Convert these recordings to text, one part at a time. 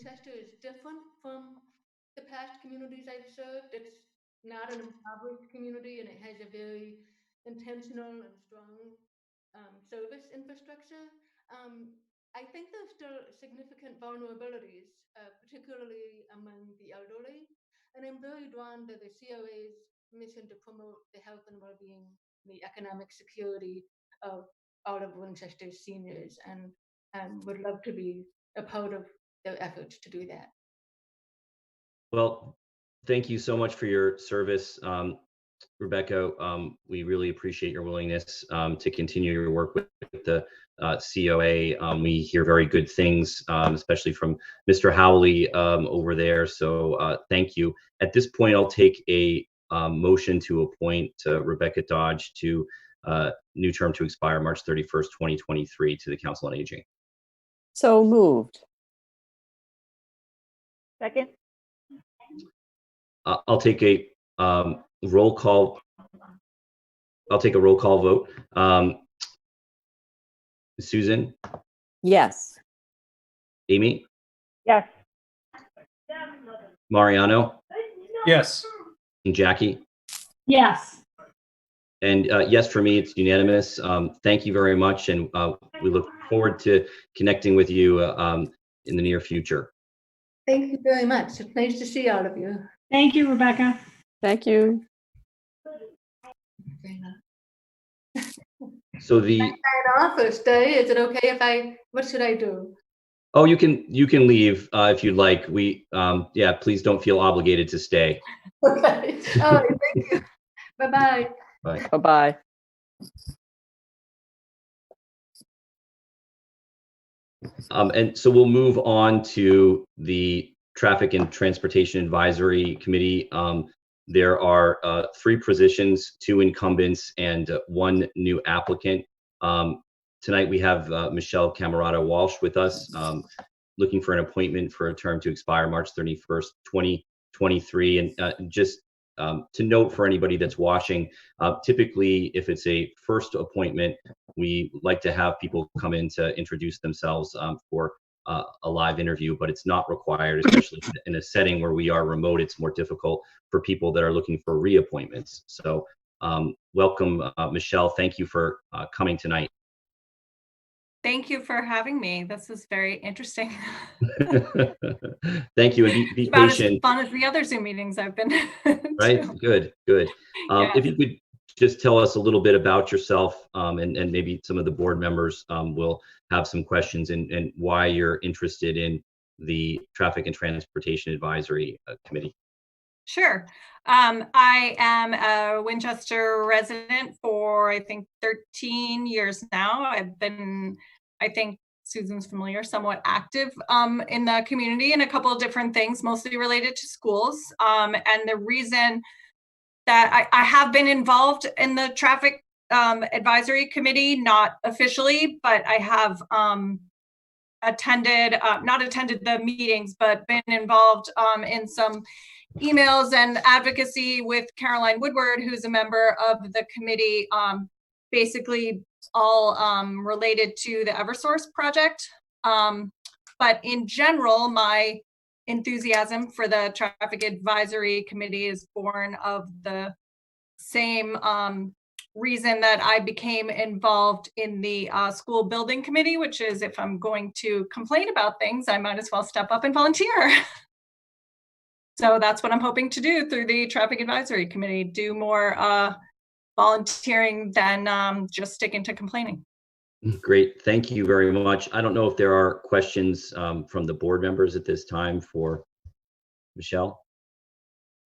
Winchester is different from the past communities I've served. It's not an impoverished community, and it has a very intentional and strong service infrastructure. Um, I think there's still significant vulnerabilities, particularly among the elderly, and I'm very drawn to the COA's mission to promote the health and well-being, the economic security of all of Winchester's seniors, and would love to be a part of their efforts to do that. Well, thank you so much for your service, Rebecca. We really appreciate your willingness to continue your work with the COA. We hear very good things, especially from Mr. Howley over there. So thank you. At this point, I'll take a motion to appoint Rebecca Dodge to new term to expire March 31st, 2023 to the Council on Aging. So moved. Second. I'll take a roll call. I'll take a roll call vote. Susan? Yes. Amy? Yes. Mariano? Yes. And Jackie? Yes. And yes, for me, it's unanimous. Thank you very much. And we look forward to connecting with you in the near future. Thank you very much. It's nice to see all of you. Thank you, Rebecca. Thank you. So the Sign off or stay. Is it okay if what should I do? oh, you can leave if you'd like. We yeah, please don't feel obligated to stay. Okay. All right. Thank you. Bye-bye. Bye. Bye-bye. And so we'll move on to the Traffic and Transportation Advisory Committee. There are 3 positions, 2 incumbents, and 1 new applicant. Tonight we have Michelle Camerata Walsh with us, looking for an appointment for a term to expire March 31st, 2023. And just to note for anybody that's watching, typically if it's a first appointment, we like to have people come in to introduce themselves for a live interview, but it's not required, especially in a setting where we are remote. It's more difficult for people that are looking for reappointments. So welcome, Michelle. Thank you for coming tonight. Thank you for having me. This is very interesting. Thank you, and be about patient. As fun as the other Zoom meetings I've been Right, good. Yeah. If you could just tell us a little bit about yourself, and maybe some of the board members will have some questions, and why you're interested in the Traffic and Transportation Advisory Committee. Sure. I am a Winchester resident for, I think, 13 years now. I've been, I think Susan's familiar, somewhat active in the community in a couple of different things, mostly related to schools. And the reason that I have been involved in the Traffic Advisory Committee, not officially, but I have not attended the meetings, but been involved in some emails and advocacy with Caroline Woodward, who's a member of the committee, basically all related to the Eversource project. But in general, my enthusiasm for the Traffic Advisory Committee is born of the same reason that I became involved in the school building committee, which is if I'm going to complain about things, I might as well step up and volunteer. So that's what I'm hoping to do through the Traffic Advisory Committee, do more volunteering than just sticking to complaining. Great, thank you very much. I don't know if there are questions from the board members at this time for Michelle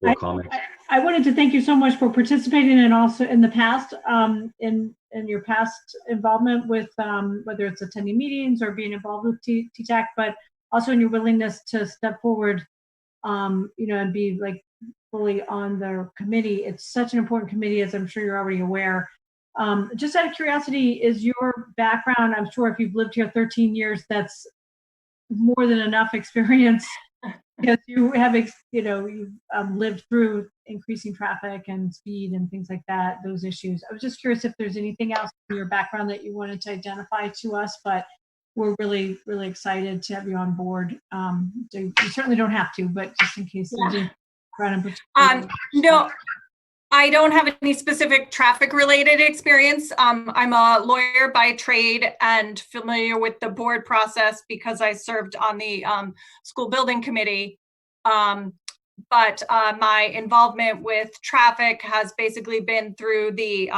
or comments. I wanted to thank you so much for participating, and also in the past, in your past involvement with whether it's attending meetings or being involved with TTAC, but also in your willingness to step forward, and be like fully on the committee. It's such an important committee, as I'm sure you're already aware. Just out of curiosity, is your background, I'm sure if you've lived here 13 years, that's more than enough experience, because you have, you've lived through increasing traffic and speed and things like that, those issues. I was just curious if there's anything else in your background that you wanted to identify to us, but we're really, really excited to have you on board. So you certainly don't have to, but just in case you do run into. No, I don't have any specific traffic related experience. I'm a lawyer by trade and familiar with the board process because I served on the school building committee. But my involvement with traffic has basically been through the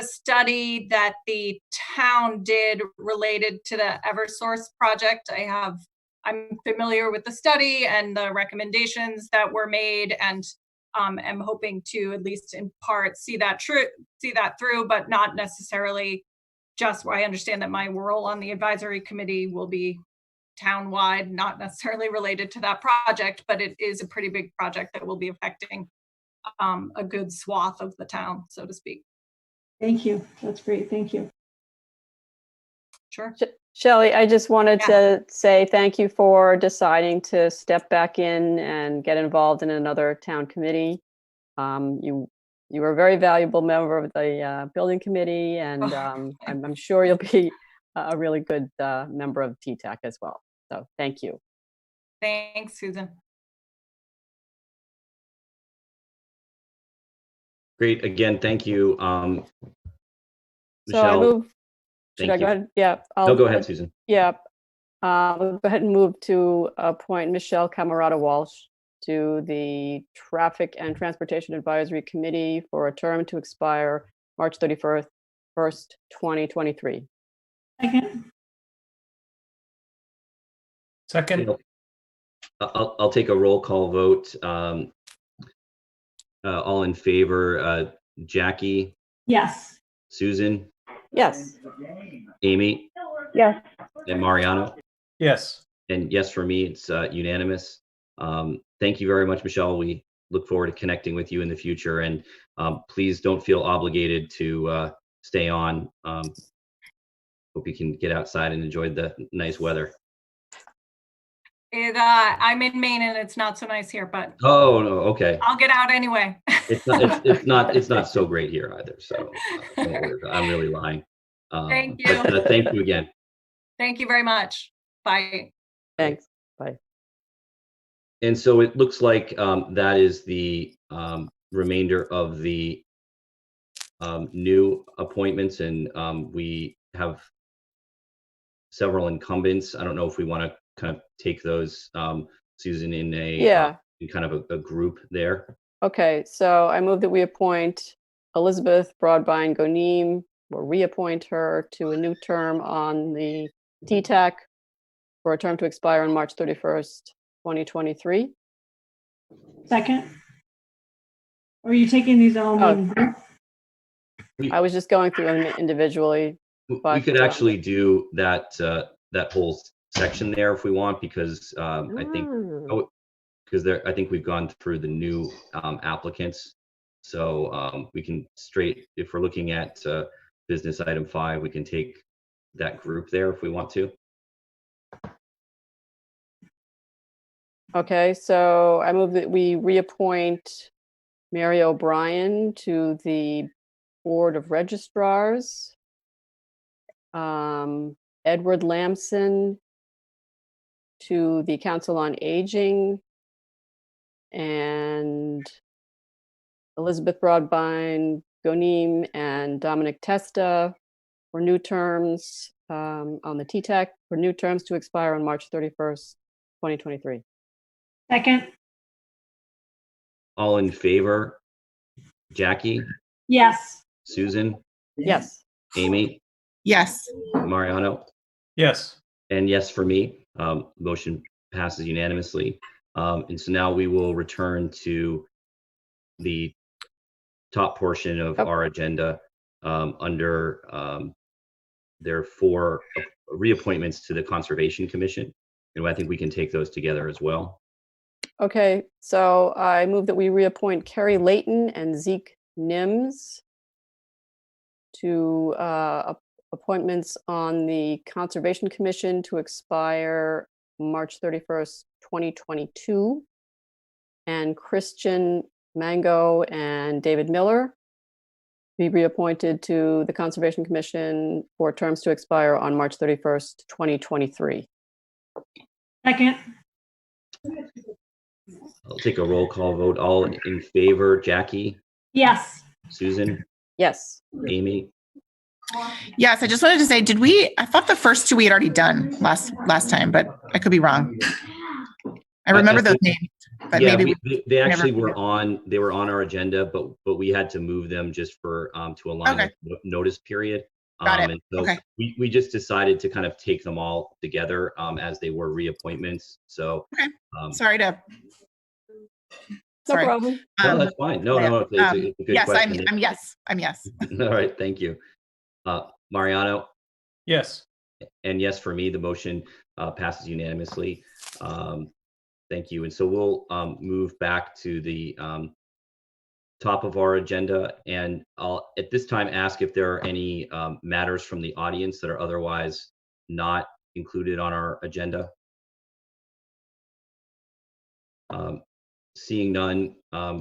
study that the town did related to the Eversource project. I'm familiar with the study and the recommendations that were made, and am hoping to, at least in part, see that through, but not necessarily just where I understand that my role on the advisory committee will be town-wide, not necessarily related to that project, but it is a pretty big project that will be affecting a good swath of the town, so to speak. Thank you. That's great. Thank you. Sure. Shelley, I just wanted to say thank you for deciding to step back in and get involved in another town committee. You were a very valuable member of the building committee, and I'm sure you'll be a really good member of TTAC as well. So thank you. Thanks, Susan. Great. Again, thank you. So Michelle, I move. Should thank I you. go ahead? Yeah. No, go ahead, Susan. Yeah. We'll go ahead and move to appoint Michelle Camerata Walsh to the Traffic and Transportation Advisory Committee for a term to expire March 31st, 2023. Second. Second. I'll take a roll call vote. All in favor, Jackie, Yes. Susan, Yes. Amy, Yes. and Mariano. Yes. And yes, for me, it's unanimous. Thank you very much, Michelle. We look forward to connecting with you in the future. And please don't feel obligated to stay on. Hope you can get outside and enjoy the nice weather. I'm in Maine and it's not so nice here, but Oh, no, okay. I'll get out anyway. It's not so great here either. So don't worry, I'm really lying. Thank you. But, thank you again. Thank you very much. Bye. Thanks. Bye. And so it looks like that is the remainder of the new appointments, and we have several incumbents. I don't know if we want to kind of take those, Susan, in a in kind of a group there. Okay, so I move that we appoint Elizabeth Broadbine Goneem, or reappoint her to a new term on the TTAC for a term to expire on March 31st, 2023. Second. Or are you taking these all in one group? I was just going through them individually. We could actually do that that whole section there if we want, because I think I think we've gone through the new applicants. So we can if we're looking at business item 5, we can take that group there if we want to. Okay, so I move that we reappoint Mary O'Brien to the Board of Registrars, Edward Lamson to the Council on Aging, and Elizabeth Broadbine Goneem and Dominic Testa for new terms on the TTAC for new terms to expire on March 31st, 2023. Second. All in favor? Jackie, Yes. Susan, Yes. Amy, Yes. Mariano, Yes. and yes for me. Motion passes unanimously. And so now we will return to the top portion of our agenda under there are 4 reappointments to the Conservation Commission, and I think we can take those together as well. Okay, so I move that we reappoint Kerry Layton and Zeke Nims to appointments on the Conservation Commission to expire March 31st, 2022, and Christian Mango and David Miller be reappointed to the Conservation Commission for terms to expire on March 31st, 2023. Second. I'll take a roll call vote. All in favor, Jackie, Yes. Susan, Yes. Amy? Yes, I just wanted to say, I thought the first two we had already done last time, but I could be wrong. I remember those names, but Yeah, maybe they actually were on our agenda, but we had to move them just for to align Okay. with the notice period. Got it. And so Okay. we just decided to kind of take them all together as they were reappointments. So Okay. sorry. No Sorry. problem. No, that's fine. No, it's a good yes, question. I'm yes. All right, thank you. Mariano? Yes. And yes, for me, the motion passes unanimously. Thank you. And so we'll move back to the top of our agenda. And I'll at this time ask if there are any matters from the audience that are otherwise not included on our agenda. Seeing none,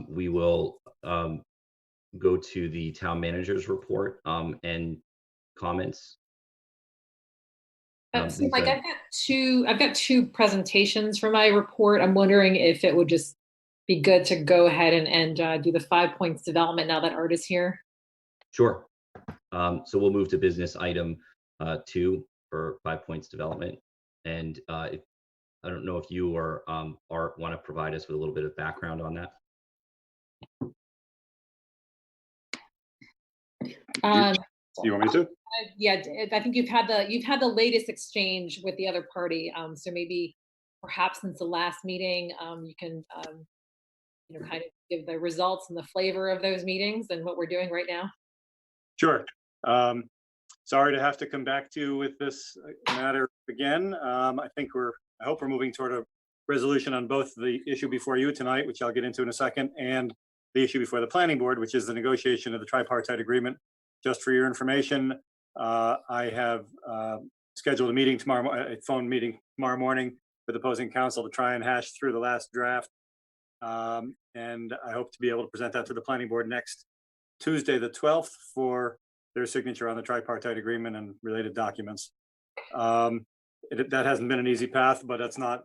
we will go to the town manager's report and comments. So Mike, I've got two presentations for my report. I'm wondering if it would just be good to go ahead and do the 5 points development now that Art is here. Sure. So we'll move to business item 2 for 5 points development. And I don't know if you or Art want to provide us with a little bit of background on that. Do you want me to? Yeah, I think you've had the latest exchange with the other party. So maybe perhaps since the last meeting, you can kind of give the results and the flavor of those meetings and what we're doing right now. Sure. Sorry to have to come back to you with this matter again. I hope we're moving toward a resolution on both the issue before you tonight, which I'll get into in a second, and the issue before the planning board, which is the negotiation of the tripartite agreement. Just for your information, I have scheduled a meeting a phone meeting tomorrow morning with opposing counsel to try and hash through the last draft. And I hope to be able to present that to the planning board next Tuesday, the 12th, for their signature on the tripartite agreement and related documents. That hasn't been an easy path, but that's not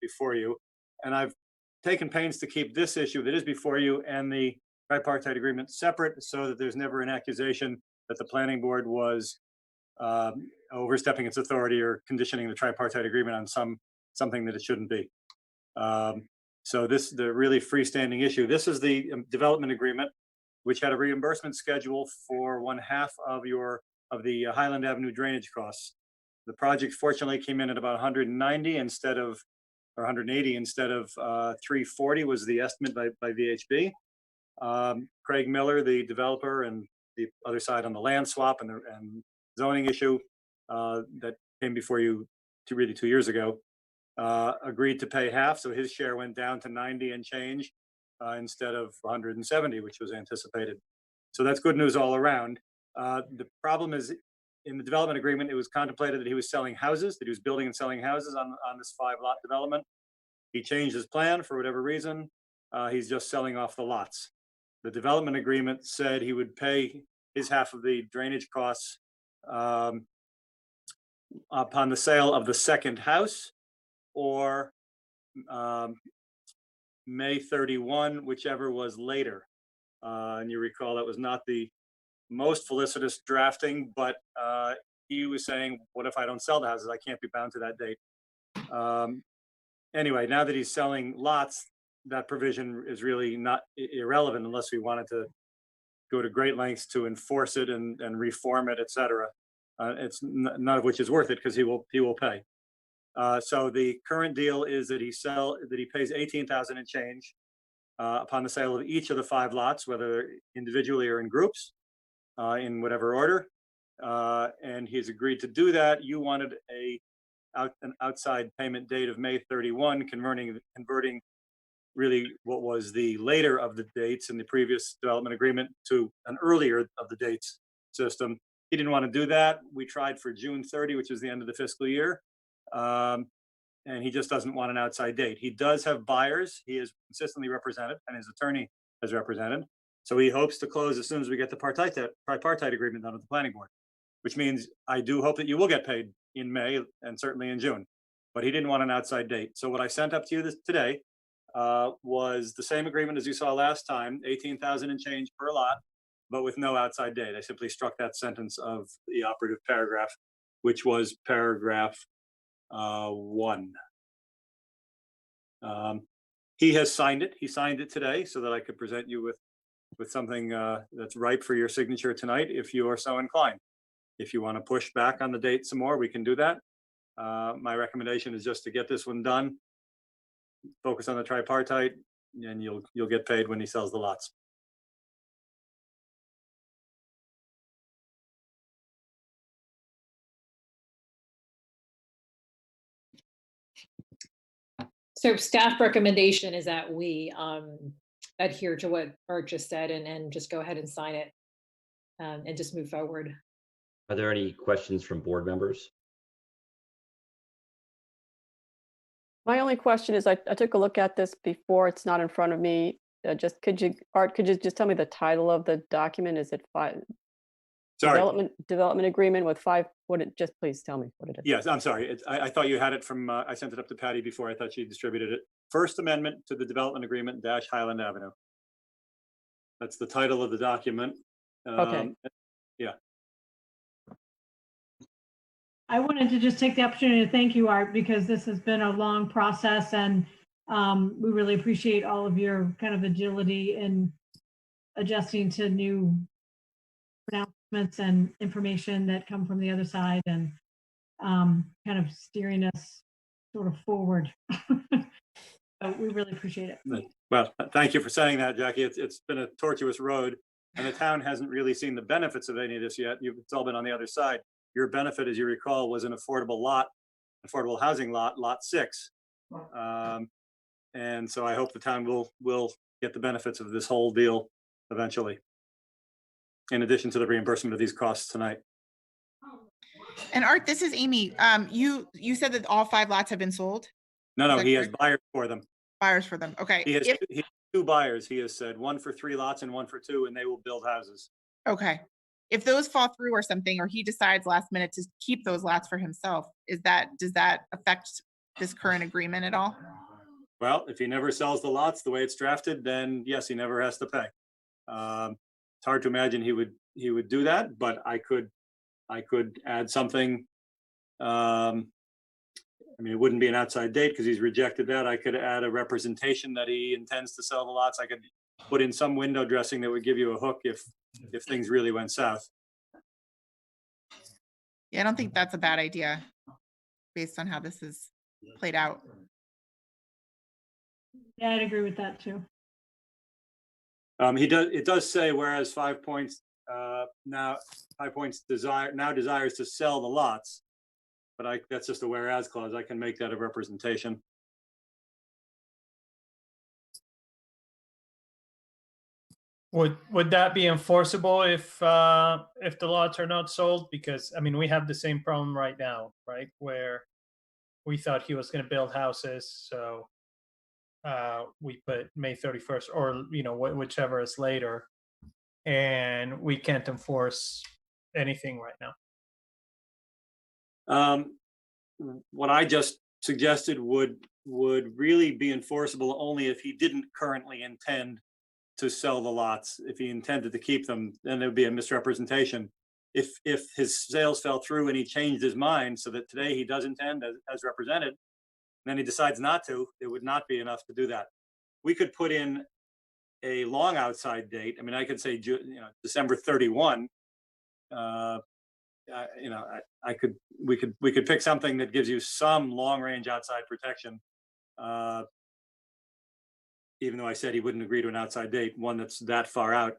before you. And I've taken pains to keep this issue that is before you and the tripartite agreement separate, so that there's never an accusation that the planning board was overstepping its authority or conditioning the tripartite agreement on something that it shouldn't be. So the really freestanding issue. This is the development agreement, which had a reimbursement schedule for 1/2 of the Highland Avenue drainage costs. The project fortunately came in at about 190 or 180 instead of 340 was the estimate by VHB. Craig Miller, the developer, and the other side on the land swap and zoning issue that came before you 2 years ago, agreed to pay half. So his share went down to 90 and change instead of 170, which was anticipated. So that's good news all around. The problem is, in the development agreement, it was contemplated that he was selling houses, that he was building and selling houses on this 5-lot development. He changed his plan for whatever reason. He's just selling off the lots. The development agreement said he would pay his half of the drainage costs upon the sale of the second house, or May 31, whichever was later. And you recall that was not the most felicitous drafting, but he was saying, what if I don't sell the houses? I can't be bound to that date. Anyway, now that he's selling lots, that provision is really not irrelevant unless we wanted to go to great lengths to enforce it and reform it, et cetera. It's none of which is worth it, because he will pay. So the current deal is that he pays $18,000 and change upon the sale of each of the 5 lots, whether individually or in groups, in whatever order. And he's agreed to do that. You wanted an outside payment date of May 31, converting really what was the later of the dates in the previous development agreement to an earlier of the dates system. He didn't want to do that. We tried for June 30, which is the end of the fiscal year. And he just doesn't want an outside date. He does have buyers. He is consistently represented, and his attorney has represented. So he hopes to close as soon as we get the tripartite agreement done with the planning board, which means I do hope that you will get paid in May and certainly in June. But he didn't want an outside date. So what I sent up to you today was the same agreement as you saw last time, 18,000 and change per lot, but with no outside date. I simply struck that sentence of the operative paragraph, which was paragraph 1. He has signed it. He signed it today so that I could present you with something that's ripe for your signature tonight, if you are so inclined. If you want to push back on the date some more, we can do that. My recommendation is just to get this one done, focus on the tripartite, and you'll get paid when he sells the lots. So staff recommendation is that we adhere to what Art just said and just go ahead and sign it and just move forward. Are there any questions from board members? My only question is, I took a look at this before. It's not in front of me. Art, could you just tell me the title of the document? Is it Sorry. development agreement with 5? Just please tell me what it is. Yes, I'm sorry. I thought you had it from, I sent it up to Patty before. I thought she distributed it. First Amendment to the Development Agreement - Highland Avenue. That's the title of the document. Okay. Yeah. I wanted to just take the opportunity to thank you, Art, because this has been a long process, and we really appreciate all of your kind of agility in adjusting to new pronouncements and information that come from the other side, and kind of steering us sort of forward. So we really appreciate it. Well, thank you for saying that, Jackie. It's been a tortuous road, and the town hasn't really seen the benefits of any of this yet. It's all been on the other side. Your benefit, as you recall, was an affordable housing lot, lot 6. And so I hope the town will get the benefits of this whole deal eventually, in addition to the reimbursement of these costs tonight. And Art, this is Amy. You said that all 5 lots have been sold? No, he has buyers for them. Buyers for them. Okay. He has 2 buyers, he has said, 1 for 3 lots and 1 for 2, and they will build houses. Okay. If those fall through or something, or he decides last minute to keep those lots for himself, does that affect this current agreement at all? Well, if he never sells the lots the way it's drafted, then yes, he never has to pay. It's hard to imagine he would do that, but I could add something. I mean, it wouldn't be an outside date because he's rejected that. I could add a representation that he intends to sell the lots. I could put in some window dressing that would give you a hook if things really went south. Yeah, I don't think that's a bad idea based on how this is played out. Yeah, I'd agree with that too. It does say, whereas 5 Points now desires to sell the lots, but that's just a whereas clause. I can make that a representation. Would that be enforceable if the lots are not sold? Because I mean, we have the same problem right now, right? Where we thought he was going to build houses, so we put May 31st, or whichever is later, and we can't enforce anything right now. What I just suggested would really be enforceable only if he didn't currently intend to sell the lots. If he intended to keep them, then there would be a misrepresentation. If his sales fell through and he changed his mind so that today he does intend as represented, and then he decides not to, it would not be enough to do that. We could put in a long outside date. I mean, I could say December 31. We could pick something that gives you some long range outside protection. Even though I said he wouldn't agree to an outside date, one that's that far out,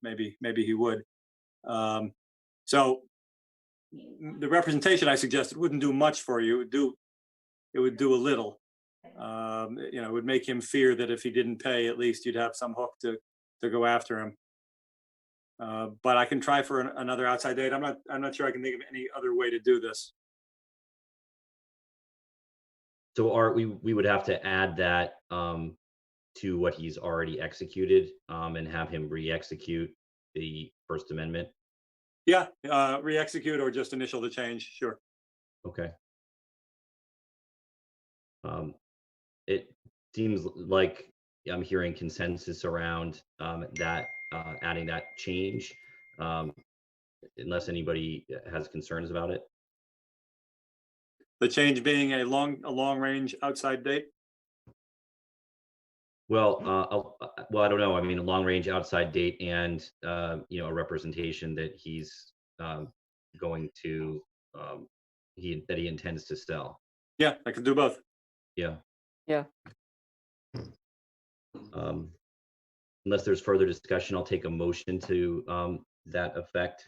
maybe he would. So the representation I suggested wouldn't do much for you. It would do a little. It would make him fear that if he didn't pay, at least you'd have some hook to go after him. But I can try for another outside date. I'm not sure I can think of any other way to do this. So Art, we would have to add that to what he's already executed, and have him re-execute the First Amendment? Yeah, re-execute or just initial the change, sure. Okay. It seems like I'm hearing consensus around that, adding that change, unless anybody has concerns about it. The change being a long range outside date? Well, well, I don't know. I mean, a long range outside date and, you know, a representation that he's going to, that he intends to sell. Yeah, I can do both. Yeah. Yeah. Unless there's further discussion, I'll take a motion to that effect.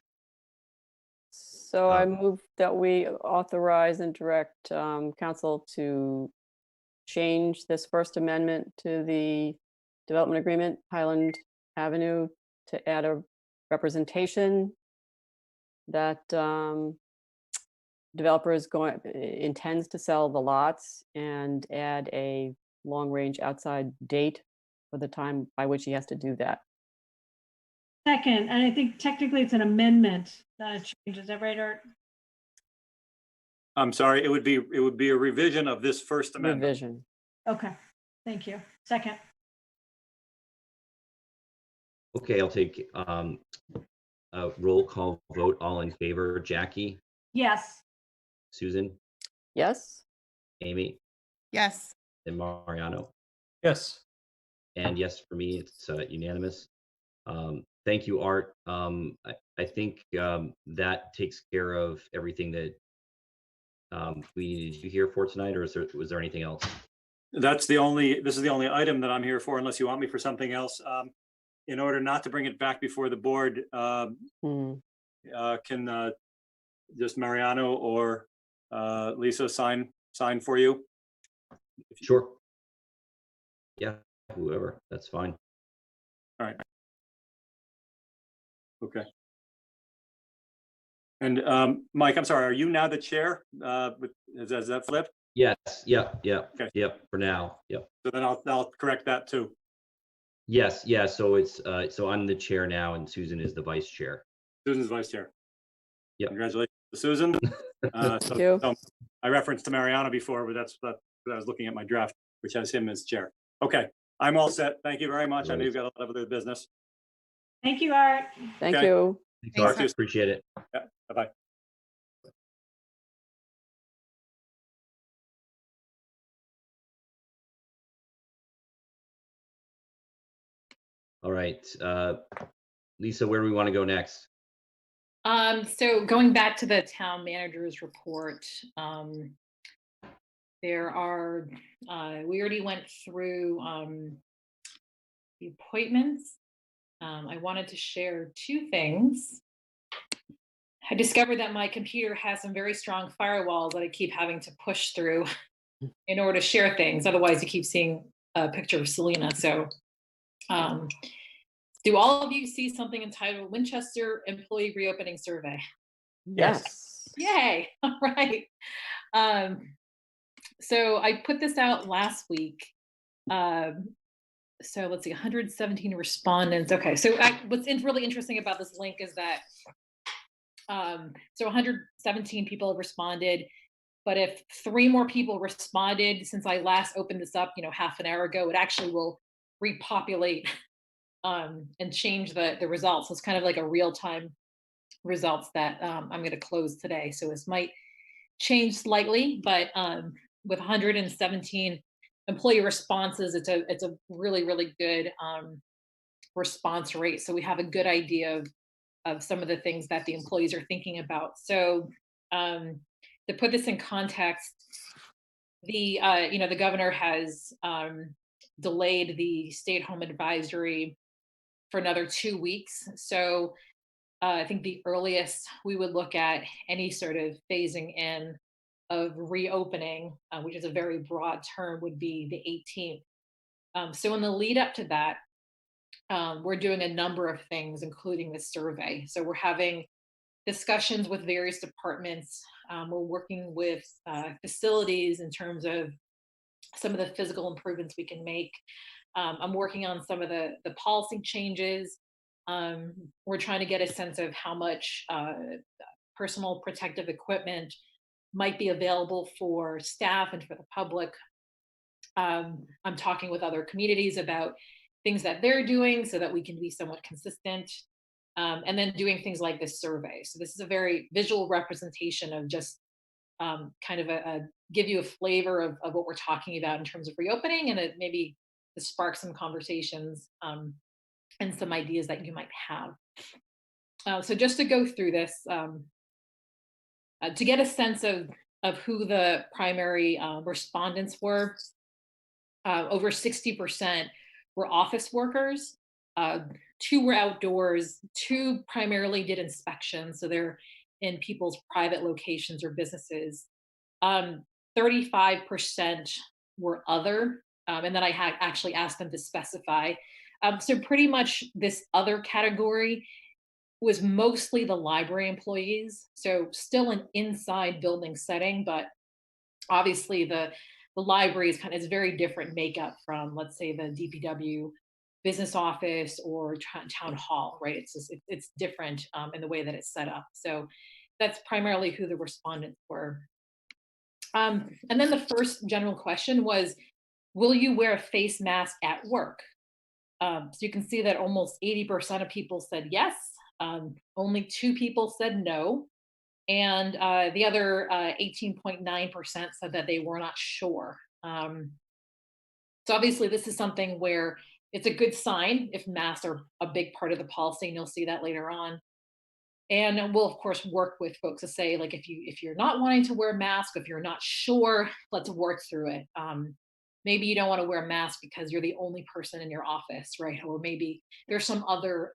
So I move that we authorize and direct council to change this First Amendment to the development agreement, Highland Avenue, to add a representation that developer intends to sell the lots, and add a long-range outside date for the time by which he has to do that. Second, and I think technically it's an amendment, not a change. Is that right, Art? I'm sorry, it would be a revision of this First Amendment. Revision. Okay, thank you. Second. Okay, I'll take a roll call vote. All in favor. Jackie, Yes. Susan, Yes? Amy, Yes. and Mariano. Yes. And yes, for me, it's unanimous. Thank you, Art. I think that takes care of everything that we needed you here for tonight, or was there anything else? This is the only item that I'm here for, unless you want me for something else. In order not to bring it back before the board, can just Mariano or Lisa sign for you? Sure. Yeah, whoever, that's fine. All right. Okay. And Mike, I'm sorry, are you now the chair? Has that flipped? Yes, yeah, Okay. yep, for now, yep. So then I'll correct that too. Yes, yeah, so it's, so I'm the chair now and Susan is the vice chair. Susan's vice chair. Yep. Congratulations to Susan. Thank you. So I referenced to Mariano before, but that's I was looking at my draft, which has him as chair. Okay, I'm all set. Thank you very much. I know you've got a lot of other business. Thank you, Art. Thank Okay. you. Thanks, Thanks, Art, appreciate it. Yeah, bye-bye. All right, Lisa, where do we want to go next? So going back to the town manager's report, there are, we already went through the appointments. I wanted to share two things. I discovered that my computer has some very strong firewalls that I keep having to push through in order to share things. Otherwise, you keep seeing a picture of Selena. So do all of you see something entitled Winchester Employee Reopening Survey? Yes. Yay, all right. So I put this out last week. So let's see, 117 respondents. Okay, so what's really interesting about this link is that, so 117 people have responded, but if 3 more people responded since I last opened this up, half an hour ago, it actually will repopulate and change the results. So it's kind of like a real-time results that I'm going to close today. So this might change slightly, but with 117 employee responses, it's a really, really good response rate. So we have a good idea of some of the things that the employees are thinking about. So to put this in context, the governor has delayed the stay-at-home advisory for another 2 weeks. So I think the earliest we would look at any sort of phasing in of reopening, which is a very broad term, would be the 18th. So in the lead up to that, we're doing a number of things, including the survey. So we're having discussions with various departments. We're working with facilities in terms of some of the physical improvements we can make. I'm working on some of the policy changes. We're trying to get a sense of how much personal protective equipment might be available for staff and for the public. I'm talking with other communities about things that they're doing so that we can be somewhat consistent. And then doing things like this survey. So this is a very visual representation of just kind of give you a flavor of what we're talking about in terms of reopening, and it maybe spark some conversations and some ideas that you might have. So just to go through this, to get a sense of who the primary respondents were, over 60% were office workers. 2 were outdoors, 2 primarily did inspections, so they're in people's private locations or businesses. 35% were other, and then I had actually asked them to specify. So pretty much this other category was mostly the library employees, so still an inside building setting, but obviously the library is very different makeup from, let's say, the DPW business office or town hall, right? It's different in the way that it's set up. So that's primarily who the respondents were. And then the first general question was, will you wear a face mask at work? So you can see that almost 80% of people said yes. Only 2 people said no. And the other 18.9% said that they were not sure. So obviously this is something where it's a good sign if masks are a big part of the policy, and you'll see that later on. And we'll of course work with folks to say, like, if you're not wanting to wear a mask, if you're not sure, let's work through it. Maybe you don't want to wear a mask because you're the only person in your office, right? Or maybe there's some other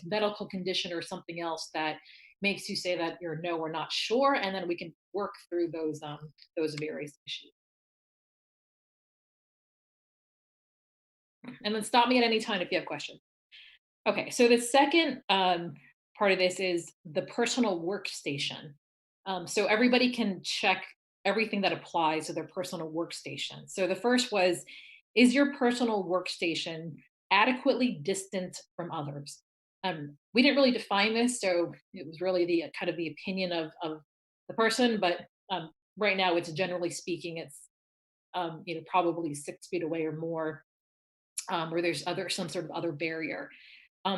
medical condition or something else that makes you say that you're no or not sure, and then we can work through those various issues. And then stop me at any time if you have questions. Okay, so the second part of this is the personal workstation. So everybody can check everything that applies to their personal workstation. So the first was, is your personal workstation adequately distant from others? We didn't really define this, so it was really the kind of the opinion of the person, but right now it's generally speaking, it's probably 6 feet away or more, or there's some sort of other barrier.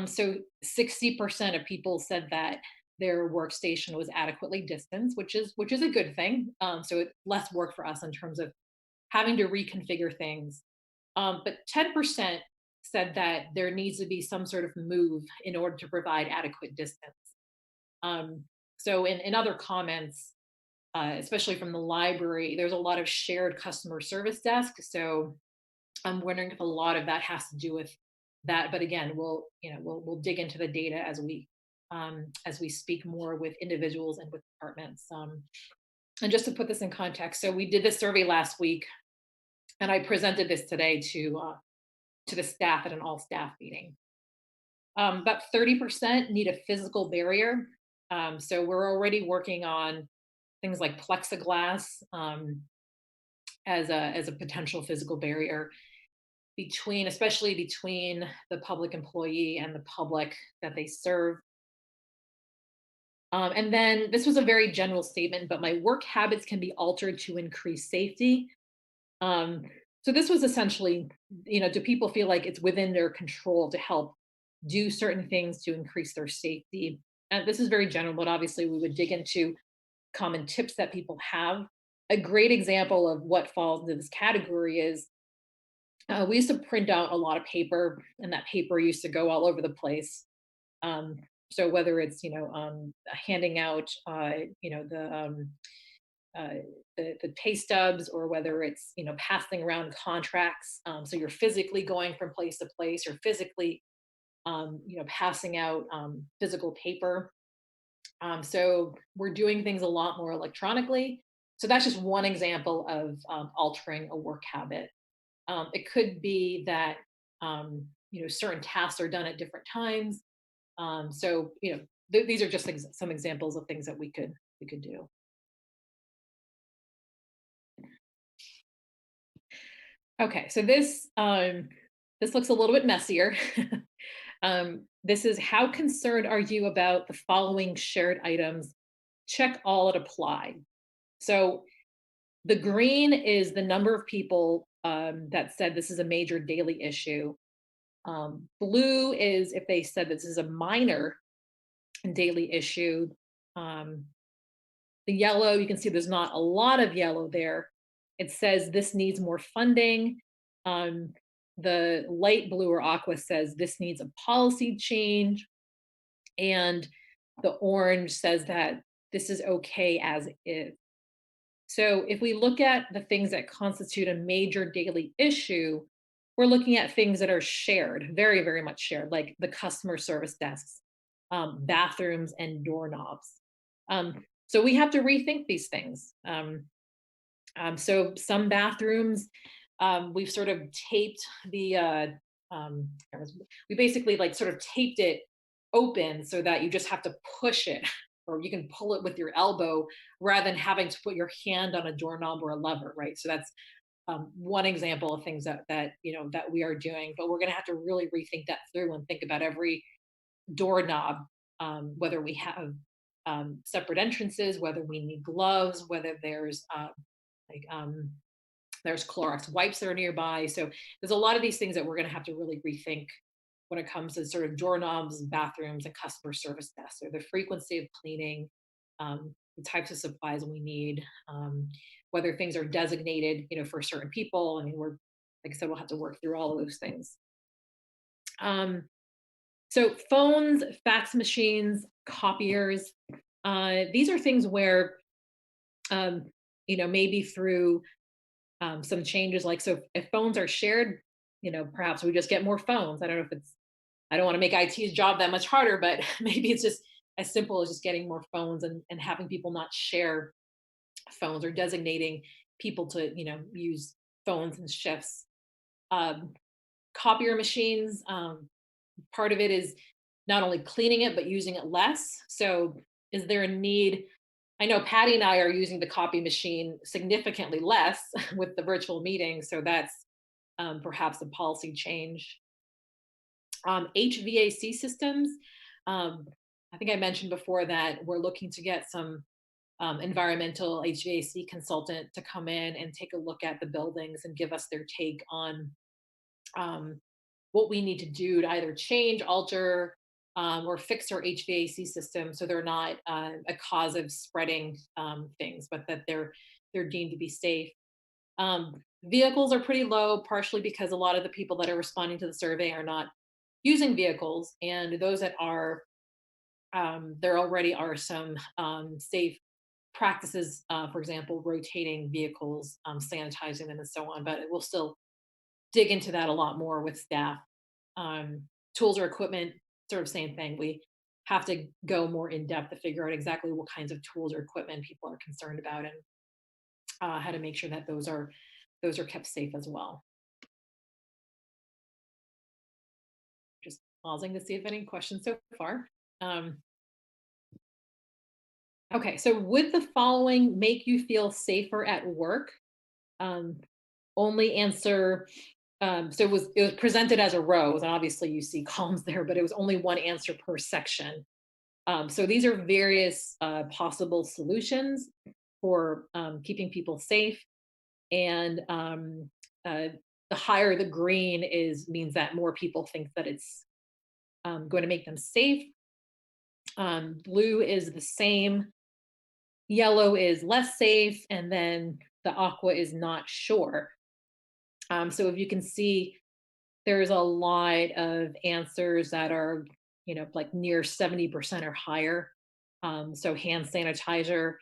So 60% of people said that their workstation was adequately distanced, which is a good thing. So it's less work for us in terms of having to reconfigure things. But 10% said that there needs to be some sort of move in order to provide adequate distance. So in other comments, especially from the library, there's a lot of shared customer service desks. So I'm wondering if a lot of that has to do with that. But again, we'll dig into the data as we speak more with individuals and with departments. And just to put this in context, so we did this survey last week, and I presented this today to the staff at an all staff meeting. About 30% need a physical barrier. So we're already working on things like plexiglass as a potential physical barrier especially between the public employee and the public that they serve. And then this was a very general statement, but my work habits can be altered to increase safety. So this was essentially, do people feel like it's within their control to help do certain things to increase their safety? And this is very general, but obviously we would dig into common tips that people have. A great example of what falls into this category is we used to print out a lot of paper, and that paper used to go all over the place. So whether it's handing out the pay stubs, or whether it's passing around contracts, so you're physically going from place to place, or physically passing out physical paper. So we're doing things a lot more electronically. So that's just one example of altering a work habit. It could be that certain tasks are done at different times. So these are just some examples of things that we could do. Okay, so this this looks a little bit messier. This is, how concerned are you about the following shared items? Check all that apply. So the green is the number of people that said this is a major daily issue. Blue is if they said this is a minor daily issue. The yellow, you can see there's not a lot of yellow there. It says this needs more funding. The light blue or aqua says this needs a policy change. And the orange says that this is okay as is. So if we look at the things that constitute a major daily issue, we're looking at things that are shared, very, very much shared, like the customer service desks, bathrooms, and doorknobs. So we have to rethink these things. So some bathrooms, we've sort of taped the, we basically like sort of taped it open so that you just have to push it, or you can pull it with your elbow rather than having to put your hand on a doorknob or a lever, right? So that's one example of things that you know that we are doing, but we're going to have to really rethink that through and think about every doorknob, whether we have separate entrances, whether we need gloves, whether there's there's Clorox wipes that are nearby. So there's a lot of these things that we're going to have to really rethink when it comes to sort of doorknobs, bathrooms, and customer service desks, or the frequency of cleaning, the types of supplies we need, whether things are designated, you know, for certain people. I mean, we're, like I said, we'll have to work through all of those things. So phones, fax machines, copiers, these are things where, you know, maybe through some changes, like, so if phones are shared, you know, perhaps we just get more phones. I don't know if it's, I don't want to make IT's job that much harder, but maybe it's just as simple as just getting more phones and having people not share phones, or designating people to, you know, use phones in shifts. Copier machines, part of it is not only cleaning it, but using it less. So is there a need? I know Patty and I are using the copy machine significantly less with the virtual meeting. So that's perhaps a policy change. HVAC systems. I think I mentioned before that we're looking to get some environmental HVAC consultant to come in and take a look at the buildings and give us their take on what we need to do to either change, alter, or fix our HVAC system so they're not a cause of spreading things, but that they're deemed to be safe. Vehicles are pretty low, partially because a lot of the people that are responding to the survey are not using vehicles, and those that are, there already are some safe practices, for example, rotating vehicles, sanitizing them, and so on, but we'll still dig into that a lot more with staff. Tools or equipment, sort of same thing. We have to go more in depth to figure out exactly what kinds of tools or equipment people are concerned about, and how to make sure that those are kept safe as well. Just pausing to see if any questions so far. Okay, so would the following make you feel safer at work? Only answer, so it was presented as a row, and obviously you see columns there, but it was only one answer per section. So these are various possible solutions for keeping people safe, and the higher the green is, means that more people think that it's going to make them safe. Blue is the same, yellow is less safe, and then the aqua is not sure. So if you can see, there's a lot of answers that are, you know, like near 70% or higher. So hand sanitizer,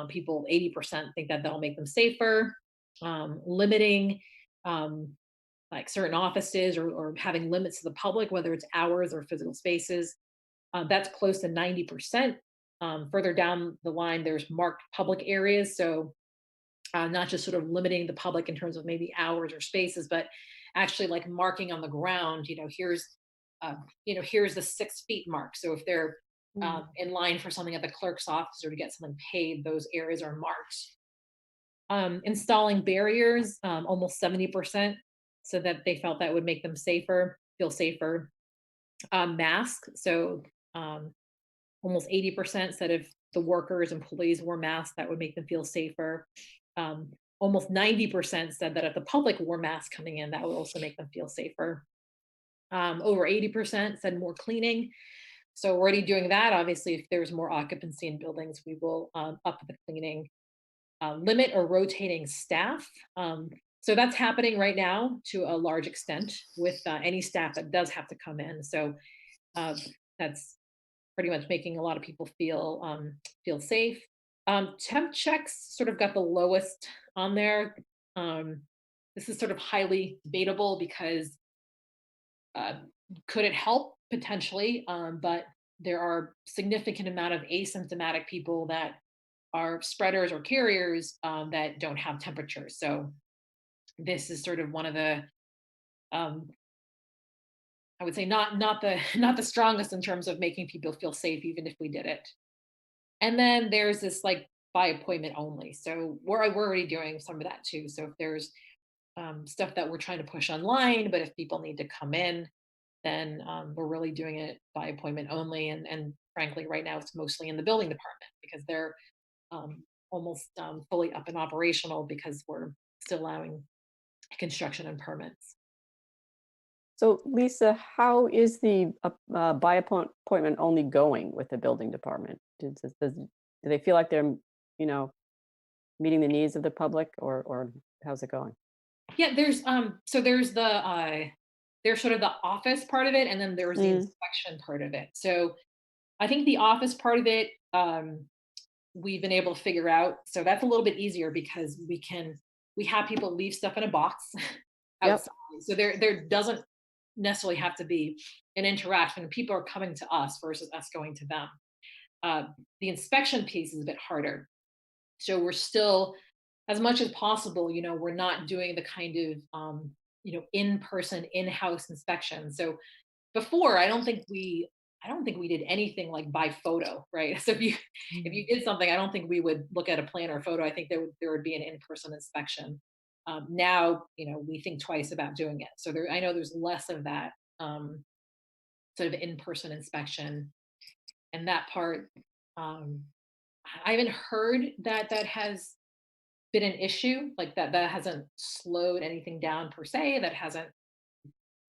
people 80% think that that'll make them safer. Limiting like certain offices, or having limits to the public, whether it's hours or physical spaces, that's close to 90%. Further down the line, there's marked public areas. So not just sort of limiting the public in terms of maybe hours or spaces, but actually like marking on the ground, you know, here's the 6 feet mark. So if they're in line for something at the clerk's office or to get something paid, those areas are marked. Installing barriers, almost 70% so that they felt that would make them feel safer. Masks. So almost 80% said if the workers, employees wore masks, that would make them feel safer. Almost 90% said that if the public wore masks coming in, that would also make them feel safer. Over 80% said more cleaning. So we're already doing that. Obviously, if there's more occupancy in buildings, we will up the cleaning. Limit or rotating staff. So that's happening right now to a large extent with any staff that does have to come in. So that's pretty much making a lot of people feel safe. Temp checks sort of got the lowest on there. This is sort of highly debatable because could it help? Potentially, but there are significant amount of asymptomatic people that are spreaders or carriers that don't have temperatures. So this is sort of one of the, I would say not the strongest in terms of making people feel safe, even if we did it. And then there's this like by appointment only. So we're already doing some of that too. So if there's stuff that we're trying to push online, but if people need to come in, then we're really doing it by appointment only. And frankly, right now it's mostly in the building department because they're almost fully up and operational because we're still allowing construction and permits. So Lisa, how is the by appointment only going with the building department? Do they feel like they're, meeting the needs of the public, or how's it going? Yeah, there's there's sort of the office part of it, and then there's the inspection part of it. So I think the office part of it, we've been able to figure out. So that's a little bit easier because we have people leave stuff in a box outside. Yep. So there doesn't necessarily have to be an interaction. People are coming to us versus us going to them. The inspection piece is a bit harder. So we're still, as much as possible, we're not doing the kind of in-person, in-house inspection. So before, I don't think we did anything like by photo, right? So if you did something, I don't think we would look at a plan or photo. I think there would be an in-person inspection. Now, we think twice about doing it. So I know there's less of that sort of in-person inspection, and that part, I haven't heard that has been an issue, like that hasn't slowed anything down per se, that hasn't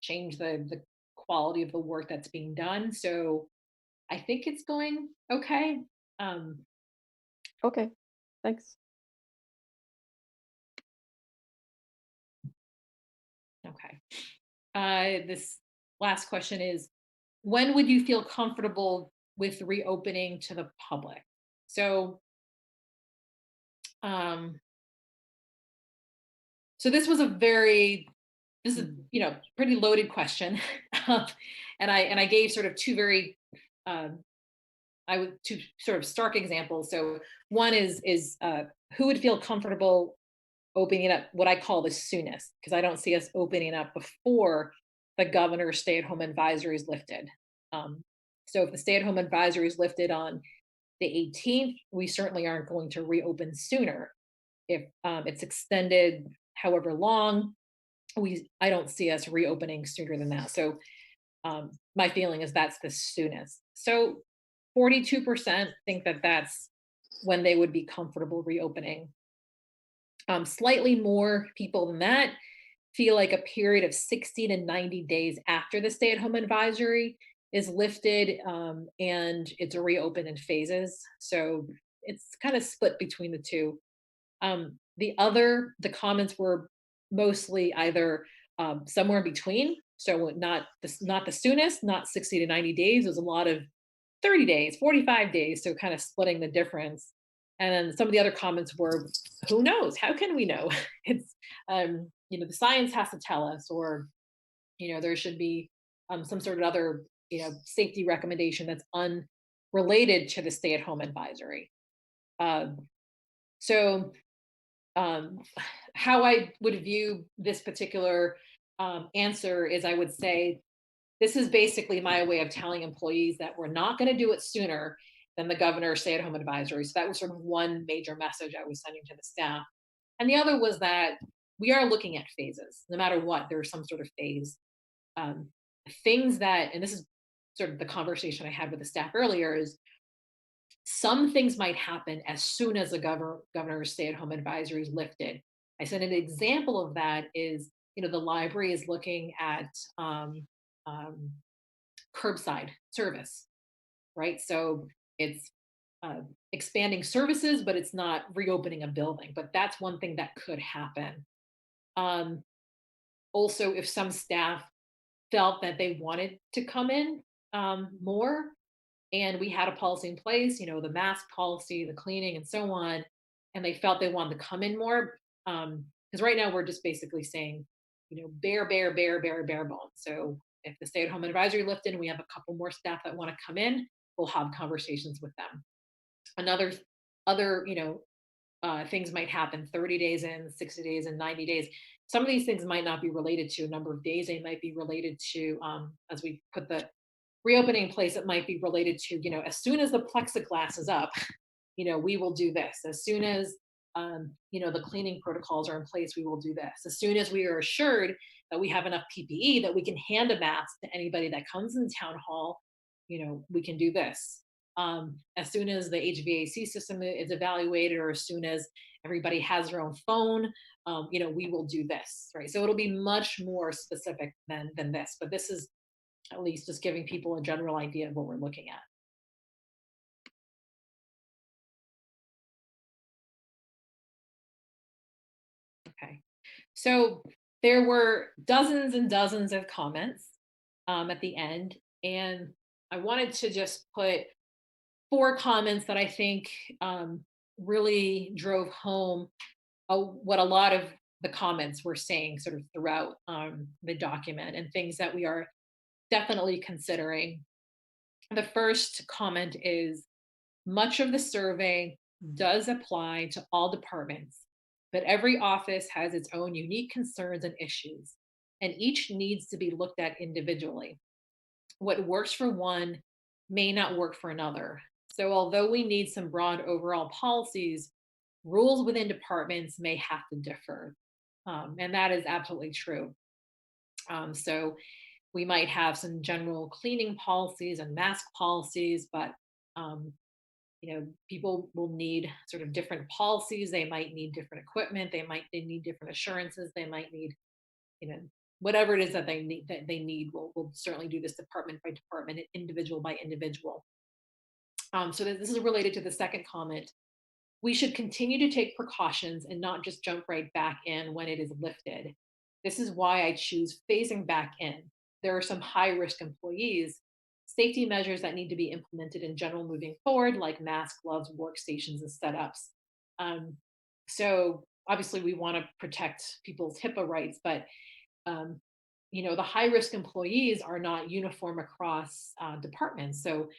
changed the quality of the work that's being done. So I think it's going okay. Okay, thanks. Okay. This last question is, when would you feel comfortable with reopening to the public? So so this is pretty loaded question. And I gave sort of two sort of stark examples. So one is who would feel comfortable opening it up, what I call the soonest, because I don't see us opening up before the governor's stay-at-home advisory is lifted. So if the stay-at-home advisory is lifted on the 18th, we certainly aren't going to reopen sooner. If it's extended however long, I don't see us reopening sooner than that. So my feeling is that's the soonest. So 42% think that that's when they would be comfortable reopening. Slightly more people than that feel like a period of 60 to 90 days after the stay-at-home advisory is lifted, and it's reopened in phases. So it's kind of split between the two. The comments were mostly either somewhere in between. So not the soonest, not 60 to 90 days. There's a lot of 30 days, 45 days. So kind of splitting the difference. And then some of the other comments were, who knows? How can we know? It's, the science has to tell us, or, there should be some sort of other, safety recommendation that's unrelated to the stay-at-home advisory. So how I would view this particular answer is, I would say, this is basically my way of telling employees that we're not going to do it sooner than the governor's stay-at-home advisory. So that was sort of one major message I was sending to the staff. And the other was that we are looking at phases. No matter what, there's some sort of phase. Things that, and this is sort of the conversation I had with the staff earlier, is some things might happen as soon as the governor's stay-at-home advisory is lifted. I said an example of that is, the library is looking at curbside service, right? So it's expanding services, but it's not reopening a building. But that's one thing that could happen. Also, if some staff felt that they wanted to come in more, and we had a policy in place, the mask policy, the cleaning, and so on, and they felt they wanted to come in more, because right now we're just basically saying, bare bones. So if the stay-at-home advisory lifted and we have a couple more staff that want to come in, we'll have conversations with them. Other things might happen 30 days in, 60 days in, 90 days. Some of these things might not be related to a number of days. They might be related to, as we put the reopening in place, it might be related to, as soon as the plexiglass is up, we will do this. As soon as, the cleaning protocols are in place, we will do this. As soon as we are assured that we have enough PPE that we can hand a mask to anybody that comes in town hall, we can do this. As soon as the HVAC system is evaluated, or as soon as everybody has their own phone, we will do this, right? So it'll be much more specific than this, but this is at least just giving people a general idea of what we're looking at. Okay, so there were dozens and dozens of comments at the end, and I wanted to just put 4 comments that I think really drove home what a lot of the comments were saying sort of throughout the document, and things that we are definitely considering. The first comment is, much of the survey does apply to all departments, but every office has its own unique concerns and issues, and each needs to be looked at individually. What works for one may not work for another. So although we need some broad overall policies, rules within departments may have to differ. And that is absolutely true. So we might have some general cleaning policies and mask policies, but people will need sort of different policies. They might need different equipment. They need different assurances. They might need, whatever it is that they need. We'll certainly do this department by department, individual by individual. So this is related to the second comment. We should continue to take precautions and not just jump right back in when it is lifted. This is why I choose phasing back in. There are some high-risk employees, safety measures that need to be implemented in general moving forward, like masks, gloves, workstations, and setups. So obviously we want to protect people's HIPAA rights, but the high-risk employees are not uniform across departments. So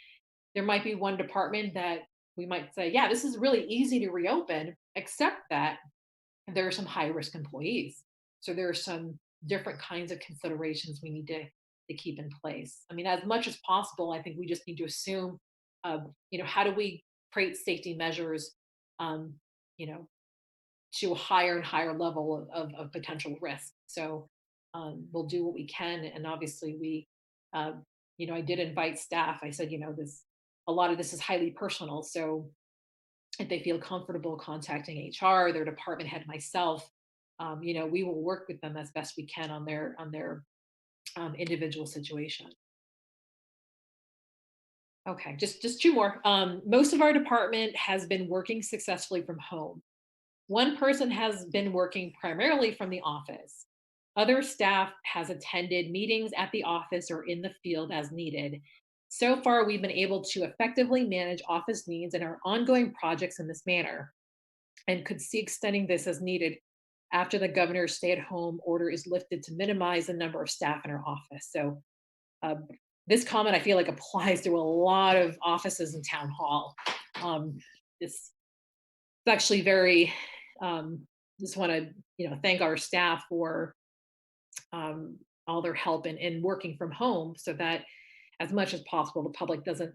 there might be one department that we might say, yeah, this is really easy to reopen, except that there are some high-risk employees. So there are some different kinds of considerations we need to keep in place. I mean, as much as possible, I think we just need to assume, how do we create safety measures, to a higher and higher level of potential risk. So we'll do what we can. And obviously we, I did invite staff. I said, a lot of this is highly personal. So if they feel comfortable contacting HR, their department head, myself, we will work with them as best we can on their individual situation. Okay, just 2 more. Most of our department has been working successfully from home. One person has been working primarily from the office. Other staff has attended meetings at the office or in the field as needed. So far, we've been able to effectively manage office needs and our ongoing projects in this manner, and could see extending this as needed after the governor's stay-at-home order is lifted to minimize the number of staff in our office. So this comment, I feel like, applies to a lot of offices in town hall. It's actually very, just want to, thank our staff for all their help in working from home, so that as much as possible, the public doesn't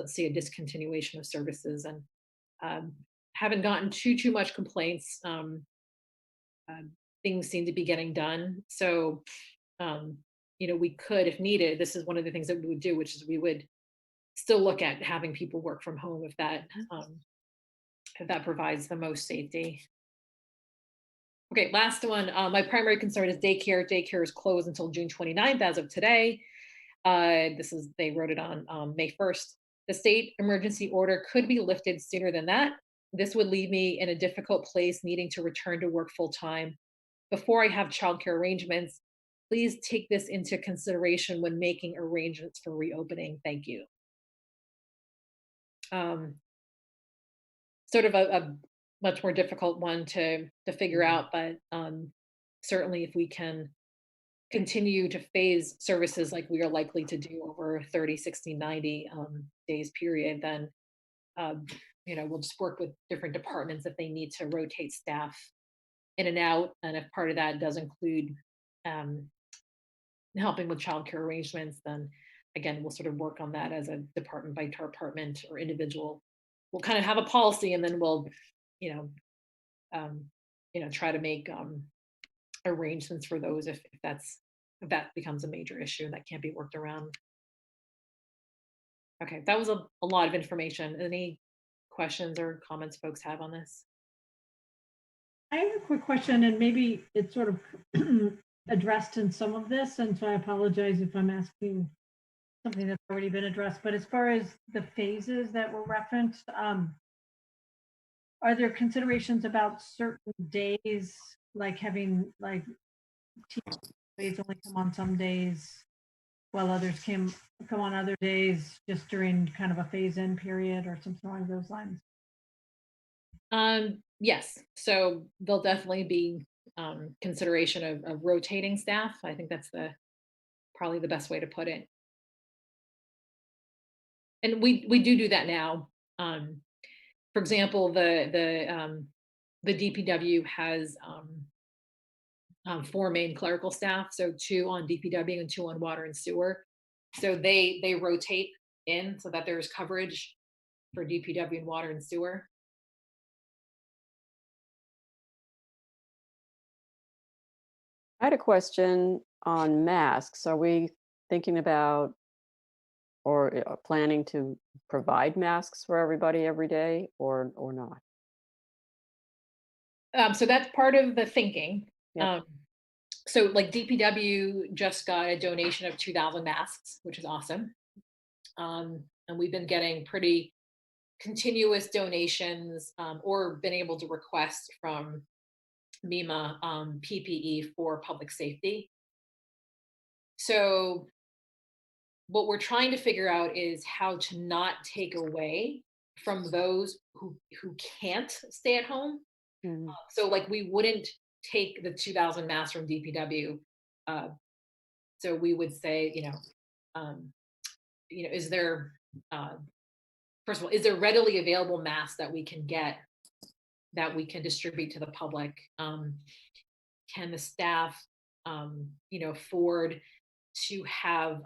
see a discontinuation of services, and haven't gotten too much complaints things seem to be getting done. So, we could, if needed, this is one of the things that we would do, which is we would still look at having people work from home if that provides the most safety. Okay, last one. My primary concern is daycare. Daycare is closed until June 29th as of today. They wrote it on May 1st. The state emergency order could be lifted sooner than that. This would leave me in a difficult place needing to return to work full time. Before I have childcare arrangements, please take this into consideration when making arrangements for reopening. Thank you. Sort of a much more difficult one to figure out, but certainly if we can continue to phase services like we are likely to do over 30, 60, 90 days period, then we'll just work with different departments if they need to rotate staff in and out. And if part of that does include helping with childcare arrangements, then again, we'll sort of work on that as a department by department or individual. We'll kind of have a policy, and then we'll, try to make arrangements for those if that becomes a major issue and that can't be worked around. Okay, that was a lot of information. Any questions or comments folks have on this? I have a quick question, and maybe it's sort of addressed in some of this, and so I apologize if I'm asking something that's already been addressed. But as far as the phases that were referenced, are there considerations about certain days, like having days only come on some days, while others come on other days, just during kind of a phase-in period or something along those lines? Yes, so there'll definitely be consideration of rotating staff. I think that's probably the best way to put it. And we do that now. For example, the DPW has 4 main clerical staff, so 2 on DPW and 2 on water and sewer. So they rotate in so that there's coverage for DPW and water and sewer. I had a question on masks. Are we thinking about or planning to provide masks for everybody every day or not? So that's part of the thinking. Yep. So like DPW just got a donation of 2,000 masks, which is awesome. And we've been getting pretty continuous donations or been able to request from MEMA PPE for public safety. So what we're trying to figure out is how to not take away from those who can't stay at home. Mhm. So like we wouldn't take the 2,000 masks from DPW. So we would say, is there, first of all, is there readily available masks that we can get that we can distribute to the public? Can the staff, afford to have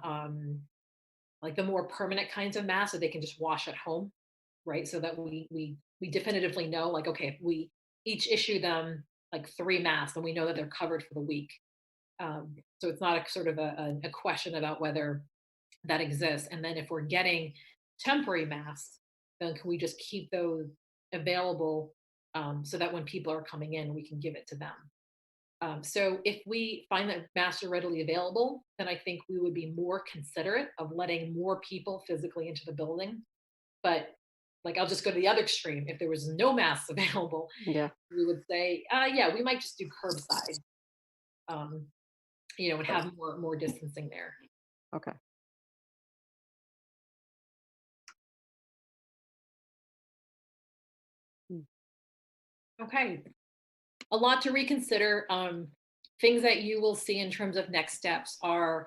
like the more permanent kinds of masks so they can just wash at home, right? So that we definitively know, like, okay, if we each issue them like 3 masks, and we know that they're covered for the week. So it's not a sort of a question about whether that exists. And then if we're getting temporary masks, then can we just keep those available so that when people are coming in, we can give it to them. So if we find that masks are readily available, then I think we would be more considerate of letting more people physically into the building. But like, I'll just go to the other extreme. If there was no masks available, Yeah. we would say, yeah, we might just do curbside, and have more distancing there. Okay. Okay. A lot to reconsider. Things that you will see in terms of next steps are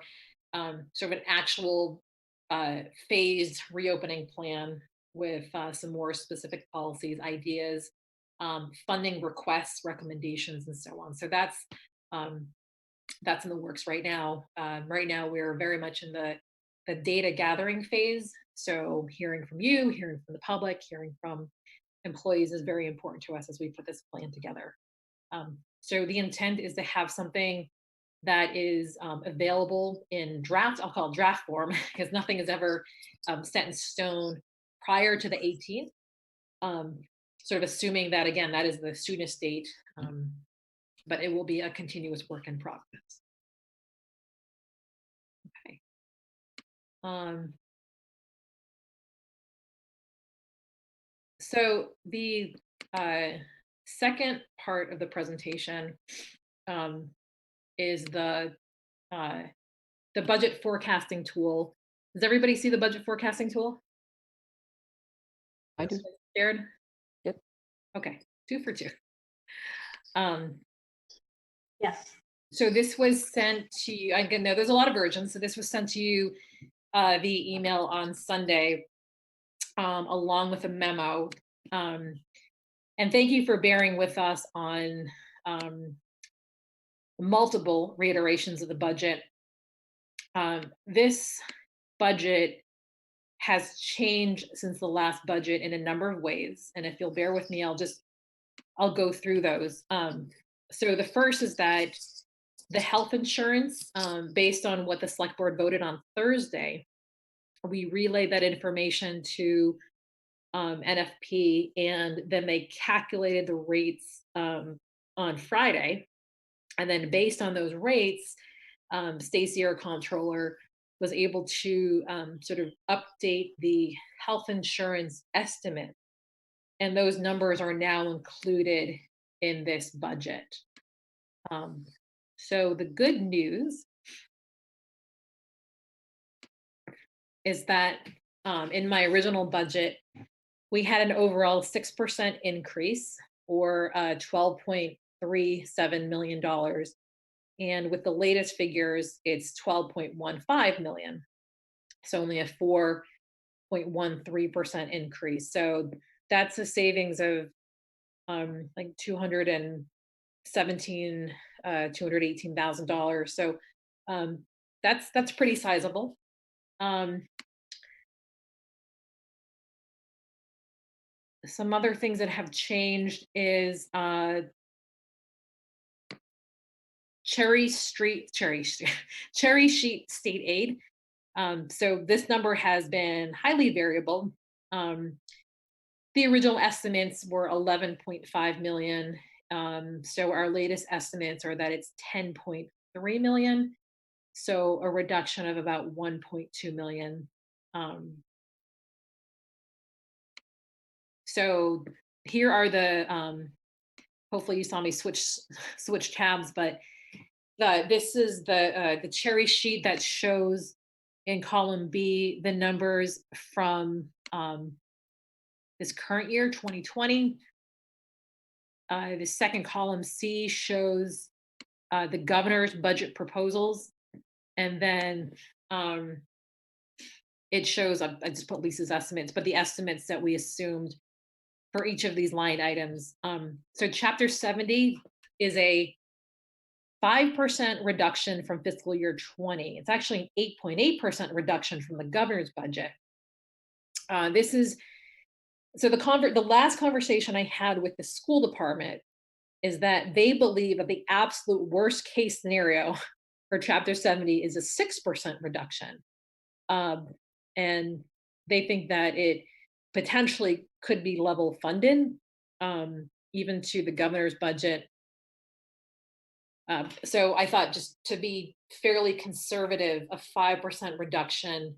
sort of an actual phased reopening plan with some more specific policies, ideas, funding requests, recommendations, and so on. So that's in the works right now. Right now, we're very much in the data gathering phase. So hearing from you, hearing from the public, hearing from employees is very important to us as we put this plan together. So the intent is to have something that is available in draft, I'll call it draft form, because nothing is ever set in stone prior to the 18th. Sort of assuming that, again, that is the student state, but it will be a continuous work in progress. Okay. So the second part of the presentation is the budget forecasting tool. Does everybody see the budget forecasting tool? I do. Scared? Yep. Okay, 2 for 2. Yes. So this was sent to you. I know there's a lot of versions. So this was sent to you via email on Sunday, along with a memo. And thank you for bearing with us on multiple reiterations of the budget. This budget has changed since the last budget in a number of ways. And if you'll bear with me, I'll go through those. So the first is that the health insurance, based on what the select board voted on Thursday, we relayed that information to NFP, and then they calculated the rates on Friday. And then based on those rates, Stacy, our comptroller, was able to sort of update the health insurance estimate. And those numbers are now included in this budget. So the good news is that in my original budget, we had an overall 6% increase, or $12.37 million. And with the latest figures, it's 12.15 million. So only a 4.13% increase. So that's a savings of like $218,000. So that's pretty sizable. Some other things that have changed is Cherry Sheet State Aid. So this number has been highly variable. The original estimates were 11.5 million. So our latest estimates are that it's 10.3 million. So a reduction of about 1.2 million. So here are the, hopefully you saw me switch tabs, but this is the cherry sheet that shows in column B the numbers from this current year, 2020. The second column C shows the governor's budget proposals, and then it shows, I just put Lisa's estimates, but the estimates that we assumed for each of these line items. So chapter 70 is a 5% reduction from fiscal year 20. It's actually an 8.8% reduction from the governor's budget. This is, so the last conversation I had with the school department is that they believe that the absolute worst case scenario for chapter 70 is a 6% reduction. And they think that it potentially could be level funded, even to the governor's budget. So I thought, just to be fairly conservative, a 5% reduction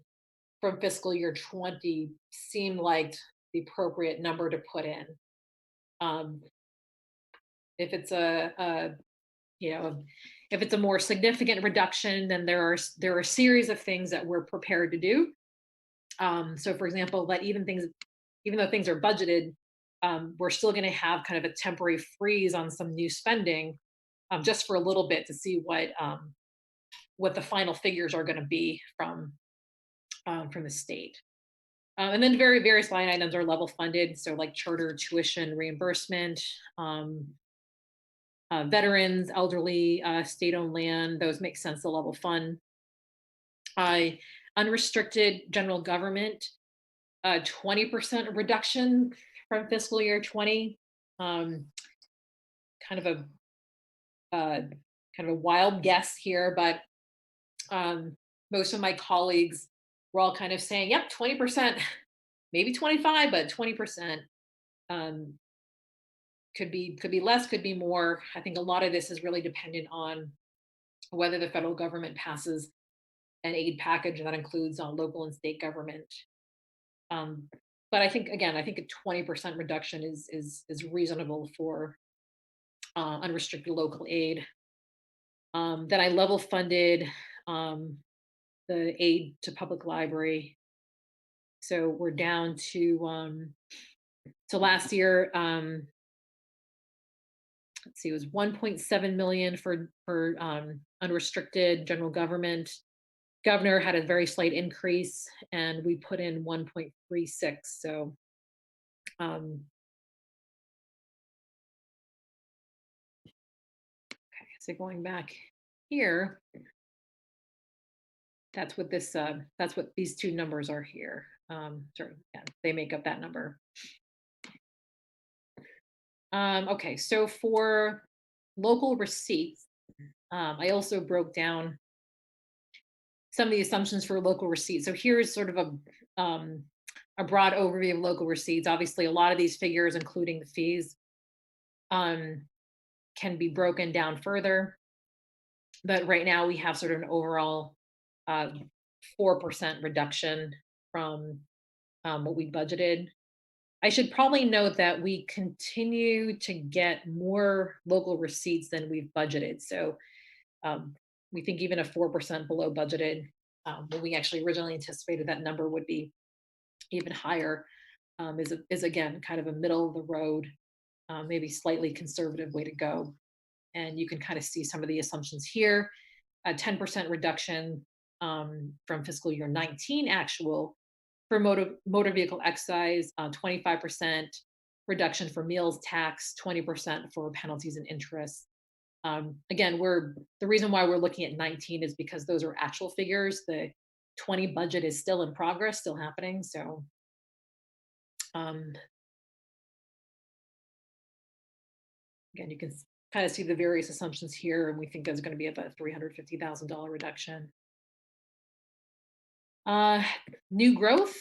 from fiscal year 20 seemed like the appropriate number to put in. If it's if it's a more significant reduction, then there are a series of things that we're prepared to do. So for example, that even though things are budgeted, we're still going to have kind of a temporary freeze on some new spending, just for a little bit, to see what the final figures are going to be from the state. And then various line items are level funded. So like charter tuition reimbursement, veterans, elderly, state-owned land, those make sense to level fund. Unrestricted general government, 20% reduction from fiscal year 20. Kind of a kind of a wild guess here, but most of my colleagues were all kind of saying, yep, 20%, maybe 25, but 20%. Could be less, could be more. I think a lot of this is really dependent on whether the federal government passes an aid package that includes local and state government. But I think again, I think a 20% reduction is reasonable for unrestricted local aid. Then I level funded the aid to public library, so we're down to last year. Let's see, it was 1.7 million for unrestricted general government. Governor had a very slight increase, and we put in 1.36. So, okay. So going back here, that's what this. That's what these two numbers are here. Sorry, yeah, they make up that number. Okay, so for local receipts, I also broke down some of the assumptions for local receipts. So here's sort of a broad overview of local receipts. Obviously, a lot of these figures, including the fees, can be broken down further. But right now we have sort of an overall 4% reduction from what we budgeted. I should probably note that we continue to get more local receipts than we've budgeted. So we think even a 4% below budgeted, when we actually originally anticipated that number would be even higher, is again kind of a middle of the road, maybe slightly conservative way to go. And you can kind of see some of the assumptions here. A 10% reduction from fiscal year 19 actual for motor vehicle excise, 25% reduction for meals tax, 20% for penalties and interest. Again, the reason why we're looking at 19 is because those are actual figures. The 20 budget is still in progress, still happening. So again, you can kind of see the various assumptions here, and we think there's going to be about a $350,000 reduction. New growth.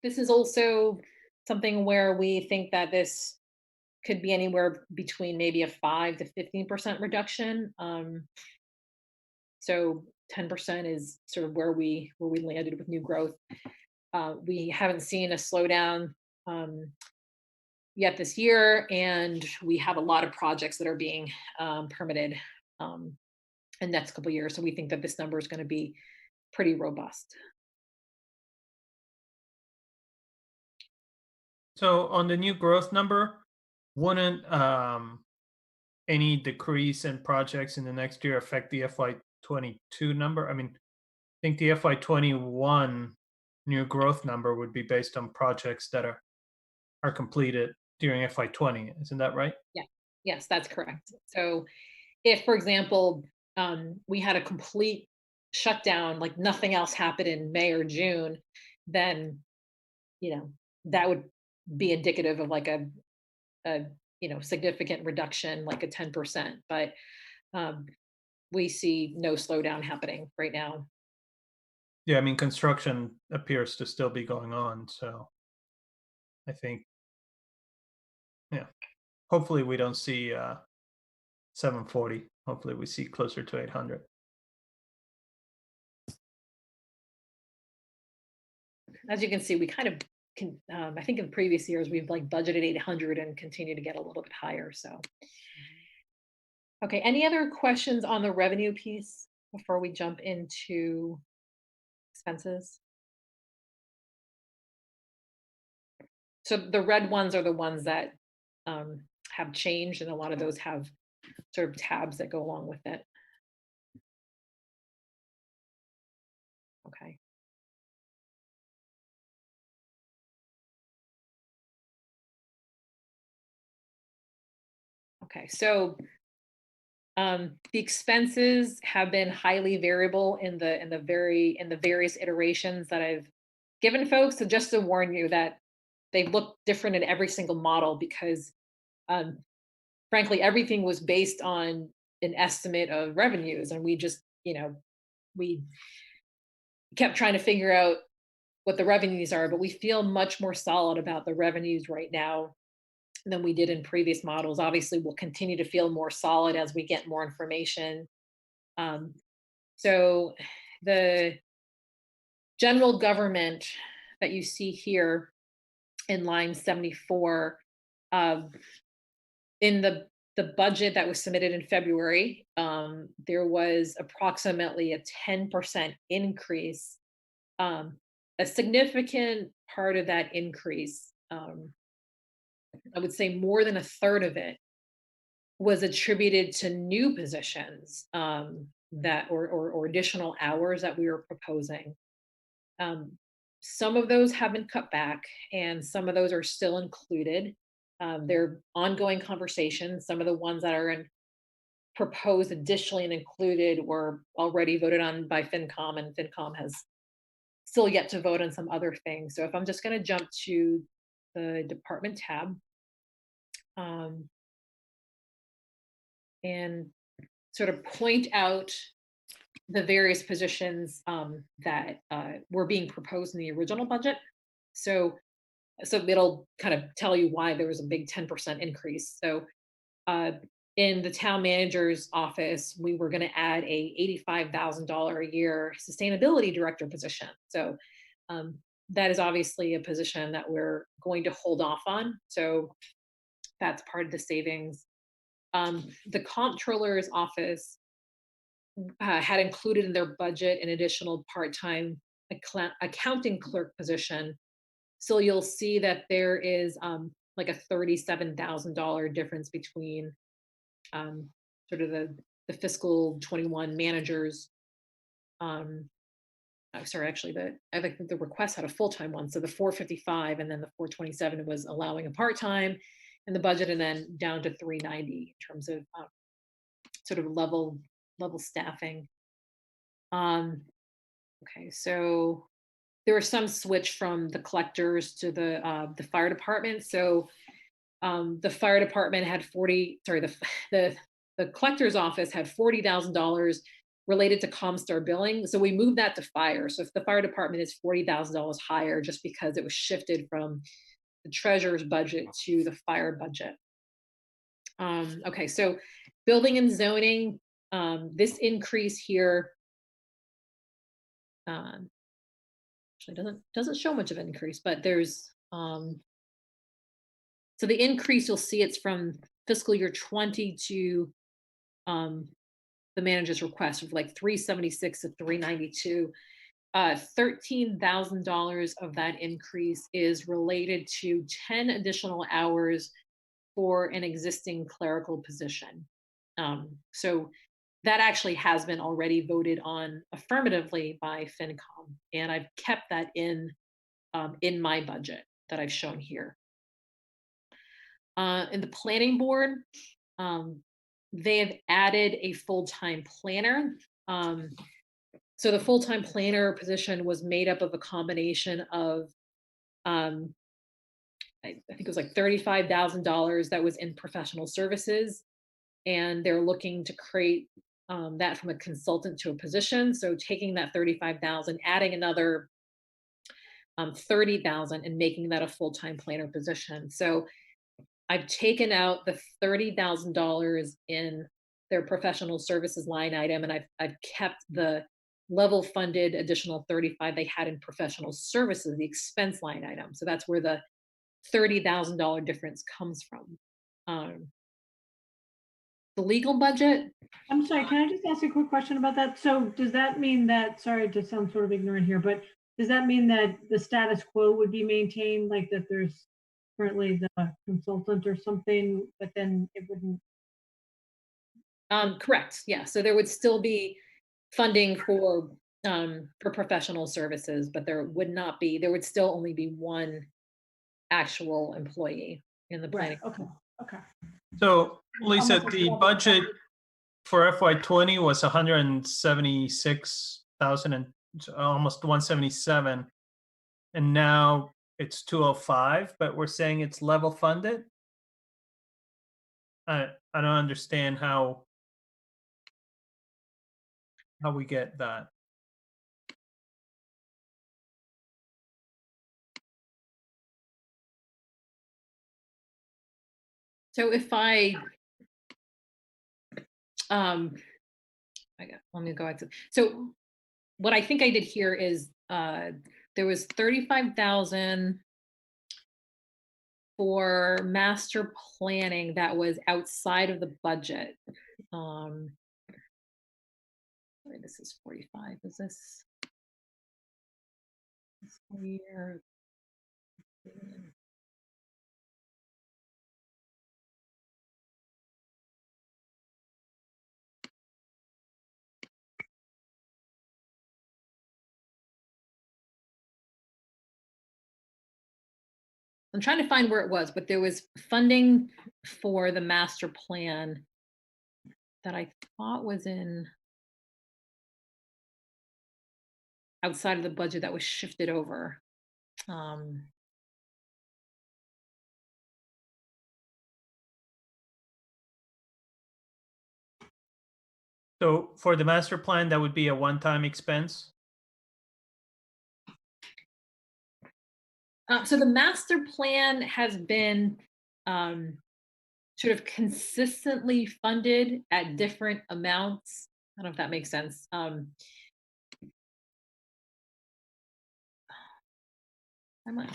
This is also something where we think that this could be anywhere between maybe a 5 to 15% reduction. So 10% is sort of where we landed with new growth. We haven't seen a slowdown yet this year, and we have a lot of projects that are being permitted in the next couple of years. So we think that this number is going to be pretty robust. So on the new growth number, wouldn't any decrease in projects in the next year affect the FY22 number? I mean, I think the FY21 new growth number would be based on projects that are completed during FY20. Isn't that right? Yeah. Yes, that's correct. So if, for example, we had a complete shutdown, like nothing else happened in May or June, then, that would be indicative of like a significant reduction, like a 10%. But we see no slowdown happening right now. Yeah, I mean, construction appears to still be going on. So I think, yeah, hopefully we don't see 740. Hopefully we see closer to 800. As you can see, we kind of I think in previous years we've like budgeted 800 and continue to get a little bit higher. So, okay, any other questions on the revenue piece before we jump into expenses? So the red ones are the ones that have changed, and a lot of those have sort of tabs that go along with it. Okay. Okay, so the expenses have been highly variable in the various iterations that I've given folks. So just to warn you that they look different in every single model, because frankly, everything was based on an estimate of revenues, and we just, we kept trying to figure out what the revenues are, but we feel much more solid about the revenues right now than we did in previous models. Obviously, we'll continue to feel more solid as we get more information. So the general government that you see here in line 74, in the budget that was submitted in February, there was approximately a 10% increase. A significant part of that increase, I would say more than a third of it, was attributed to new positions that or additional hours that we were proposing. Some of those have been cut back, and some of those are still included. There are ongoing conversations. Some of the ones that are proposed additionally and included were already voted on by FinCom, and FinCom has still yet to vote on some other things. So if I'm just going to jump to the department tab, and sort of point out the various positions that were being proposed in the original budget. So it'll kind of tell you why there was a big 10% increase. So in the town manager's office, we were going to add a $85,000 a year sustainability director position. So that is obviously a position that we're going to hold off on. So that's part of the savings. The comptroller's office had included in their budget an additional part-time accounting clerk position. So you'll see that there is like a $37,000 difference between sort of the fiscal 21 managers. Sorry, actually, I think the request had a full-time one. So the 455 and then the 427 was allowing a part-time in the budget, and then down to 390 in terms of sort of level staffing. Okay, so there was some switch from the collectors to the fire department. So the fire department had the collector's office had $40,000 related to Comstar billing. So we moved that to fire. So if the fire department is $40,000 higher, just because it was shifted from the treasurer's budget to the fire budget. Okay, so building and zoning, this increase here actually doesn't show much of an increase, but there's so the increase, you'll see it's from fiscal year 20 to the manager's request of like 376 to 392. $13,000 of that increase is related to 10 additional hours for an existing clerical position. So that actually has been already voted on affirmatively by FinCom, and I've kept that in my budget that I've shown here. In the planning board, they have added a full-time planner. So the full-time planner position was made up of a combination of, I think it was like $35,000 that was in professional services, and they're looking to create that from a consultant to a position. So taking that 35,000, adding another 30,000, and making that a full-time planner position. So I've taken out the $30,000 in their professional services line item, and I've kept the level funded additional 35 they had in professional services, the expense line item. So that's where the $30,000 difference comes from. The legal budget. I'm sorry, can I just ask a quick question about that? So does that mean that, sorry to sound sort of ignorant here, but does that mean that the status quo would be maintained, like that there's currently the consultant or something, but then it wouldn't? Correct, yeah. So there would still be funding for professional services, but there would still only be one actual employee in the planning. Right, okay. So Lisa, the budget for FY20 was 176,000 and almost 177, and now it's 205, but we're saying it's level funded. I don't understand how we get that. So if I let me go back to, so what I think I did here is there was 35,000 for master planning that was outside of the budget. Sorry, this is 45. Is this year? I'm trying to find where it was, but there was funding for the master plan that I thought was in outside of the budget that was shifted over. So for the master plan, that would be a one-time expense? So the master plan has been sort of consistently funded at different amounts. I don't know if that makes sense. Am I?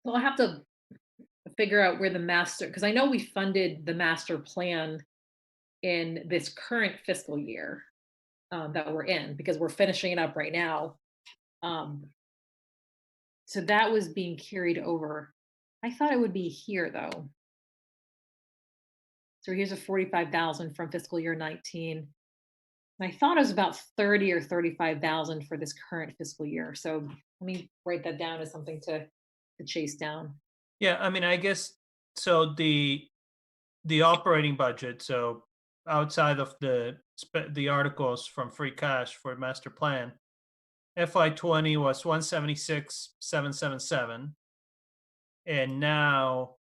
Well, I have to figure out where the master, because I know we funded the master plan in this current fiscal year that we're in, because we're finishing it up right now. So that was being carried over. I thought it would be here though. So here's a 45,000 from fiscal year 19. And I thought it was about 30 or 35,000 for this current fiscal year. So let me write that down as something to chase down. Yeah, I mean, I guess so. The operating budget, so outside of the articles from free cash for master plan, FY20 was 176,777, and now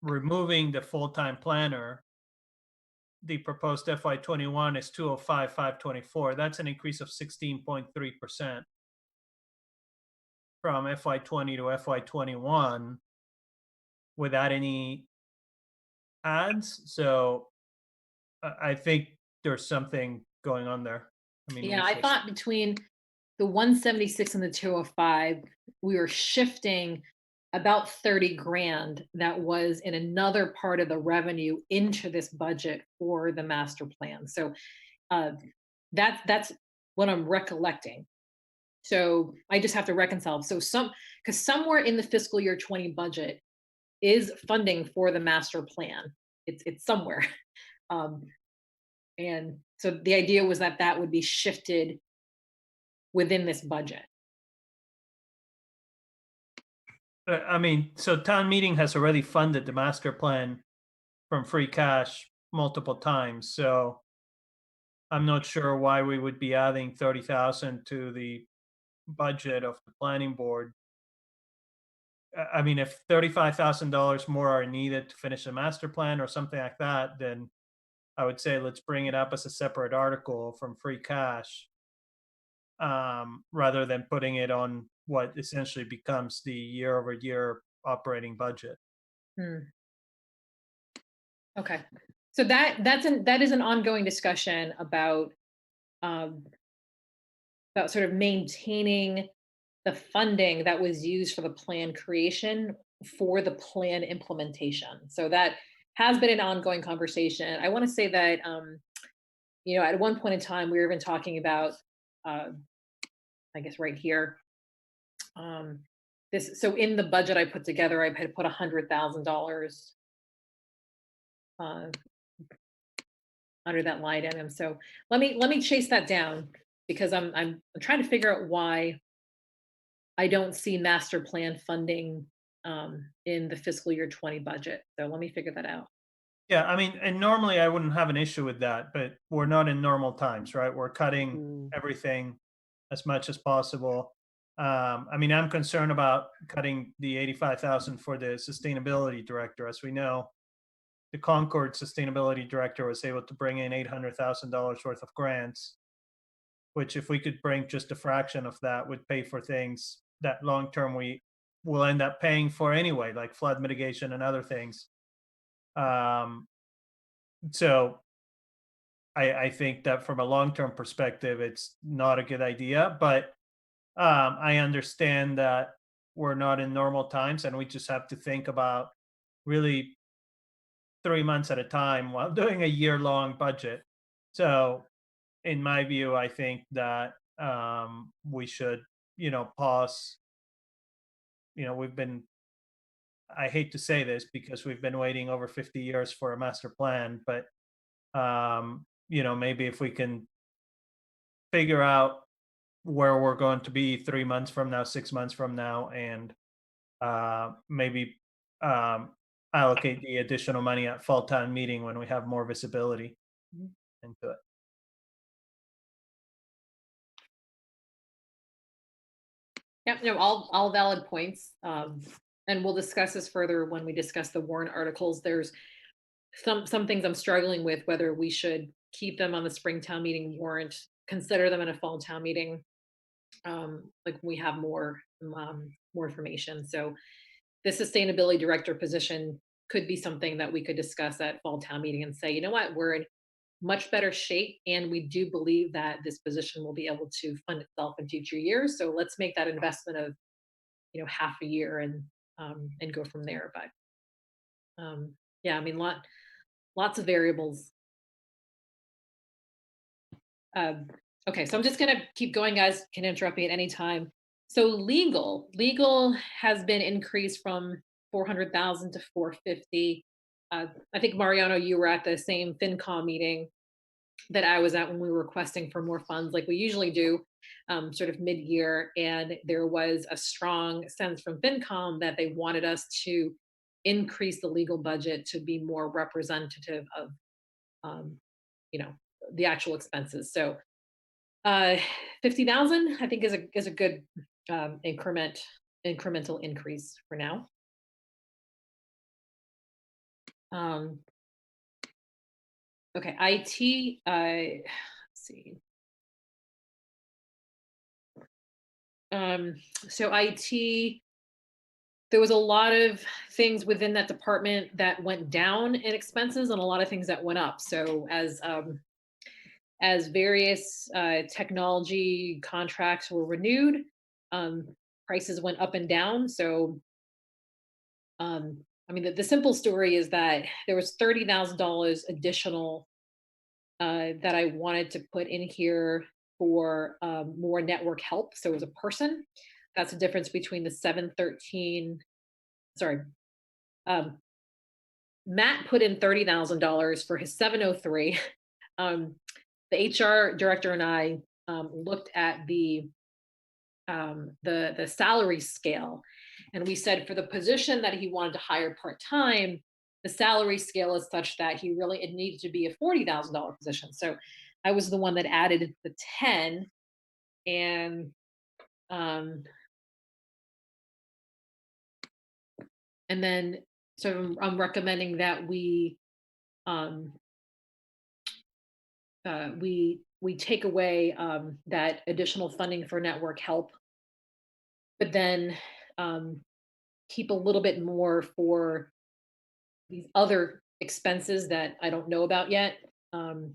removing the full-time planner, the proposed FY21 is 205,524. That's an increase of 16.3% from FY20 to FY21 without any ads. So I think there's something going on there. I mean, yeah, I thought between the 176 and the 205, we were shifting about 30 grand that was in another part of the revenue into this budget for the master plan. So that's what I'm recollecting. So I just have to reconcile. So because somewhere in the fiscal year 20 budget is funding for the master plan. It's somewhere. And so the idea was that that would be shifted within this budget. I mean, so town meeting has already funded the master plan from free cash multiple times. So I'm not sure why we would be adding 30,000 to the budget of the planning board. I mean, if $35,000 more are needed to finish a master plan or something like that, then I would say let's bring it up as a separate article from free cash, rather than putting it on what essentially becomes the year-over-year operating budget. Okay, so that is an ongoing discussion about sort of maintaining the funding that was used for the plan creation for the plan implementation. So that has been an ongoing conversation. I want to say that at one point in time we were even talking about I guess right here. So in the budget I put together, I had put $100,000 under that line item. So let me chase that down, because I'm trying to figure out why I don't see master plan funding in the fiscal year 20 budget. So let me figure that out. Yeah, I mean, and normally I wouldn't have an issue with that, but we're not in normal times, right? We're cutting everything as much as possible. I mean, I'm concerned about cutting the 85,000 for the sustainability director. As we know, the Concord sustainability director was able to bring in $800,000 worth of grants, which if we could bring just a fraction of that would pay for things that long term we will end up paying for anyway, like flood mitigation and other things. So I think that from a long-term perspective, it's not a good idea, but I understand that we're not in normal times and we just have to think about really 3 months at a time while doing a year-long budget. So in my view, I think that we should, pause. I hate to say this because we've been waiting over 50 years for a master plan, but maybe if we can figure out where we're going to be 3 months from now, 6 months from now, and maybe allocate the additional money at fall town meeting when we have more visibility into it. Yep, no, all valid points. And we'll discuss this further when we discuss the warrant articles. There's some things I'm struggling with, whether we should keep them on the spring town meeting warrant, consider them in a fall town meeting, like we have more information. So the sustainability director position could be something that we could discuss at fall town meeting and say, you know what, we're in much better shape, and we do believe that this position will be able to fund itself in future years. So let's make that investment of, half a year and go from there. But yeah, I mean, lots of variables. Okay, so I'm just gonna keep going, guys. Can interrupt me at any time. So legal has been increased from 400,000 to 450. I think Mariano, you were at the same FinCom meeting that I was at when we were requesting for more funds, like we usually do, sort of mid-year. And there was a strong sense from FinCom that they wanted us to increase the legal budget to be more representative of, the actual expenses. So 50,000, I think, is a good incremental increase for now. Okay, IT. Let's see. So IT, there was a lot of things within that department that went down in expenses and a lot of things that went up. So as various technology contracts were renewed, prices went up and down. So, I mean, the simple story is that there was $30,000 additional that I wanted to put in here for more network help. So it was a person. That's the difference between the 713. Sorry. Matt put in $30,000 for his 703. The HR director and I looked at the salary scale, and we said for the position that he wanted to hire part-time, the salary scale is such that it needed to be a $40,000 position. So I was the one that added the 10, and then so I'm recommending that we take away that additional funding for network help, but then keep a little bit more for these other expenses that I don't know about yet. So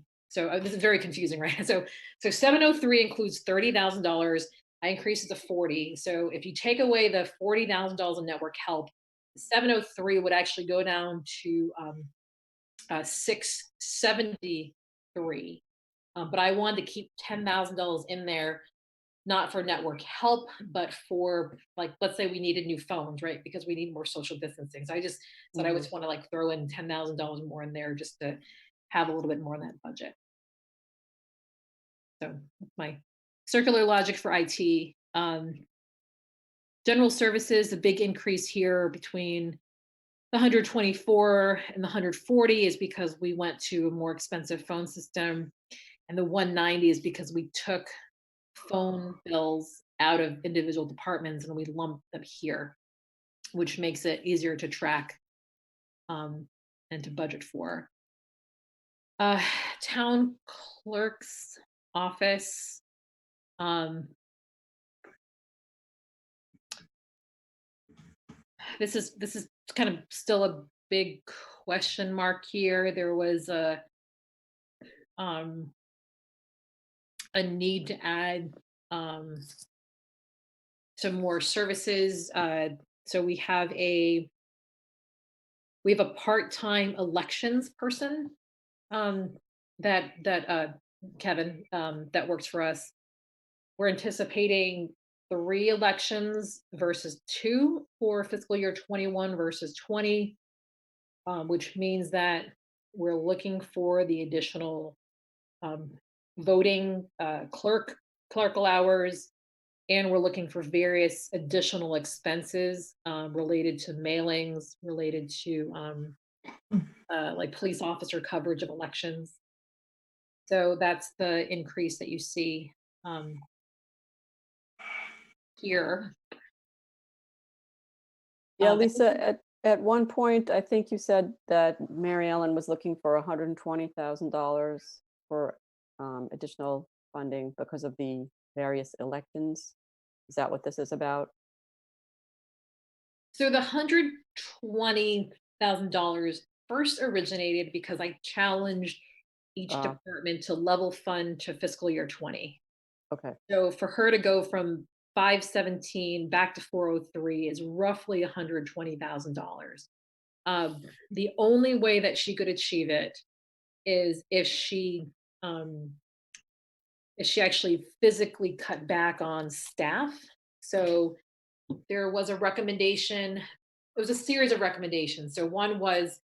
this is very confusing, right? So 703 includes $30,000. I increased it to 40. So if you take away the $40,000 in network help, 703 would actually go down to 673. But I wanted to keep $10,000 in there, not for network help, but for, like, let's say we needed new phones, right? Because we need more social distancing. So I just said I just want to throw in $10,000 more in there just to have a little bit more in that budget. So my circular logic for IT. General services, the big increase here between the 124 and the 140 is because we went to a more expensive phone system. And the 190 is because we took phone bills out of individual departments and we lumped them here, which makes it easier to track and to budget for. Town clerk's office. This is kind of still a big question mark here. There was a need to add some more services. So we have a part-time elections person that Kevin that works for us. We're anticipating 3 elections versus 2 for fiscal year 21 versus 20, which means that we're looking for the additional voting clerical hours, and we're looking for various additional expenses related to mailings, related to like police officer coverage of elections. So that's the increase that you see here. Yeah, Lisa, at one point, I think you said that Mary Ellen was looking for $120,000 for additional funding because of the various elections. Is that what this is about? So the $120,000 first originated because I challenged each department to level fund to fiscal year 20. Okay. So for her to go from 517 back to 403 is roughly $120,000. The only way that she could achieve it is if she actually physically cut back on staff. So there was a recommendation. It was a series of recommendations. So one was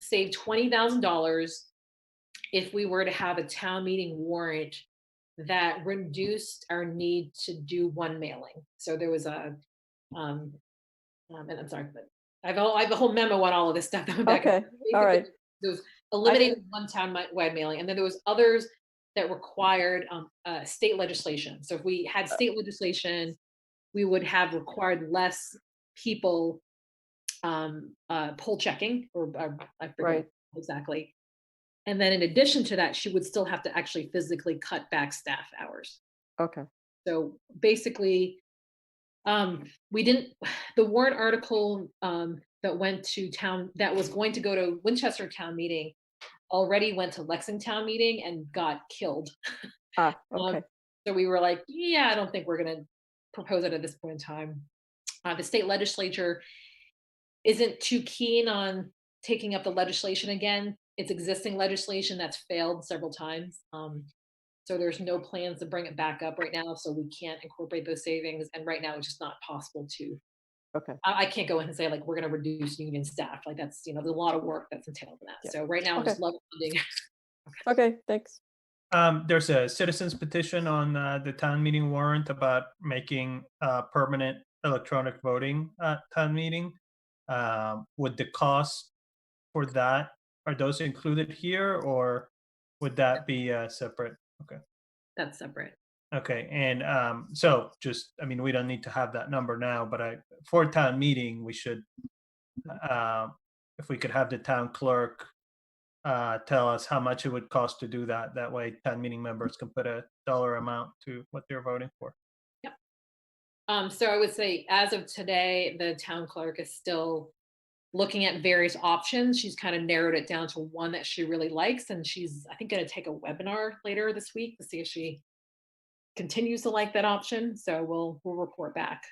save $20,000 if we were to have a town meeting warrant that reduced our need to do one mailing. So there was a, and I'm sorry, but I have a whole memo on all of this stuff. Okay, all right. There was eliminating one town-wide mailing, and then there was others that required state legislation. So if we had state legislation, we would have required less people poll checking, or I forget exactly. And then in addition to that, she would still have to actually physically cut back staff hours. Okay. So basically, we didn't, the warrant article that went to town, that was going to go to Winchester town meeting, already went to Lexington town meeting and got killed. Okay. So we were like, yeah, I don't think we're going to propose it at this point in time. The state legislature isn't too keen on taking up the legislation again. It's existing legislation that's failed several times. So there's no plans to bring it back up right now. So we can't incorporate those savings. And right now it's just not possible to. Okay. I can't go in and say like, we're going to reduce union staff. Like that's, there's a lot of work that's entailed in that. Yeah. So right now I'm just level funding. Okay, thanks. There's a citizens petition on the town meeting warrant about making permanent electronic voting at town meeting. Would the cost for that, are those included here, or would that be separate? Okay. That's separate. Okay, and so just, I mean, we don't need to have that number now, but for town meeting, we should, if we could have the town clerk tell us how much it would cost to do that. That way town meeting members can put a dollar amount to what they're voting for. Yep. So I would say as of today, the town clerk is still looking at various options. She's kind of narrowed it down to one that she really likes. And she's, I think, going to take a webinar later this week to see if she continues to like that option. So we'll report back.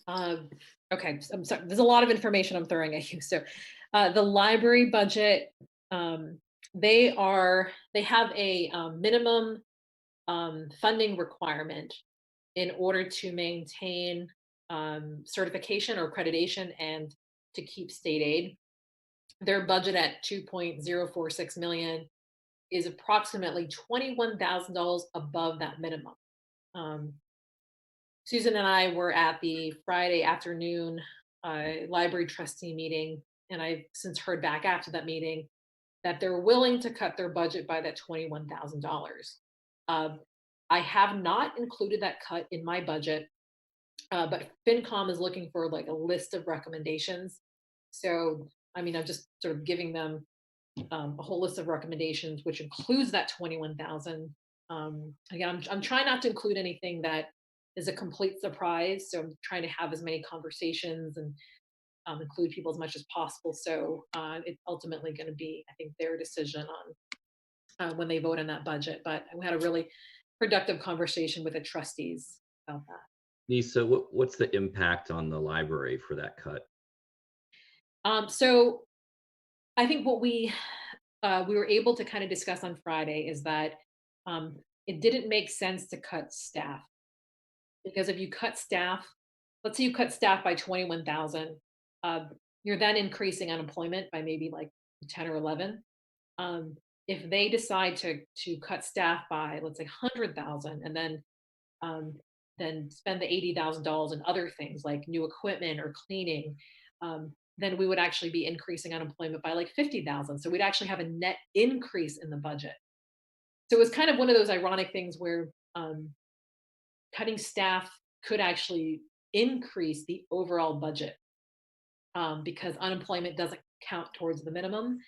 Okay, I'm sorry. There's a lot of information I'm throwing at you. So the library budget, they have a minimum funding requirement in order to maintain certification or accreditation and to keep state aid. Their budget at $2.046 million is approximately $21,000 above that minimum. Susan and I were at the Friday afternoon library trustee meeting, and I've since heard back after that meeting that they're willing to cut their budget by that $21,000. I have not included that cut in my budget, but FinCom is looking for like a list of recommendations. So, I mean, I'm just sort of giving them a whole list of recommendations, which includes that 21,000. Again, I'm trying not to include anything that is a complete surprise. So I'm trying to have as many conversations and include people as much as possible. So it's ultimately going to be, I think, their decision on when they vote on that budget. But we had a really productive conversation with the trustees about that. Lisa, what's the impact on the library for that cut? So I think what we were able to kind of discuss on Friday is that it didn't make sense to cut staff, because if you cut staff, let's say you cut staff by 21,000, you're then increasing unemployment by maybe like 10 or 11. If they decide to cut staff by, let's say, 100,000, and then spend the $80,000 in other things like new equipment or cleaning, then we would actually be increasing unemployment by like 50,000. So we'd actually have a net increase in the budget. So it was kind of one of those ironic things where cutting staff could actually increase the overall budget because unemployment doesn't count towards the minimum.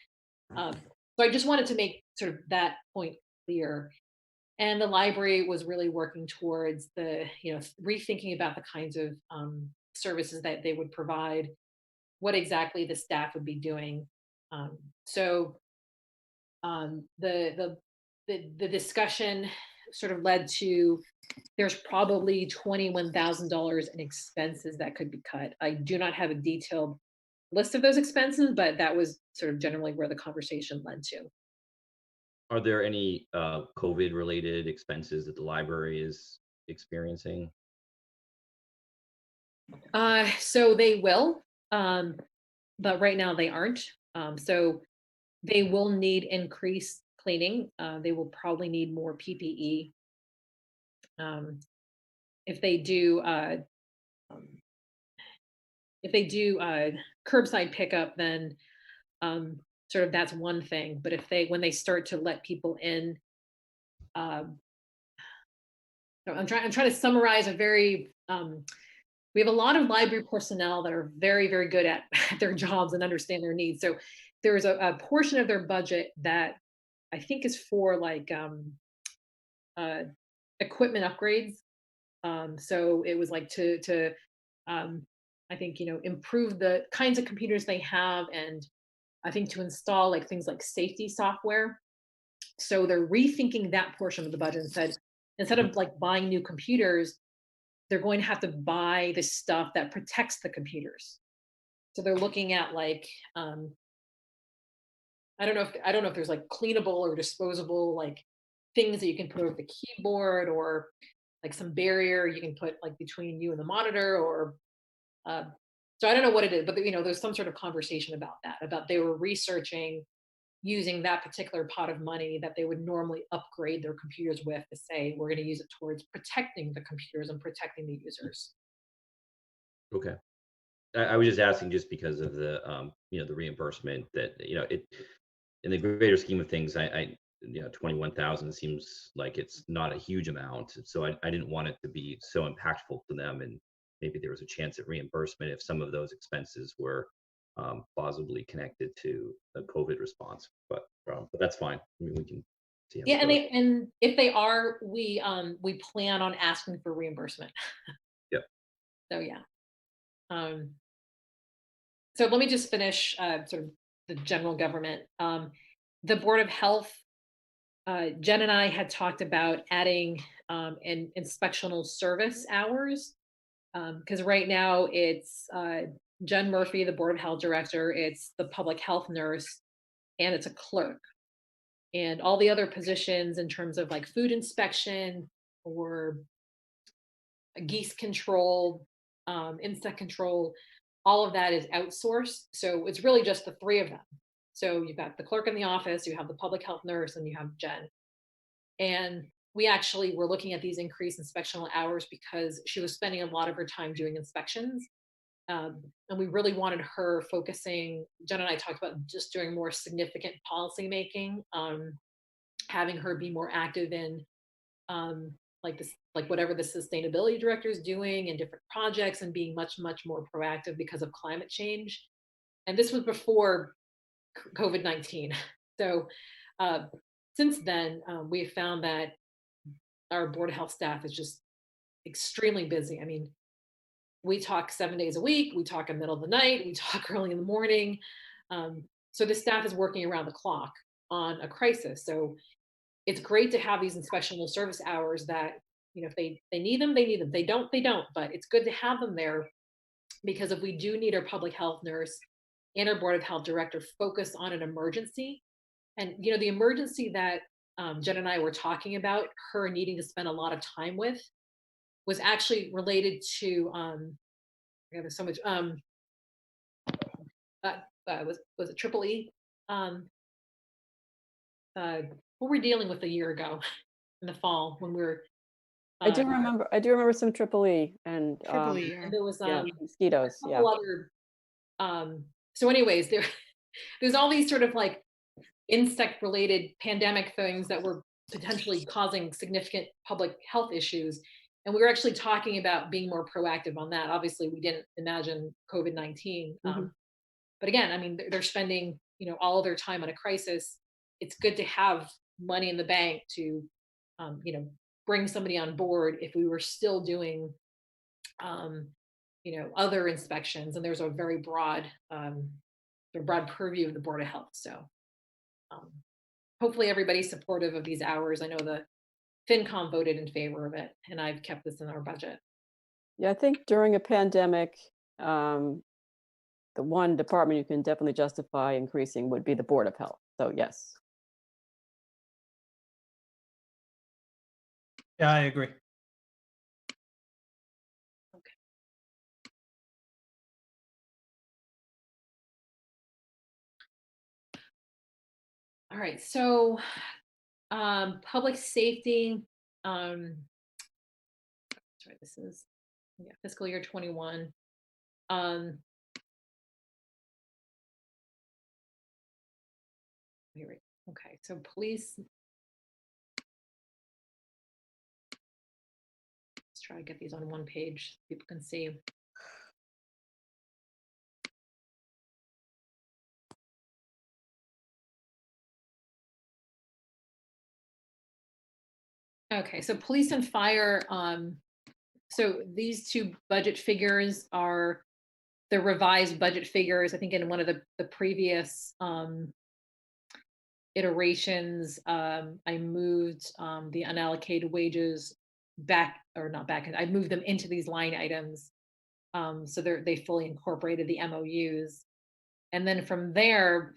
So I just wanted to make sort of that point clear. And the library was really working towards the, rethinking about the kinds of services that they would provide, what exactly the staff would be doing. So the discussion sort of led to there's probably $21,000 in expenses that could be cut. I do not have a detailed list of those expenses, but that was sort of generally where the conversation led to. Are there any COVID related expenses that the library is experiencing? So they will, but right now they aren't. So they will need increased cleaning. They will probably need more PPE. If they do curbside pickup, then sort of that's one thing. But when they start to let people in, I'm trying to summarize a very. We have a lot of library personnel that are very, very good at their jobs and understand their needs. So there's a portion of their budget that I think is for like equipment upgrades. So it was like to I think, improve the kinds of computers they have, and I think to install like things like safety software. So they're rethinking that portion of the budget and said, instead of like buying new computers, they're going to have to buy the stuff that protects the computers. So they're looking at like, I don't know if there's like cleanable or disposable like things that you can put over the keyboard, or like some barrier you can put like between you and the monitor, or so I don't know what it is, but there's some sort of conversation about that, about they were researching using that particular pot of money that they would normally upgrade their computers with to say, we're going to use it towards protecting the computers and protecting the users. Okay. I was just asking just because of the, the reimbursement that, it, in the greater scheme of things, I 21,000 seems like it's not a huge amount. So I didn't want it to be so impactful to them. And maybe there was a chance at reimbursement if some of those expenses were plausibly connected to the COVID response, but that's fine. I mean, we can see. How and if they are, we plan on asking for reimbursement. Yep. So yeah. So let me just finish sort of the general government. The Board of Health, Jen and I had talked about adding an inspectional service hours, because right now it's Jen Murphy, the Board of Health Director, it's the public health nurse, and it's a clerk. And all the other positions in terms of like food inspection or geese control, insect control, all of that is outsourced. So it's really just the three of them. So you've got the clerk in the office, you have the public health nurse, and you have Jen. And we actually were looking at these increased inspectional hours because she was spending a lot of her time doing inspections. And we really wanted her focusing, Jen and I talked about just doing more significant policy making, having her be more active in like this, like whatever the sustainability director is doing in different projects, and being much, much more proactive because of climate change. And this was before COVID-19. So since then, we have found that our Board of Health staff is just extremely busy. I mean, we talk 7 days a week, we talk in the middle of the night, we talk early in the morning. So the staff is working around the clock on a crisis. So it's great to have these inspectional service hours that, you know, if they need them, they need them. They don't, they don't. But it's good to have them there, because if we do need our public health nurse and our Board of Health director focused on an emergency, and, you know, the emergency that Jen and I were talking about, her needing to spend a lot of time with, was actually related to, there's so much, was it Triple E? What were we dealing with a year ago in the fall when we were, I do remember some Triple E and Triple E, and there was yeah, mosquitoes. a Yeah. couple other, so anyways, there's all these sort of like insect related pandemic things that were potentially causing significant public health issues. And we were actually talking about being more proactive on that. Obviously, we didn't imagine COVID-19. But again, I mean, they're spending, you know, all of their time on a crisis. It's good to have money in the bank to, you know, bring somebody on board if we were still doing, you know, other inspections. And there's a very broad purview of the Board of Health. So hopefully everybody's supportive of these hours. I know the FinCom voted in favor of it, and I've kept this in our budget. Yeah, I think during a pandemic, the one department you can definitely justify increasing would be the Board of Health. So yes. Yeah, I agree. All right, so public safety, sorry, this is fiscal year 21. Okay, so police. Let's try to get these on one page so people can see. Okay, so police and fire. So these two budget figures are the revised budget figures. I think in one of the previous iterations, I moved the unallocated wages back, or not back, I moved them into these line items. So they fully incorporated the MOUs. And then from there,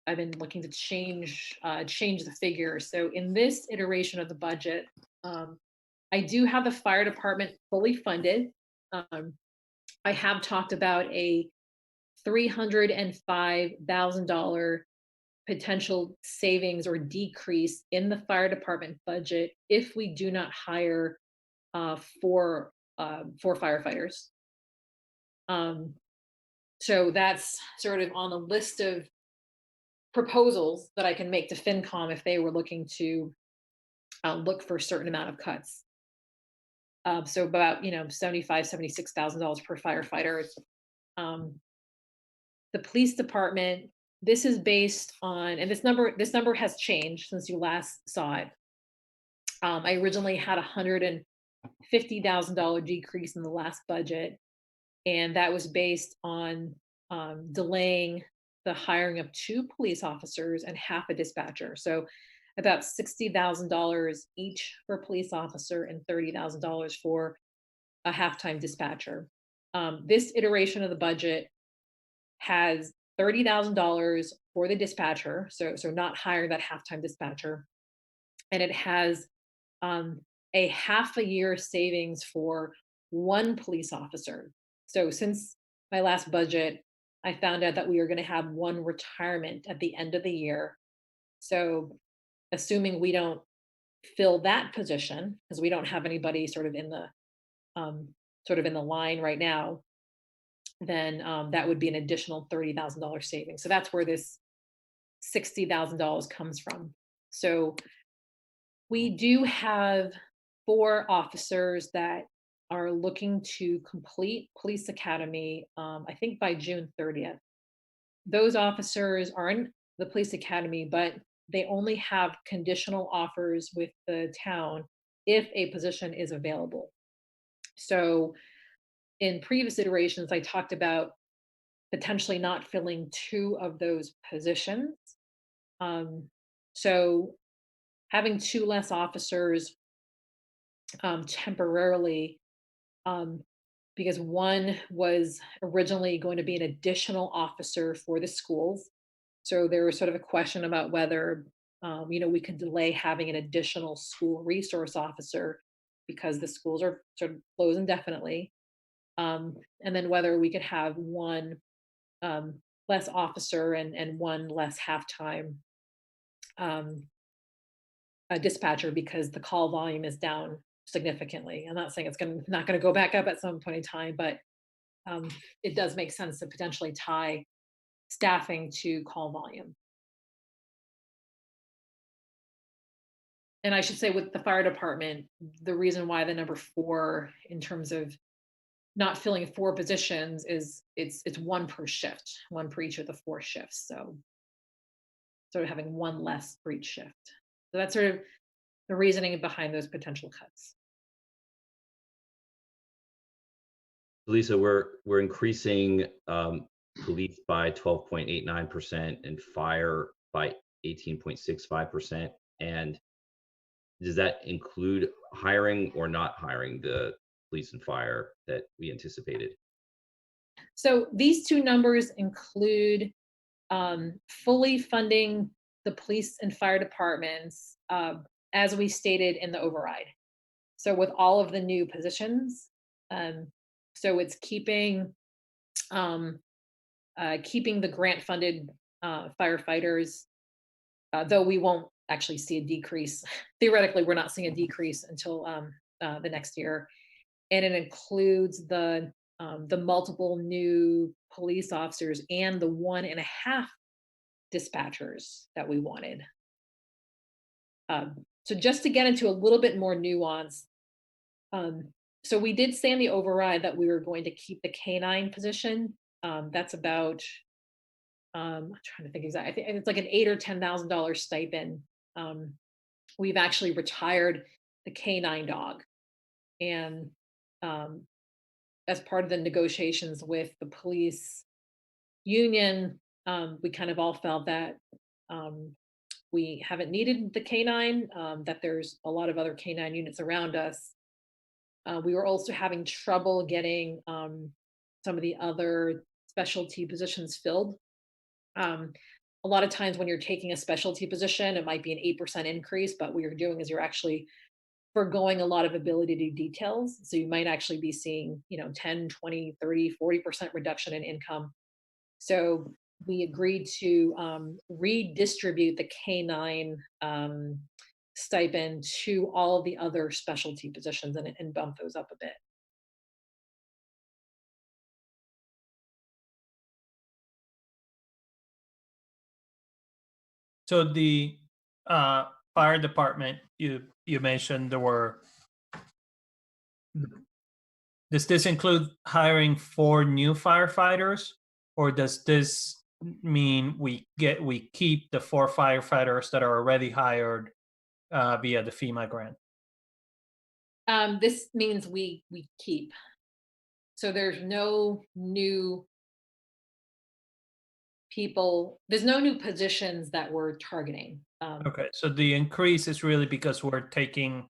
I've been looking to change the figures. So in this iteration of the budget, I do have the fire department fully funded. I have talked about a $305,000 potential savings or decrease in the fire department budget if we do not hire four firefighters. So that's sort of on the list of proposals that I can make to FinCom if they were looking to look for a certain amount of cuts. So about, you know, $76,000 per firefighter. The police department, this is based on, and this number has changed since you last saw it. I originally had $150,000 decrease in the last budget, and that was based on delaying the hiring of 2 police officers and half a dispatcher. So about $60,000 each for a police officer and $30,000 for a half-time dispatcher. This iteration of the budget has $30,000 for the dispatcher, so not hire that half-time dispatcher, and it has a half a year savings for 1 police officer. So since my last budget, I found out that we are going to have 1 retirement at the end of the year. So assuming we don't fill that position, because we don't have anybody sort of in the line right now, then that would be an additional $30,000 savings. So that's where this $60,000 comes from. So we do have 4 officers that are looking to complete police academy, I think by June 30th. Those officers are in the police academy, but they only have conditional offers with the town if a position is available. So in previous iterations, I talked about potentially not filling 2 of those positions. So having 2 less officers temporarily, because one was originally going to be an additional officer for the schools. So there was sort of a question about whether, we could delay having an additional school resource officer because the schools are sort of closed indefinitely. And then whether we could have one less officer and one less half-time dispatcher, because the call volume is down significantly. I'm not saying it's not going to go back up at some point in time, but it does make sense to potentially tie staffing to call volume. And I should say, with the fire department, the reason why the number 4 in terms of not filling 4 positions is it's 1 per shift, 1 per each of the 4 shifts. So sort of having 1 less for each shift. So that's sort of the reasoning behind those potential cuts. Lisa, we're increasing police by 12.89% and fire by 18.65%. And does that include hiring or not hiring the police and fire that we anticipated? So these 2 numbers include fully funding the police and fire departments as we stated in the override. So with all of the new positions, so it's keeping the grant funded firefighters, though we won't actually see a decrease. Theoretically, we're not seeing a decrease until the next year. And it includes the multiple new police officers and the 1.5 dispatchers that we wanted. So just to get into a little bit more nuance, so we did say in the override that we were going to keep the K9 position. That's about, I'm trying to think exactly, I think it's like an $8,000 or $10,000 stipend. We've actually retired the K9 dog. And as part of the negotiations with the police union, we kind of all felt that we haven't needed the K9, that there's a lot of other K9 units around us. We were also having trouble getting some of the other specialty positions filled. A lot of times when you're taking a specialty position, it might be an 8% increase, but what you're doing is you're actually foregoing a lot of ability to do details. So you might actually be seeing, 10, 20, 30, 40% reduction in income. So we agreed to redistribute the K9 stipend to all of the other specialty positions and bump those up a bit. So the fire department, you mentioned does this include hiring 4 new firefighters, or does this mean we keep the 4 firefighters that are already hired via the FEMA grant? This means we keep. So there's no new people, there's no new positions that we're targeting. Okay, so the increase is really because we're taking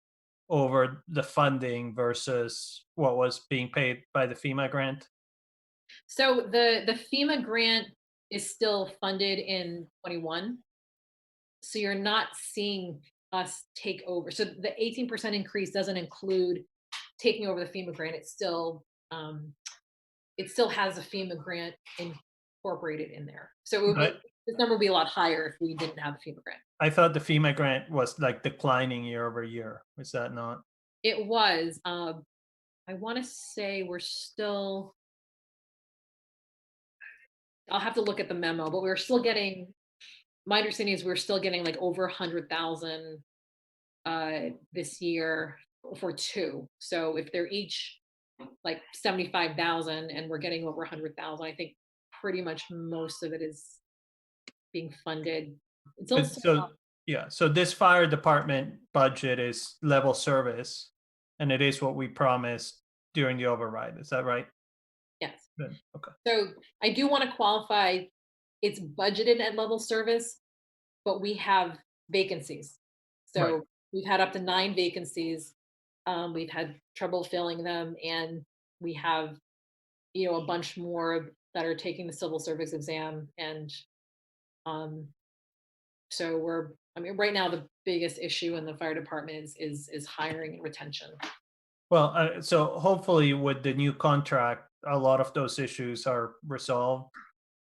over the funding versus what was being paid by the FEMA grant? So the FEMA grant is still funded in 21. So you're not seeing us take over. So the 18% increase doesn't include taking over the FEMA grant. It still has a FEMA grant incorporated in there. So This number would be a lot higher if we didn't have the FEMA grant. I thought the FEMA grant was like declining year over year. Is that not? It was. I want to say we're still. I'll have to look at the memo, but we're still getting. My understanding is we're still getting like over 100,000 this year for two. So if they're each like 75,000 and we're getting over 100,000, I think pretty much most of it is being funded. It's also, So yeah, so this fire department budget is level service, and it is what we promised during the override. Is that right? yes. Then, okay. So I do want to qualify, it's budgeted at level service, but we have vacancies. So Right. we've had up to 9 vacancies. We've had trouble filling them, and we have, a bunch more that are taking the civil service exam. And so right now the biggest issue in the fire department is hiring and retention. Well, so hopefully with the new contract, a lot of those issues are resolved,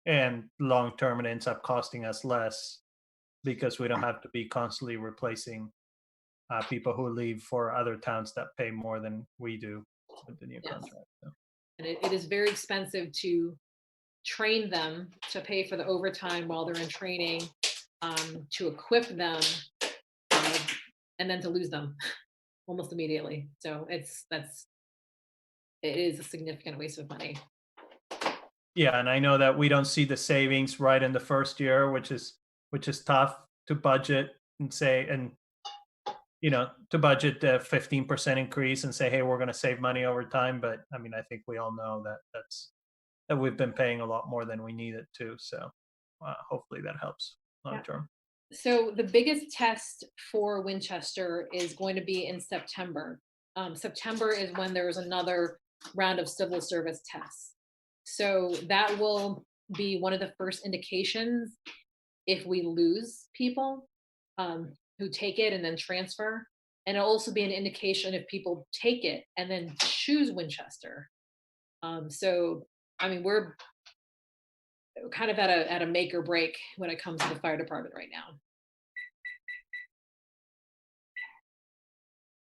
and long term it ends up costing us less because we don't have to be constantly replacing people who leave for other towns that pay more than we do with the new Yes. contract. So. And it is very expensive to train them, to pay for the overtime while they're in training, to equip them, and then to lose them almost immediately. So it is a significant waste of money. Yeah, and I know that we don't see the savings right in the first year, which is tough to budget and say, and to budget the 15% increase and say, hey, we're going to save money over time. But I mean, I think we all know that we've been paying a lot more than we needed to. So hopefully that helps long term. So the biggest test for Winchester is going to be in September. September is when there's another round of civil service tests. So that will be one of the first indications if we lose people who take it and then transfer. And it'll also be an indication if people take it and then choose Winchester. So, I mean, we're kind of at a make or break when it comes to the fire department right now.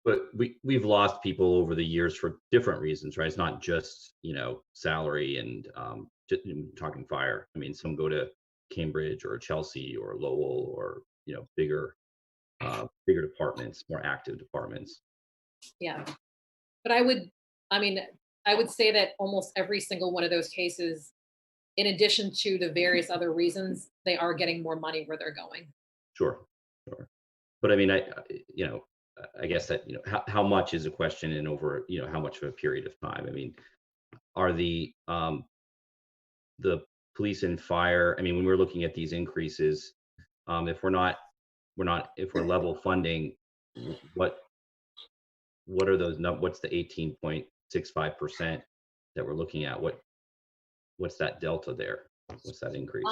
But we've lost people over the years for different reasons, right? It's not just, salary and just talking fire. I mean, some go to Cambridge or Chelsea or Lowell or, bigger departments, more active departments. Yeah. But I would say that almost every single one of those cases, in addition to the various other reasons, they are getting more money where they're going. Sure. But I mean, I guess that, how much is a question and over, how much of a period of time? I mean, are the police and fire, I mean, when we're looking at these increases, if we're level funding, what are those, what's the 18.65% that we're looking at? What's that delta there? What's that increase?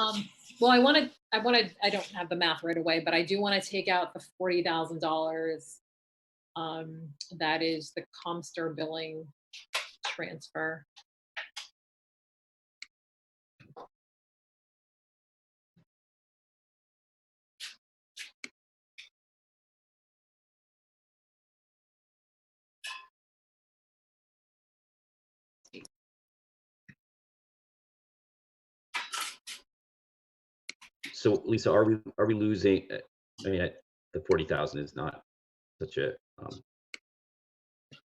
Well, I don't have the math right away, but I do want to take out the $40,000. That is the Comstar billing transfer. So Lisa, are we losing? I mean, the 40,000 is not such a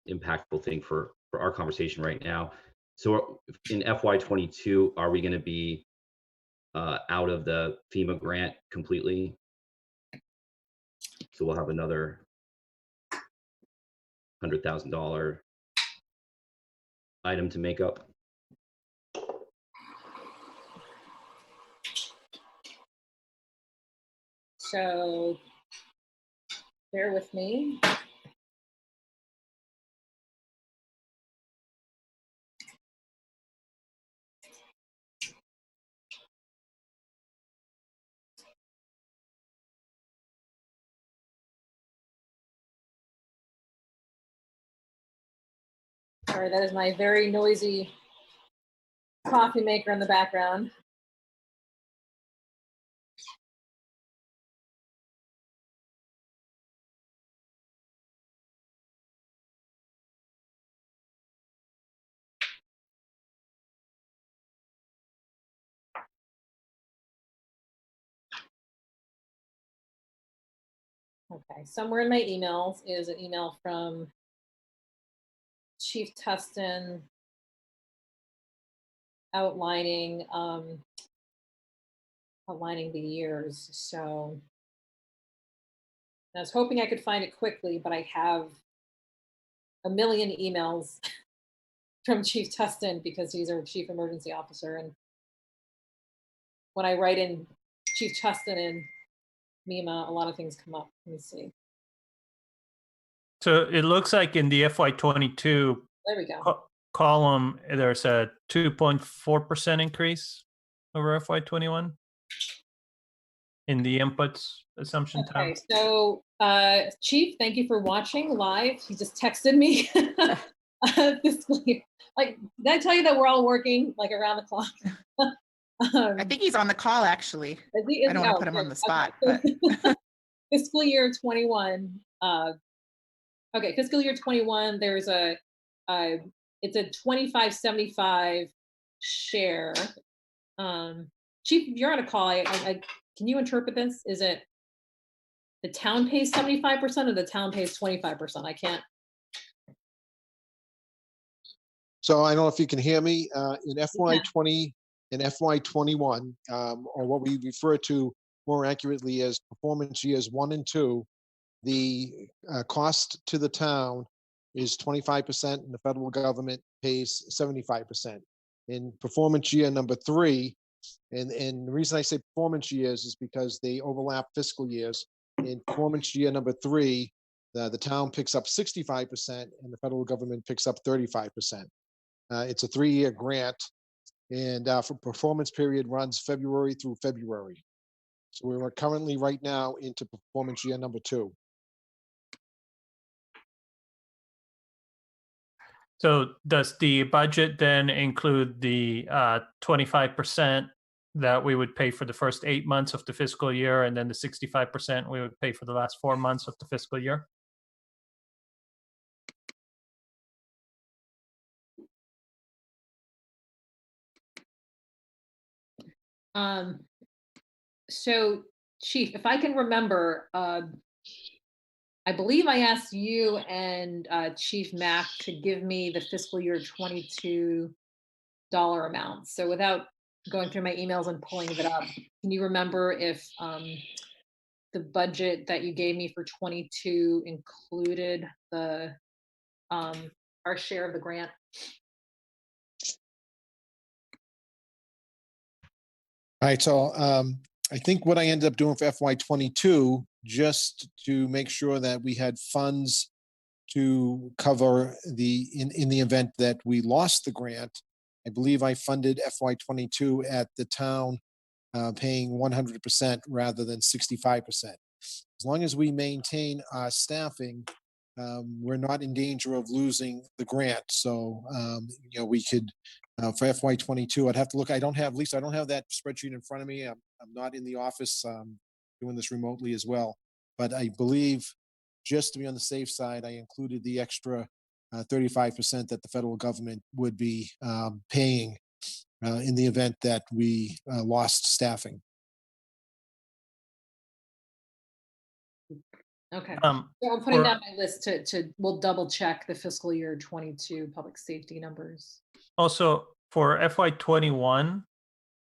impactful thing for our conversation right now. So in FY22, are we going to be out of the FEMA grant completely? So we'll have another $100,000 item to make up. So bear with me. Sorry, that is my very noisy coffee maker in the background. Okay, somewhere in my emails is an email from Chief Tustin outlining outlining the years. So I was hoping I could find it quickly, but I have a million emails from Chief Tustin because he's our chief emergency officer. And when I write in Chief Tustin and MEMA, a lot of things come up. Let me see. So it looks like in the FY22 There we go. column, there's a 2.4% increase over FY21 in the inputs assumption Okay, tab. so Chief, thank you for watching live. He just texted me. Fiscal year. Like, did I tell you that we're all working like around the clock? I think he's on the call, actually. I don't want to put him on the spot, but Fiscal year 21. Okay, fiscal year 21. There's a it's a 25.75 share. Chief, you're on a call. Can you interpret this? Is it the town pays 75% or the town pays 25%? I can't. So I don't know if you can hear me. In FY20 and FY21, or what we refer to more accurately as performance years 1 and 2, the cost to the town is 25% and the federal government pays 75%. In performance year number 3, and the reason I say performance years is because they overlap fiscal years. In performance year number 3, the town picks up 65% and the federal government picks up 35%. It's a 3-year grant, and for performance period runs February through February. So we're currently right now into performance year number 2. So does the budget then include the 25% that we would pay for the first 8 months of the fiscal year, and then the 65% we would pay for the last 4 months of the fiscal year? So Chief, if I can remember, I believe I asked you and Chief Mack to give me the fiscal year 22 dollar amount. So without going through my emails and pulling it up, can you remember if the budget that you gave me for 22 included the our share of the grant? All right, so I think what I ended up doing for FY22, just to make sure that we had funds to cover in the event that we lost the grant, I believe I funded FY22 at the town paying 100% rather than 65%. As long as we maintain our staffing, we're not in danger of losing the grant. So, we could, for FY22, I'd have to look. I don't have that spreadsheet in front of me. I'm not in the office, doing this remotely as well. But I believe, just to be on the safe side, I included the extra 35% that the federal government would be paying in the event that we lost staffing. Okay. So I'm putting down my list we'll double check the fiscal year 22 public safety numbers. Also, for FY21,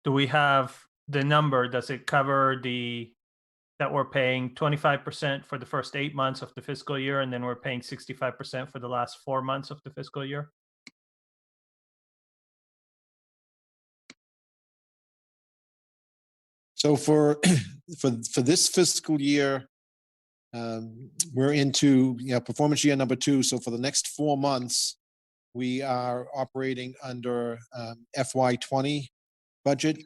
do we have the number? Does it cover that we're paying 25% for the first 8 months of the fiscal year, and then we're paying 65% for the last 4 months of the fiscal year? So for this fiscal year, we're into performance year number 2. So for the next 4 months, we are operating under FY20 budget,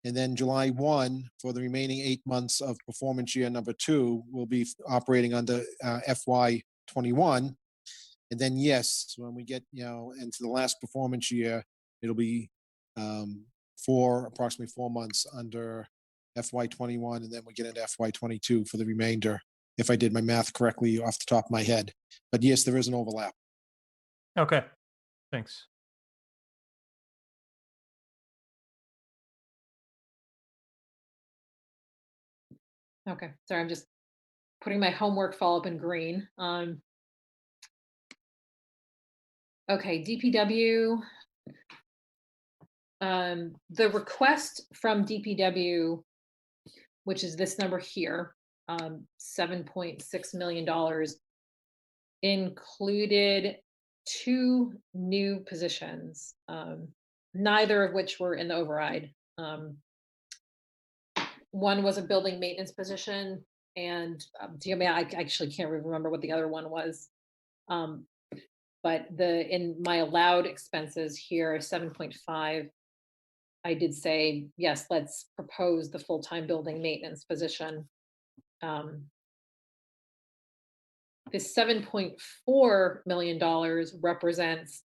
and then July 1 for the remaining 8 months of performance year number 2, we'll be operating under FY21. And then yes, when we get into the last performance year, it'll be approximately 4 months under FY21, and then we get into FY22 for the remainder, if I did my math correctly off the top of my head. But yes, there is an overlap. Okay, thanks. Okay, sorry, I'm just putting my homework follow-up in green. Okay, DPW. The request from DPW, which is this number here, $7.6 million, included 2 new positions, neither of which were in the override. One was a building maintenance position, and I actually can't remember what the other one was. But in my allowed expenses here, 7.5, I did say, yes, let's propose the full-time building maintenance position. This $7.4 million represents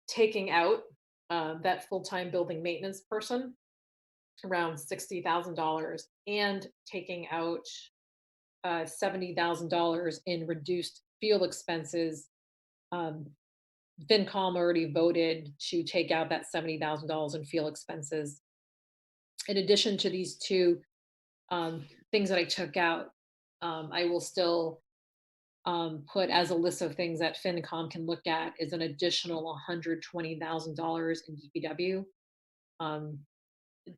taking out that full-time building maintenance person, around $60,000, and taking out $70,000 in reduced field expenses. FinCom already voted to take out that $70,000 in field expenses. In addition to these 2 things that I took out, I will still put as a list of things that FinCom can look at is an additional $120,000 in DPW.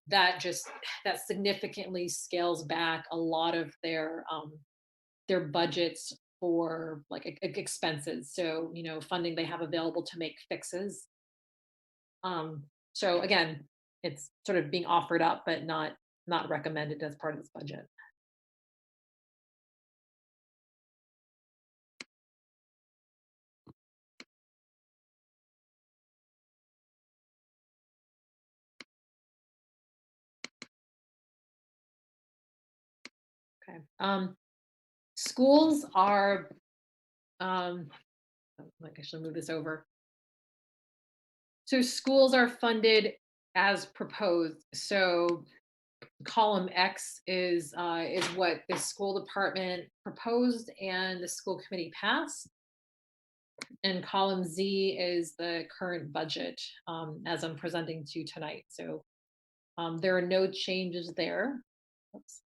That significantly scales back a lot of their budgets for like expenses. So, funding they have available to make fixes. So again, it's sort of being offered up, but not recommended as part of this budget. Okay. Schools are, like I should move this over. So schools are funded as proposed. So column X is what the school department proposed and the school committee passed. And column Z is the current budget as I'm presenting to you tonight. So there are no changes there. Oops.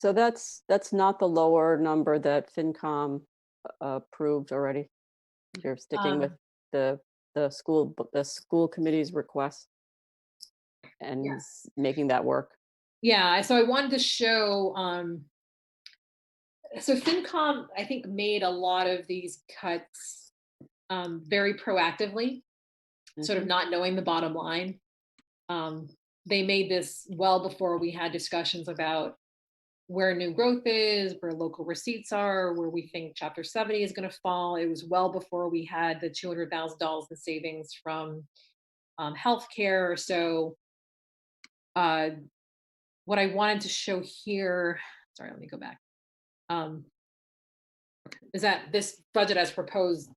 So that's not the lower number that FinCom approved already. You're sticking with the school committee's request and Yes. making that work. Yeah, so I wanted to show, so FinCom, I think, made a lot of these cuts very proactively, sort of not knowing the bottom line. They made this well before we had discussions about where new growth is, where local receipts are, where we think Chapter 70 is going to fall. It was well before we had the $200,000 in savings from healthcare. So what I wanted to show here, sorry, let me go back, is that this budget as proposed,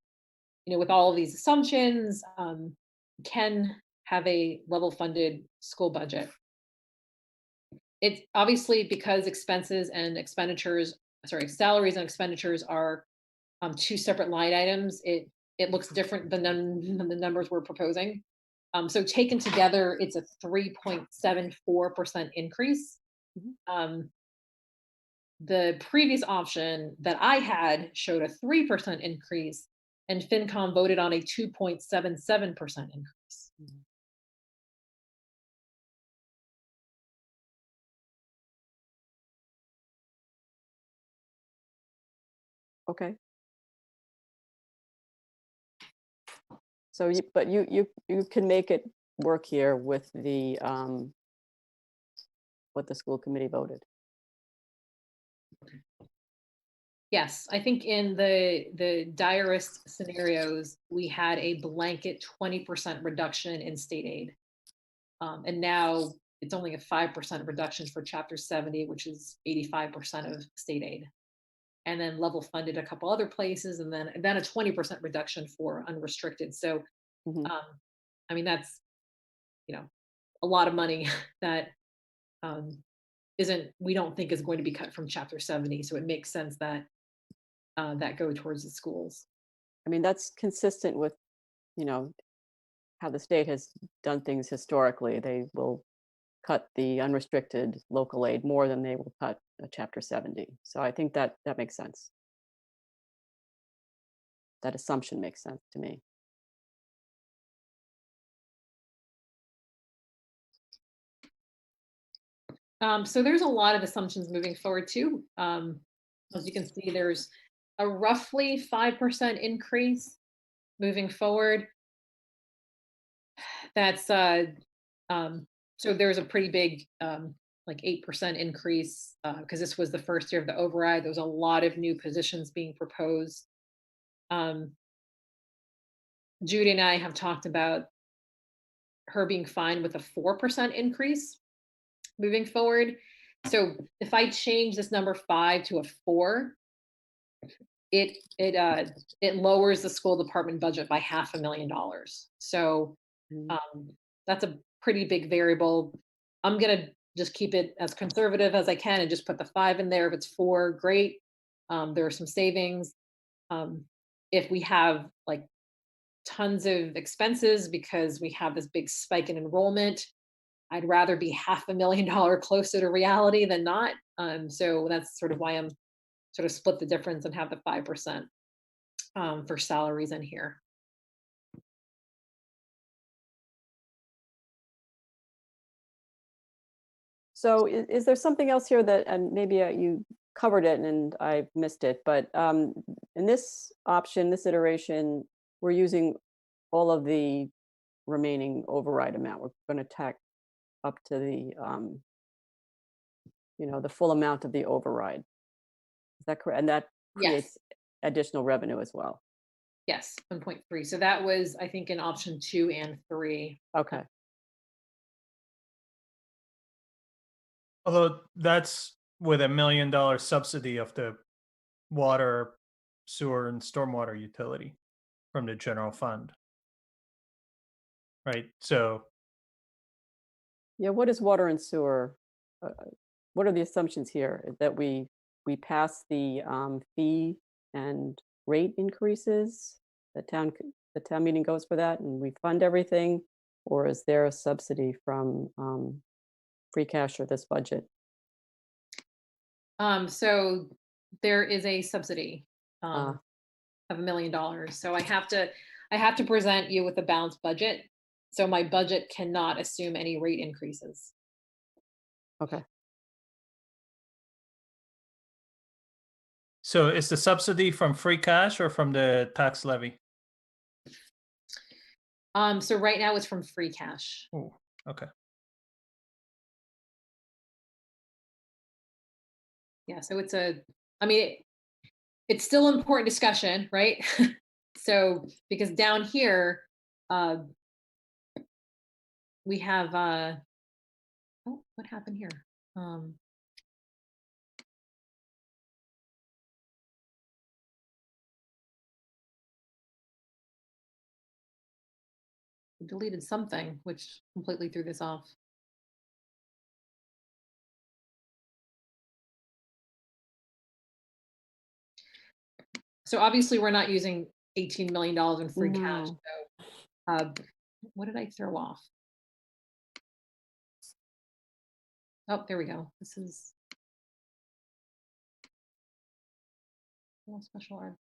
with all of these assumptions, can have a level funded school budget. It's obviously because expenses and expenditures, salaries and expenditures are 2 separate line items. It looks different than the numbers we're proposing. So taken together, it's a 3.74% increase. The previous option that I had showed a 3% increase, and FinCom voted on a 2.77% increase. Okay. So you can make it work here with the what the school committee voted. Yes, I think in the direst scenarios, we had a blanket 20% reduction in state aid. And now it's only a 5% reduction for Chapter 70, which is 85% of state aid. And then level funded a couple other places, and then a 20% reduction for unrestricted. So, I mean, that's, a lot of money that we don't think is going to be cut from Chapter 70. So it makes sense that that go towards the schools. I mean, that's consistent with, how the state has done things historically. They will cut the unrestricted local aid more than they will cut Chapter 70. So I think that makes sense. That assumption makes sense to me. So there's a lot of assumptions moving forward too. As you can see, there's a roughly 5% increase moving forward. That's so there's a pretty big like 8% increase because this was the first year of the override. There was a lot of new positions being proposed. Judy and I have talked about her being fine with a 4% increase moving forward. So if I change this number 5 to a 4, it lowers the school department budget by $500,000. So that's a pretty big variable. I'm gonna just keep it as conservative as I can and just put the 5 in there. If it's 4, great. There are some savings. If we have like tons of expenses because we have this big spike in enrollment, I'd rather be $500,000 closer to reality than not. So that's sort of why I'm sort of split the difference and have the 5% for salaries in here. So is there something else here that, and maybe you covered it and I missed it, but in this option, this iteration, we're using all of the remaining override amount. We're going to tack up to the, the full amount of the override. Is that correct? And that creates additional revenue as well. Yes, 1.3. So that was, I think, in option 2 and 3. Okay. Although that's with $1 million subsidy of the water, sewer, and stormwater utility from the general fund. Right. So. Yeah. What is water and sewer? What are the assumptions here? That we pass the fee and rate increases? The town meeting goes for that, and we fund everything, or is there a subsidy from free cash or this budget? So there is a subsidy of $1 million. So I have to present you with a balanced budget. So my budget cannot assume any rate increases. Okay. So is the subsidy from free cash or from the tax levy? So right now it's from free cash. Ooh, okay. Yeah, so it's still an important discussion, right? So because down here, we have oh, what happened here? Deleted something, which completely threw this off. So obviously we're not using $18 million in free cash. So what did I throw off? Oh, there we go. This is special art.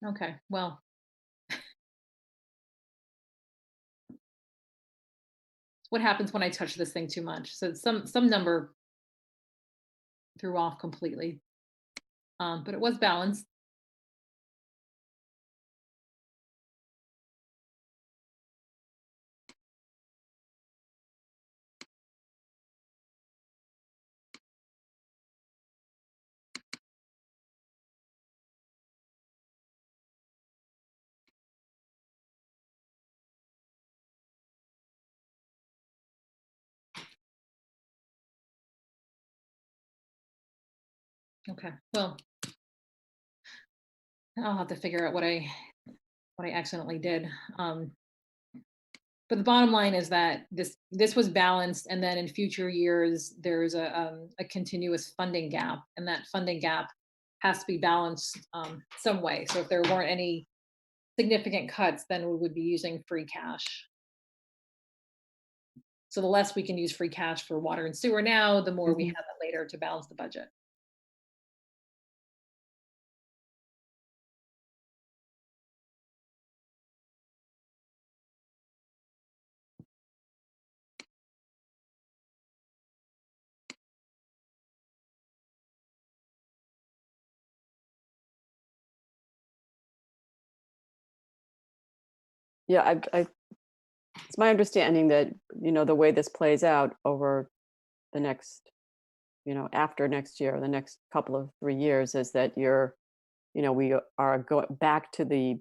Okay, well. What happens when I touch this thing too much? So some number threw off completely, but it was balanced. Okay, well, I'll have to figure out what I accidentally did. But the bottom line is that this was balanced, and then in future years there's a continuous funding gap, and that funding gap has to be balanced some way. So if there weren't any significant cuts, then we would be using free cash. So the less we can use free cash for water and sewer now, the more we have it later to balance the budget. Yeah, it's my understanding that, the way this plays out over the next, after next year, the next couple of 3 years, is that we are going back to the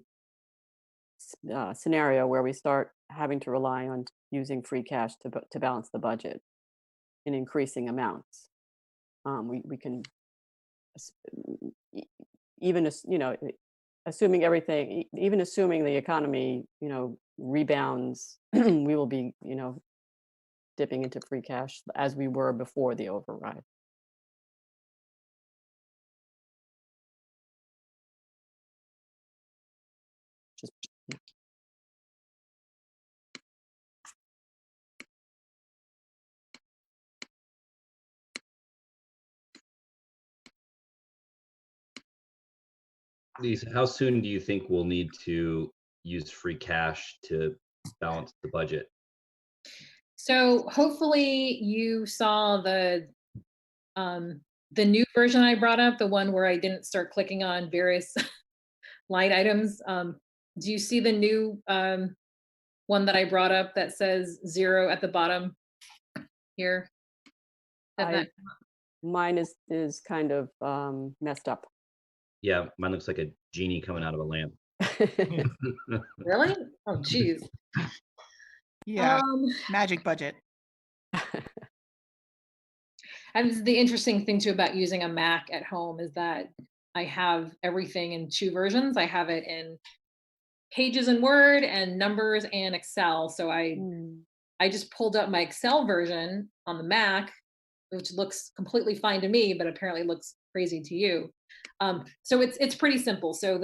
scenario where we start having to rely on using free cash to balance the budget in increasing amounts. We can even assuming everything, even assuming the economy rebounds, we will be dipping into free cash as we were before the override. Just Lisa, how soon do you think we'll need to use free cash to balance the budget? So hopefully you saw the new version I brought up, the one where I didn't start clicking on various line items. Do you see the new one that I brought up that says 0 at the bottom here? Mine is kind of messed up. Yeah, mine looks like a genie coming out of a lamp. Really? Oh, geez. Yeah, magic budget. And the interesting thing too about using a Mac at home is that I have everything in 2 versions. I have it in Pages in Word and Numbers and Excel. So I just pulled up my Excel version on the Mac, which looks completely fine to me, but apparently looks crazy to you. So it's pretty simple. So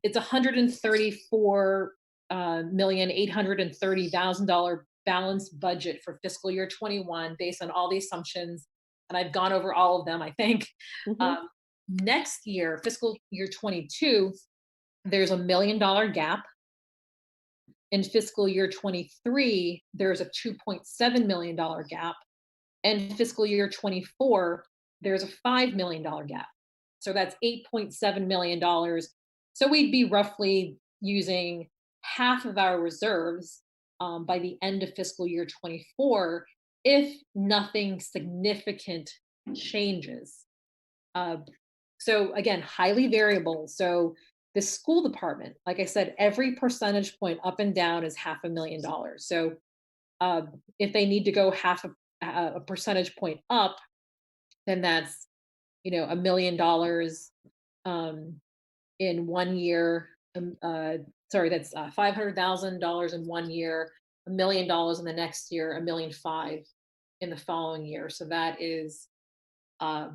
it's $134,830,000 balanced budget for fiscal year 21 based on all the assumptions, and I've gone over all of them, I think. Next year, fiscal year 22, there's $1 million gap. In fiscal year 23, there's a $2.7 million gap. And fiscal year 24, there's a $5 million gap. So that's $8.7 million. So we'd be roughly using half of our reserves by the end of fiscal year 24 if nothing significant changes. So again, highly variable. So the school department, like I said, every percentage point up and down is $500,000. So if they need to go half a percentage point up, then that's $1 million in 1 year. Sorry, that's $500,000 in 1 year, $1 million in the next year, $1.5 million in the following year. So that is that's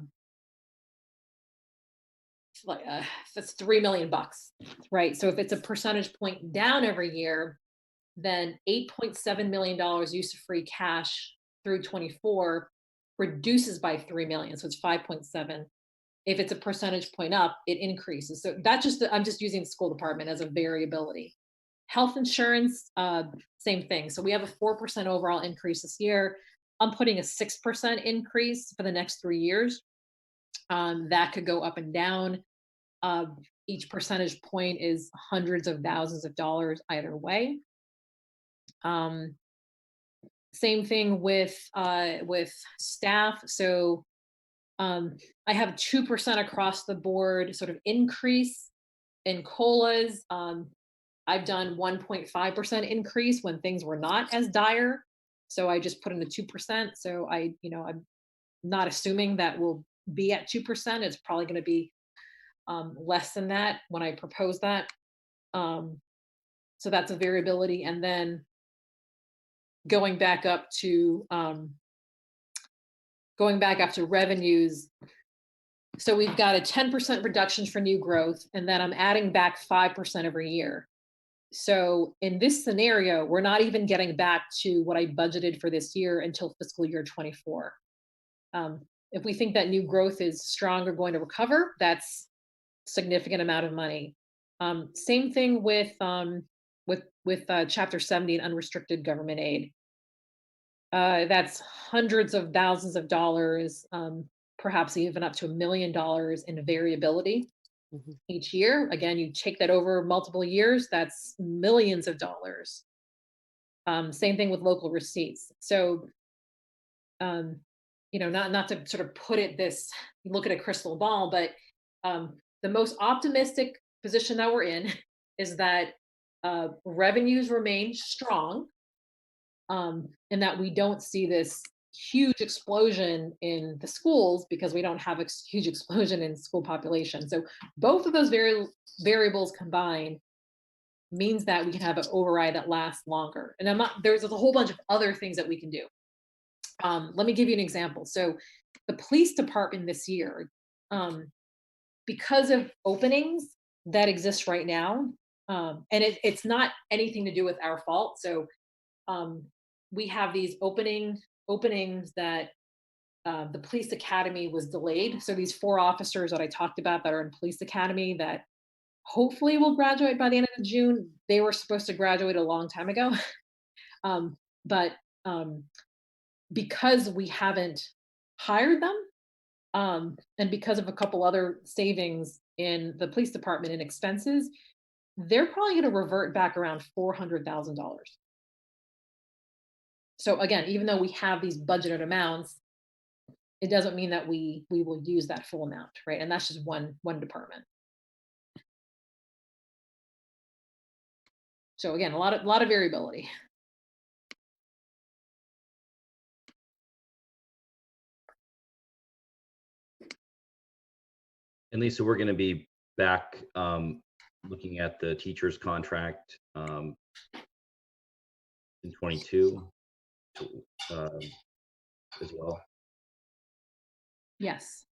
$3 million, right? So if it's a percentage point down every year, then $8.7 million use of free cash through 24 reduces by 3 million. So it's 5.7. If it's a percentage point up, it increases. So I'm just using the school department as a variability. Health insurance, same thing. So we have a 4% overall increase this year. I'm putting a 6% increase for the next 3 years. That could go up and down. Each percentage point is hundreds of thousands of dollars either way. Same thing with staff. So I have 2% across the board sort of increase in COLAs. I've done 1.5% increase when things were not as dire. So I just put in a 2%. So I'm not assuming that will be at 2%. It's probably going to be less than that when I propose that. So that's a variability. And then going back up to revenues. So we've got a 10% reduction for new growth, and then I'm adding back 5% every year. So in this scenario, we're not even getting back to what I budgeted for this year until fiscal year 24. If we think that new growth is strong or going to recover, that's significant amount of money. Same thing with Chapter 70 and unrestricted government aid. That's hundreds of thousands of dollars, perhaps even up to $1 million in variability each year. Again, you take that over multiple years, that's millions of dollars. Same thing with local receipts. So, not to sort of put it look at a crystal ball, but the most optimistic position that we're in is that revenues remain strong, and that we don't see this huge explosion in the schools because we don't have a huge explosion in school population. So both of those variables combined means that we can have an override that lasts longer. And there's a whole bunch of other things that we can do. Let me give you an example. So the police department this year, because of openings that exist right now, and it's not anything to do with our fault. So we have these openings that the police academy was delayed. So these 4 officers that I talked about that are in police academy that hopefully will graduate by the end of June, they were supposed to graduate a long time ago. But because we haven't hired them, and because of a couple other savings in the police department and expenses, they're probably going to revert back around $400,000. So again, even though we have these budgeted amounts, it doesn't mean that we will use that full amount, right? And that's just one department. So again, a lot of variability. And Lisa, we're going to be back looking at the teacher's contract in 22 as well. Yes.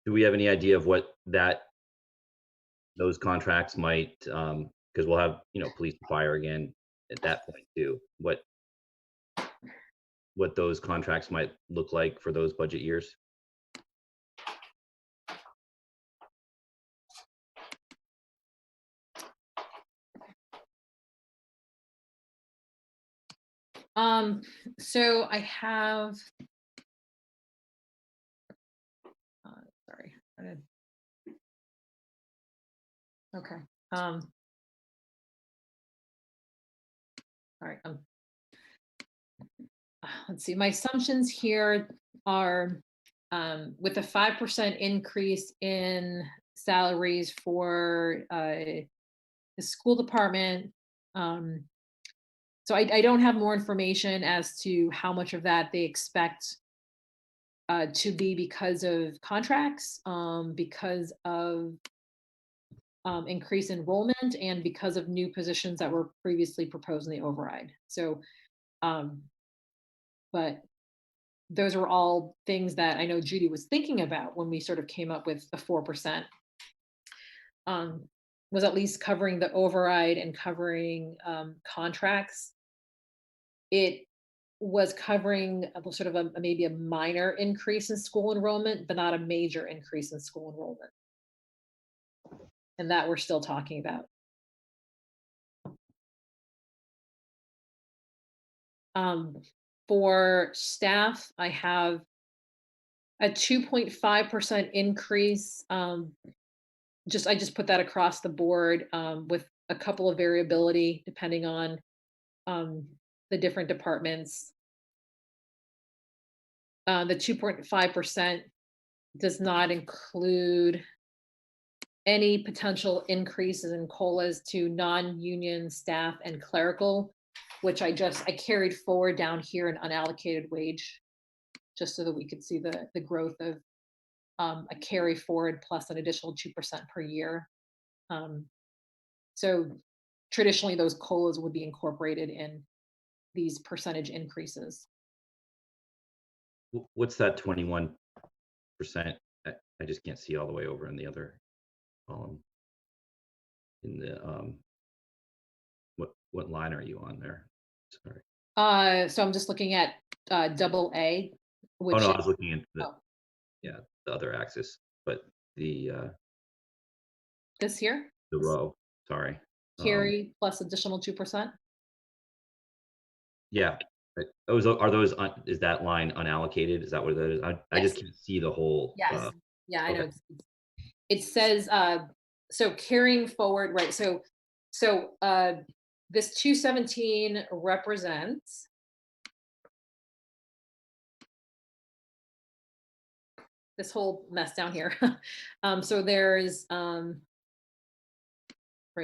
Do we have any idea of what those contracts might, because we'll have, police and fire again at that point too. What those contracts might look like for those budget years? So I have, sorry. Okay. All right. Let's see. My assumptions here are with a 5% increase in salaries for the school department. So I don't have more information as to how much of that they expect to be because of contracts, because of increased enrollment, and because of new positions that were previously proposed in the override. So, but those are all things that I know Judy was thinking about when we sort of came up with the 4%. Was at least covering the override and covering contracts. It was covering sort of maybe a minor increase in school enrollment, but not a major increase in school enrollment. And that we're still talking about. For staff, I have a 2.5% increase. I just put that across the board with a couple of variability depending on the different departments. The 2.5% does not include any potential increases in COLAs to non-union staff and clerical which I carried forward down here in unallocated wage, just so that we could see the growth of a carry forward plus an additional 2% per year. So traditionally those COLAs would be incorporated in these percentage increases. What's that 21%? I just can't see all the way over in the other column. In the what line are you on there? Sorry. So I'm just looking at double A, which Oh no, is, I was looking at the other axis, but the this here, row. Sorry. carry plus additional 2%. Yeah. Those is that line unallocated? Is that what that is? I just can't see the whole. Yes. Yeah, I okay. know. It says so carrying forward, right? So this 217 represents this whole mess down here. So there's right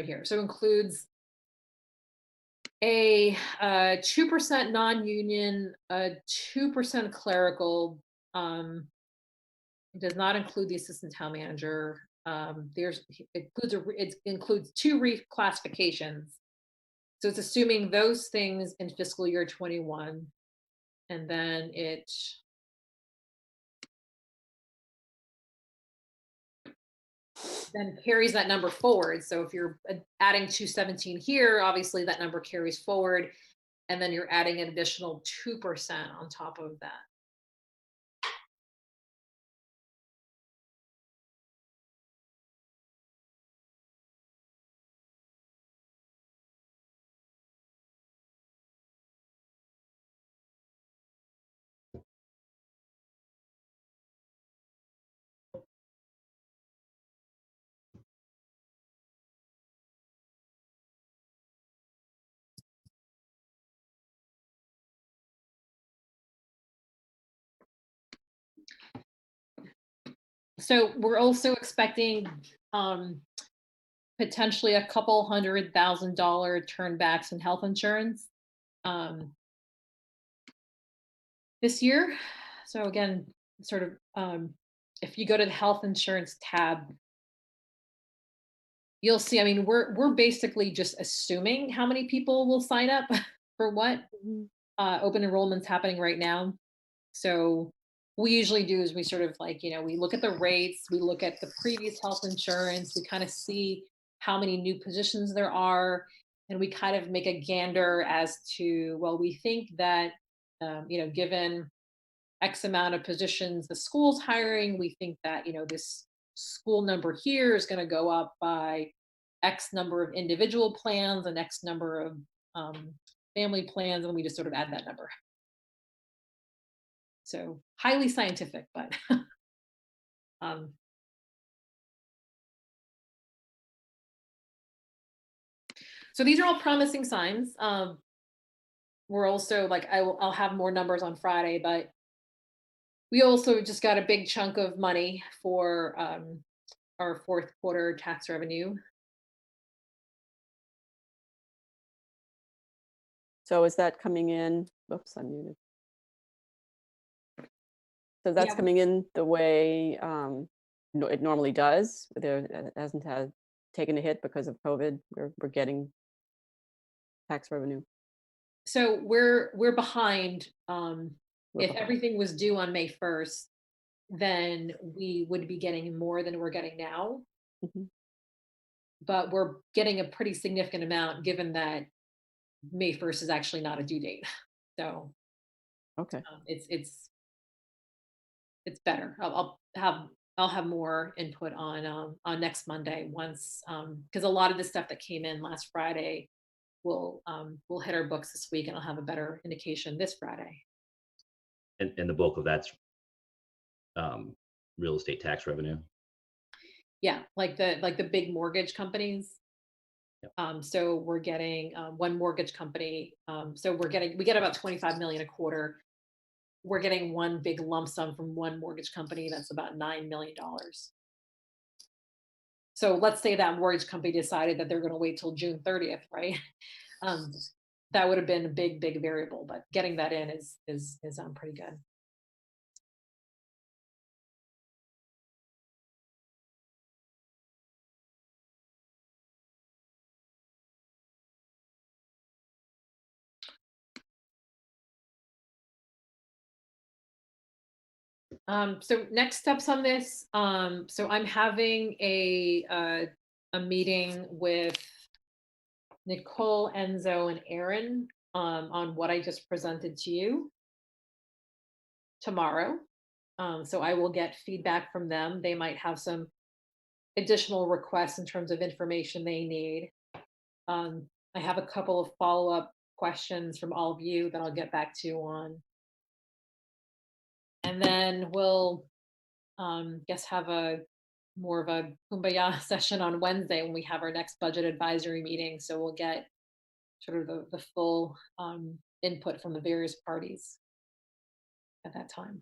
here. So includes a 2% non-union, 2% clerical. It does not include the assistant town manager. It includes 2 reclassifications. So it's assuming those things in fiscal year 21, and then it then carries that number forward. So if you're adding 217 here, obviously that number carries forward, and then you're adding an additional 2% on top of that. So we're also expecting potentially a couple $100,000 turnbacks in health insurance this year. So again, sort of if you go to the health insurance tab, you'll see, I mean, we're basically just assuming how many people will sign up for what. Open enrollment's happening right now. So we usually do is we sort of like, we look at the rates, we look at the previous health insurance, we kind of see how many new positions there are, and we kind of make a gander as to, well, we think that, given X amount of positions the school's hiring, we think that, this school number here is going to go up by X number of individual plans and X number of family plans, and we just sort of add that number. So highly scientific, but so these are all promising signs. We're also like, I'll have more numbers on Friday, but we also just got a big chunk of money for our fourth quarter tax revenue. So is that coming in? Oops, I'm muted. So that's coming in the way it normally does. It hasn't taken a hit because of COVID. We're getting tax revenue. So we're behind. If everything was due on May 1st, then we would be getting more than we're getting now. Mm-hmm. But we're getting a pretty significant amount, given that May 1st is actually not a due date. So okay, it's better. I'll have more input on next Monday once, because a lot of the stuff that came in last Friday will hit our books this week, and I'll have a better indication this Friday. And the bulk of that's real estate tax revenue. Yeah, like the big mortgage companies. Yep. So we're getting one mortgage company. So we get about 25 million a quarter. We're getting one big lump sum from one mortgage company that's about $9 million. So let's say that mortgage company decided that they're going to wait till June 30th, right? that would have been a big variable, but getting that in is pretty good. So next steps on this. So I'm having a meeting with Nicole, Enzo, and Aaron on what I just presented to you tomorrow. So I will get feedback from them. They might have some additional requests in terms of information they need. I have a couple of follow-up questions from all of you that I'll get back to you on. And then we'll guess have a more of a kumbaya session on Wednesday when we have our next budget advisory meeting. So we'll get sort of the full input from the various parties at that time.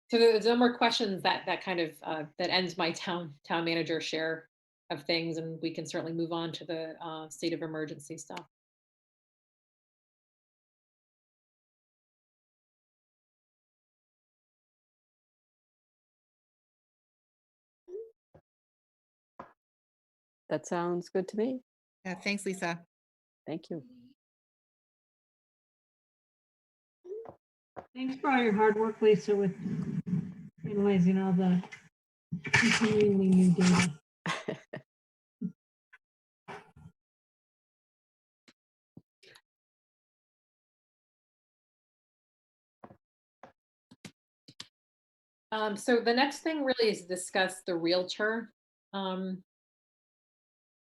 So there's no more questions. That kind of that ends my town manager share of things, and we can certainly move on to the state of emergency stuff. That sounds good to me. Yeah, thanks, Lisa. Thank you. Thanks for all your hard work, Lisa, with analyzing all the continually new data. So the next thing really is discuss the realtor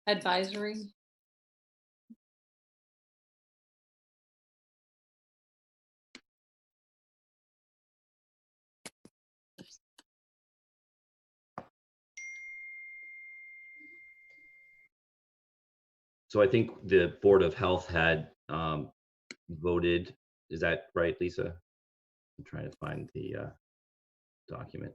advisory. So I think the Board of Health had voted. Is that right, Lisa? I'm trying to find the document.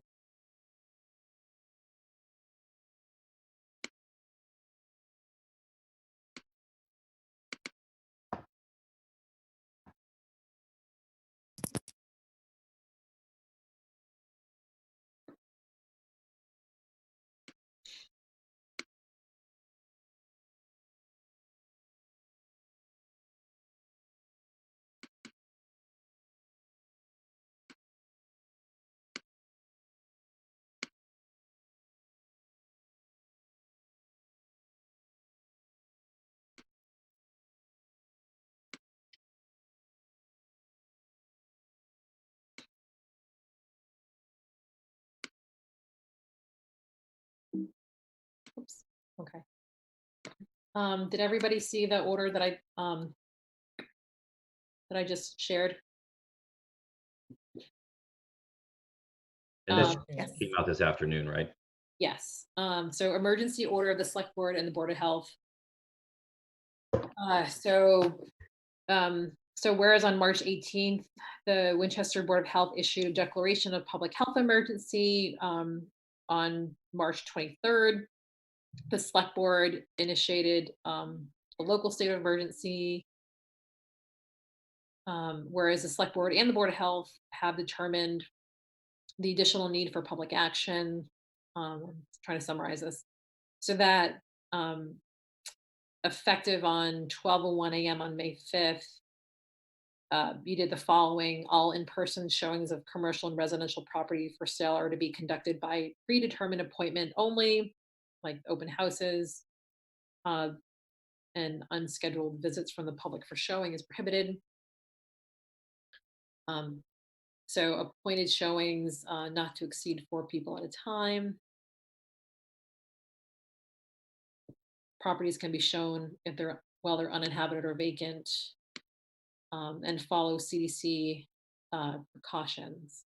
Oops. Okay. Did everybody see the order that I just shared? And this Yes. came out this afternoon, right? Yes. So emergency order of the Select Board and the Board of Health. So whereas on March 18th, the Winchester Board of Health issued a declaration of public health emergency. On March 23rd, the Select Board initiated a local state of emergency. Whereas the Select Board and the Board of Health have determined the additional need for public action. I'm trying to summarize this. So that effective on 12:01 a.m. on May 5th, you did the following: all in-person showings of commercial and residential property for sale are to be conducted by predetermined appointment only, like open houses, and unscheduled visits from the public for showing is prohibited. So appointed showings not to exceed 4 people at a time. Properties can be shown if they're while they're uninhabited or vacant, and follow CDC precautions.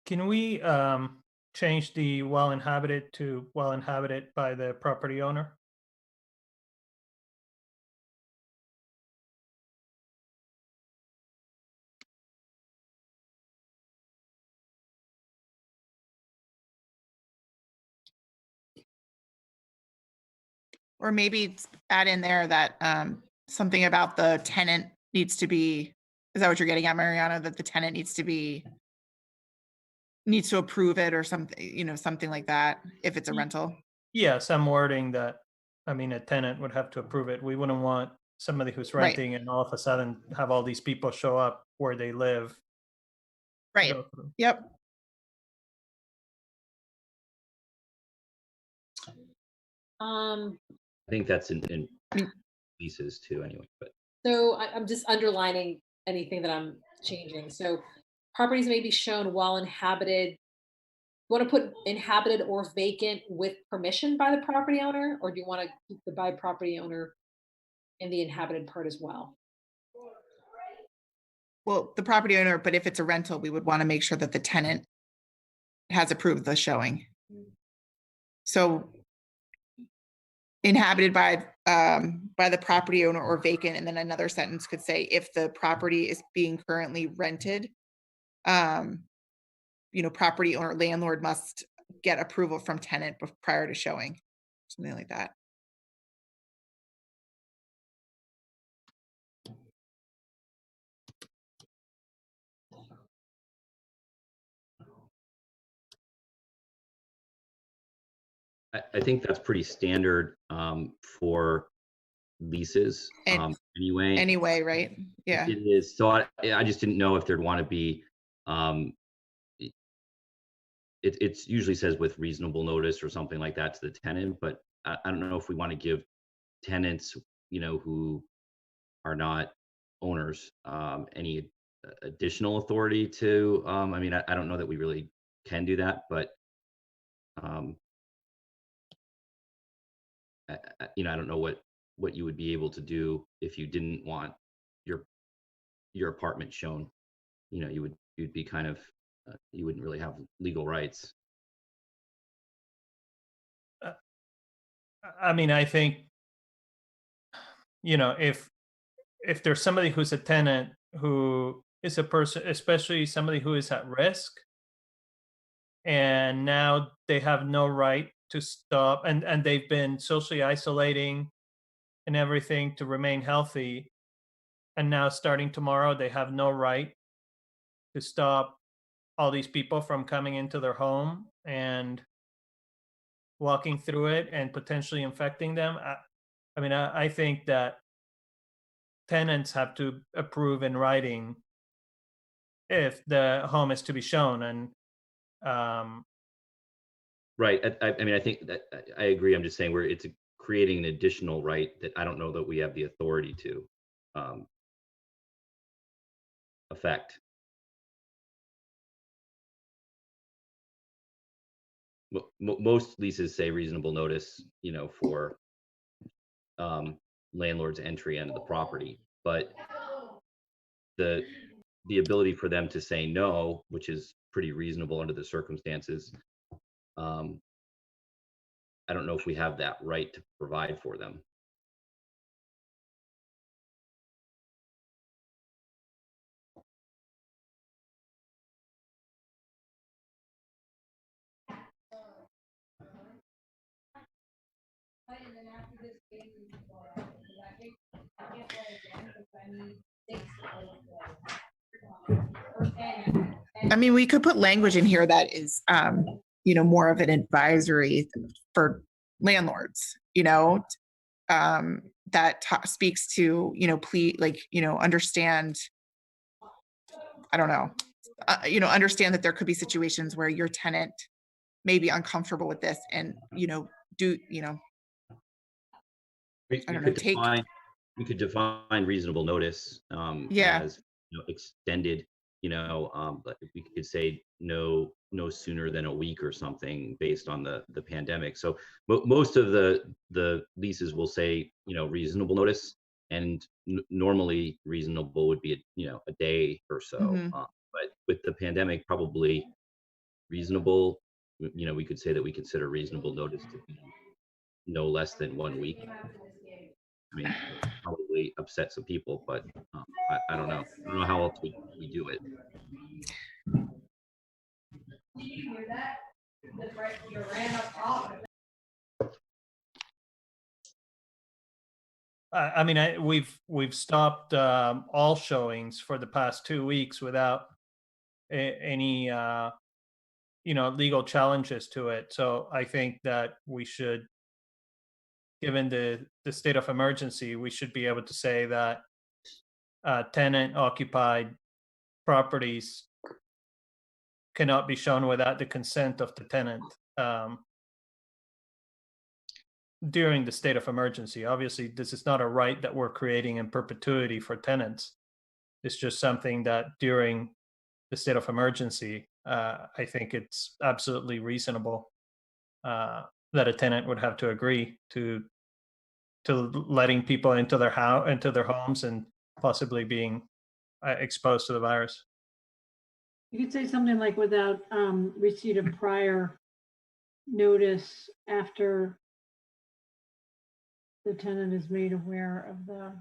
Can we change the well inhabited to well inhabited by the property owner? Or maybe add in there that something about the tenant needs to be, is that what you're getting at, Mariana? That the tenant needs to approve it or something, something like that, if it's a rental. Yeah, some wording that, I mean, a tenant would have to approve it. We wouldn't want somebody who's Right. renting and all of a sudden have all these people show up where they live. to Right. go through. Yep. I think that's in leases too, anyway. But So I'm just underlining anything that I'm changing. So properties may be shown while inhabited. You want to put inhabited or vacant with permission by the property owner, or do you want to keep the by property owner in the inhabited part as well? Well, the property owner, but if it's a rental, we would want to make sure that the tenant has approved the showing. So inhabited by the property owner or vacant, and then another sentence could say, if the property is being currently rented, property owner, landlord must get approval from tenant prior to showing, something like that. I think that's pretty standard for leases anyway. Anyway, right? Yeah. It is. So I just didn't know if there'd want to be, it usually says with reasonable notice or something like that to the tenant, but I don't know if we want to give tenants, who are not owners, any additional authority to, I mean, I don't know that we really can do that, but I don't know what you would be able to do if you didn't want your apartment shown. You'd be kind of, you wouldn't really have legal rights. I mean, I think, if there's somebody who's a tenant who is a person, especially somebody who is at risk, and now they have no right to stop, and they've been socially isolating and everything to remain healthy, and now starting tomorrow they have no right to stop all these people from coming into their home and walking through it and potentially infecting them. I think that tenants have to approve in writing if the home is to be shown. And Right. I mean, I think that I agree. I'm just saying it's creating an additional right that I don't know that we have the authority to affect. Most leases say reasonable notice, for landlord's entry into the property, but the ability for them to say no, which is pretty reasonable under the circumstances, I don't know if we have that right to provide for them. I mean, we could put language in here that is, more of an advisory for landlords, that speaks to, please, understand, I don't know, understand that there could be situations where your tenant may be uncomfortable with this and, I don't know, we could define reasonable notice as extended, but we could say no sooner than a week or something based on the pandemic. So most of the leases will say, reasonable notice, and normally reasonable would be a day or so. But with the pandemic, probably reasonable, we could say that we consider reasonable notice to be no less than 1 week. I mean, probably upset some people, but I don't know. I don't know how else we do it. Did you hear that? The ran up top. I mean, we've stopped all showings for the past 2 weeks without any legal challenges to it. So I think that we should, given the state of emergency, we should be able to say that tenant occupied properties cannot be shown without the consent of the tenant during the state of emergency. Obviously, this is not a right that we're creating in perpetuity for tenants. It's just something that during the state of emergency, I think it's absolutely reasonable that a tenant would have to agree to letting people into their homes and possibly being exposed to the virus. You could say something like without receipt of prior notice after the tenant is made aware of the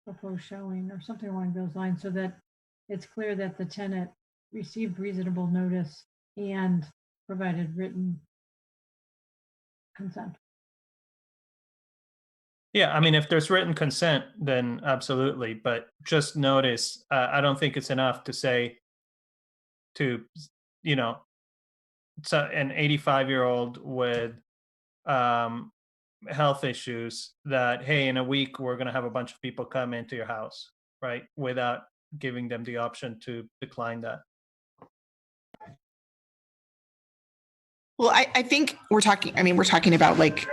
proposed showing or something along those lines, so that it's clear that the tenant received reasonable notice and provided written consent. Yeah, I mean, if there's written consent, then absolutely. But just notice, I don't think it's enough to say to, so an 85-year-old with health issues that, hey, in a week, we're going to have a bunch of people come into your house, right? Without giving them the option to decline that. Well, I think we're talking about like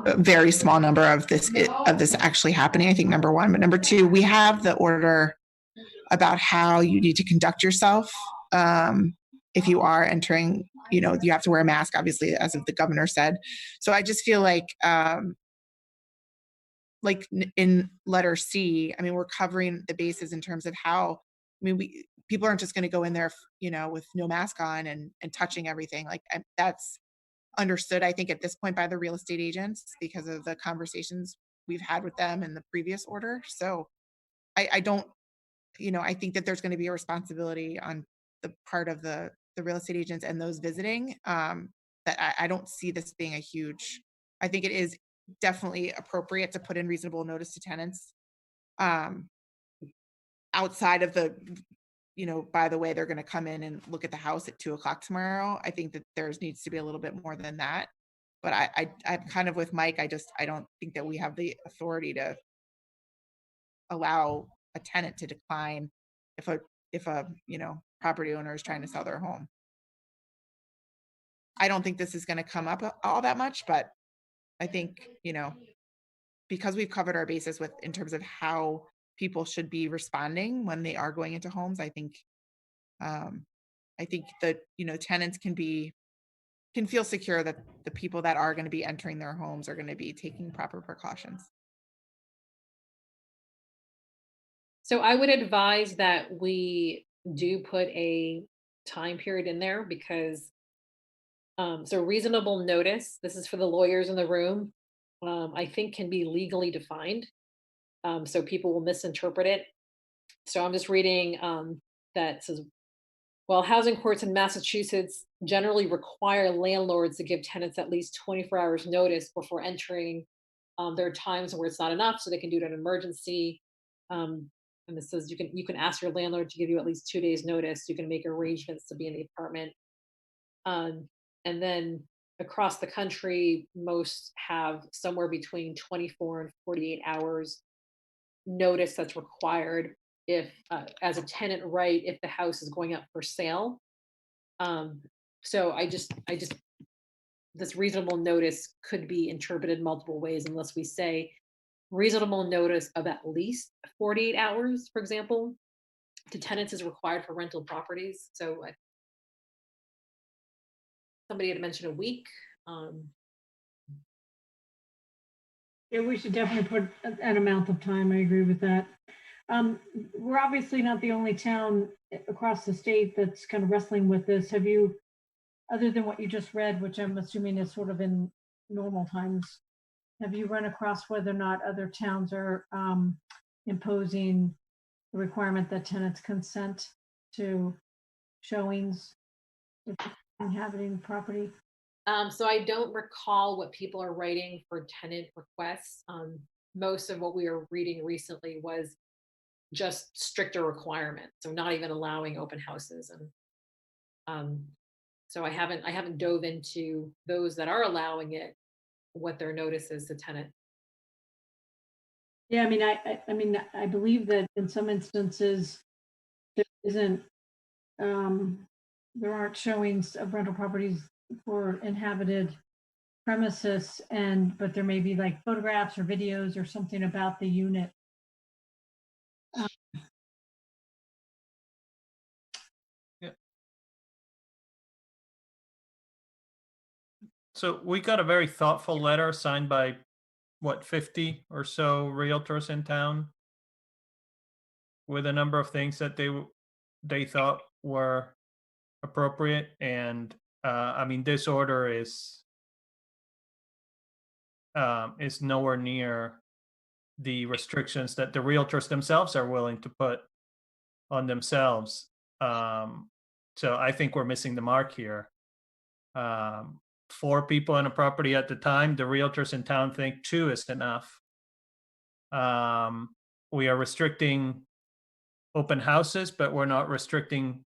a very small number of this actually happening. I think number one, but number two, we have the order about how you need to conduct yourself if you are entering. You have to wear a mask, obviously, as the governor said. So I just feel like in letter C, I mean, we're covering the bases in terms of how. I mean, people aren't just going to go in there, with no mask on and touching everything. Like that's understood, I think, at this point by the real estate agents because of the conversations we've had with them in the previous order. So I don't, I think that there's going to be a responsibility on the part of the real estate agents and those visiting that I don't see this being a huge. I think it is definitely appropriate to put in reasonable notice to tenants outside of the, by the way, they're going to come in and look at the house at 2:00 tomorrow. I think that there needs to be a little bit more than that. But I'm kind of with Mike. I don't think that we have the authority to allow a tenant to decline if a property owner is trying to sell their home. I don't think this is going to come up all that much, but I think, because we've covered our bases in terms of how people should be responding when they are going into homes, I think that, tenants can feel secure that the people that are going to be entering their homes are going to be taking proper precautions. So I would advise that we do put a time period in there because so reasonable notice, this is for the lawyers in the room, I think can be legally defined. So people will misinterpret it. So I'm just reading that says, while housing courts in Massachusetts generally require landlords to give tenants at least 24 hours notice before entering, there are times where it's not enough, so they can do it in an emergency. And this says you can ask your landlord to give you at least 2 days notice. You can make arrangements to be in the apartment. And then across the country, most have somewhere between 24 and 48 hours notice that's required if as a tenant right if the house is going up for sale. So I just this reasonable notice could be interpreted multiple ways unless we say reasonable notice of at least 48 hours, for example, to tenants is required for rental properties. So somebody had mentioned a week. Yeah, we should definitely put an amount of time. I agree with that. We're obviously not the only town across the state that's kind of wrestling with this. Have you, other than what you just read, which I'm assuming is sort of in normal times, have you run across whether or not other towns are imposing the requirement that tenants consent to showings if inhabiting property? So I don't recall what people are writing for tenant requests. most of what we were reading recently was just stricter requirements, so not even allowing open houses. And so I haven't dove into those that are allowing it, what their notice is to tenant. Yeah, I mean, I believe that in some instances, there isn't, there aren't showings of rental properties for inhabited premises, but there may be like photographs or videos or something about the unit. So we got a very thoughtful letter signed by, what, 50 or so realtors in town, with a number of things that they thought were appropriate. And I mean, this order is nowhere near the restrictions that the realtors themselves are willing to put on themselves. So I think we're missing the mark here. 4 people in a property at the time. The realtors in town think 2 is enough. We are restricting open houses, but we're not restricting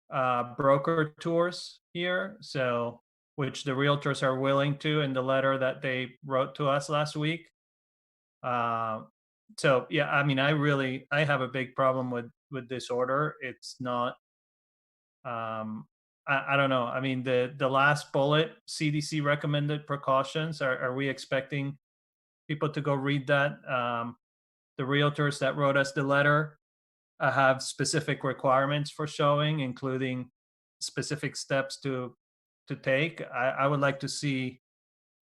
broker tours here. So, which the realtors are willing to in the letter that they wrote to us last week. So yeah, I mean, I have a big problem with this order. It's not. I don't know. I mean, the last bullet, CDC recommended precautions. Are we expecting people to go read that? The realtors that wrote us the letter have specific requirements for showing, including specific steps to take. I would like to see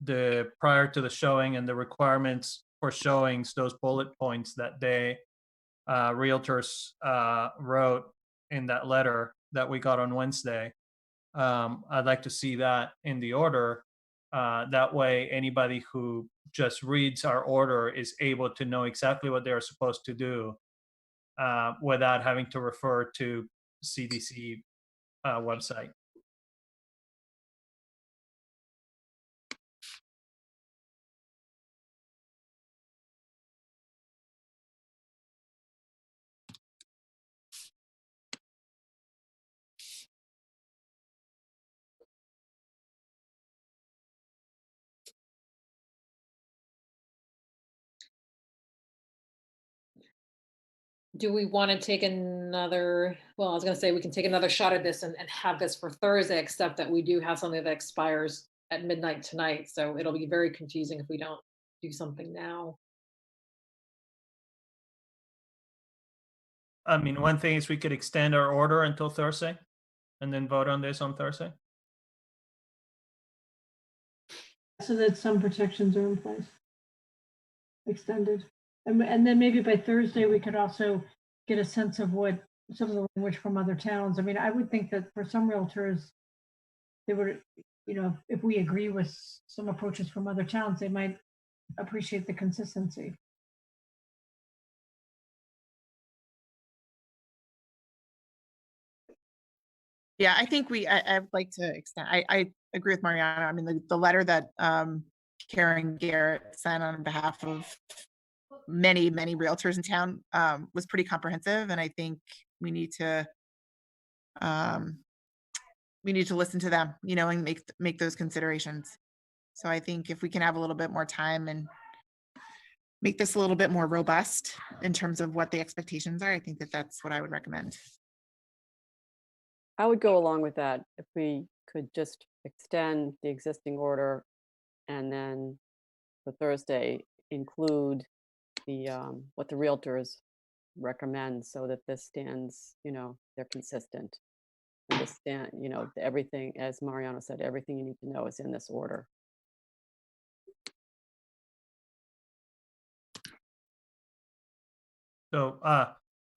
the prior to the showing and the requirements for showings, those bullet points that they realtors wrote in that letter that we got on Wednesday. I'd like to see that in the order. That way, anybody who just reads our order is able to know exactly what they're supposed to do without having to refer to CDC website. Do we want to take another, well, I was going to say we can take another shot at this and have this for Thursday, except that we do have something that expires at midnight tonight. So it'll be very confusing if we don't do something now. I mean, one thing is we could extend our order until Thursday and then vote on this on Thursday. So that some protections are in place, extended. And then maybe by Thursday, we could also get a sense of what some of the language from other towns. I mean, I would think that for some realtors, they would, if we agree with some approaches from other towns, they might appreciate the consistency. Yeah, I think I'd like to extend, I agree with Mariana. I mean, the letter that Karen Garrett sent on behalf of many realtors in town was pretty comprehensive, and I think we need to listen to them, and make those considerations. So I think if we can have a little bit more time and make this a little bit more robust in terms of what the expectations are, I think that's what I would recommend. I would go along with that if we could just extend the existing order and then for Thursday include the what the realtors recommend so that this stands, they're consistent. Understand, everything, as Mariano said, everything you need to know is in this order. So,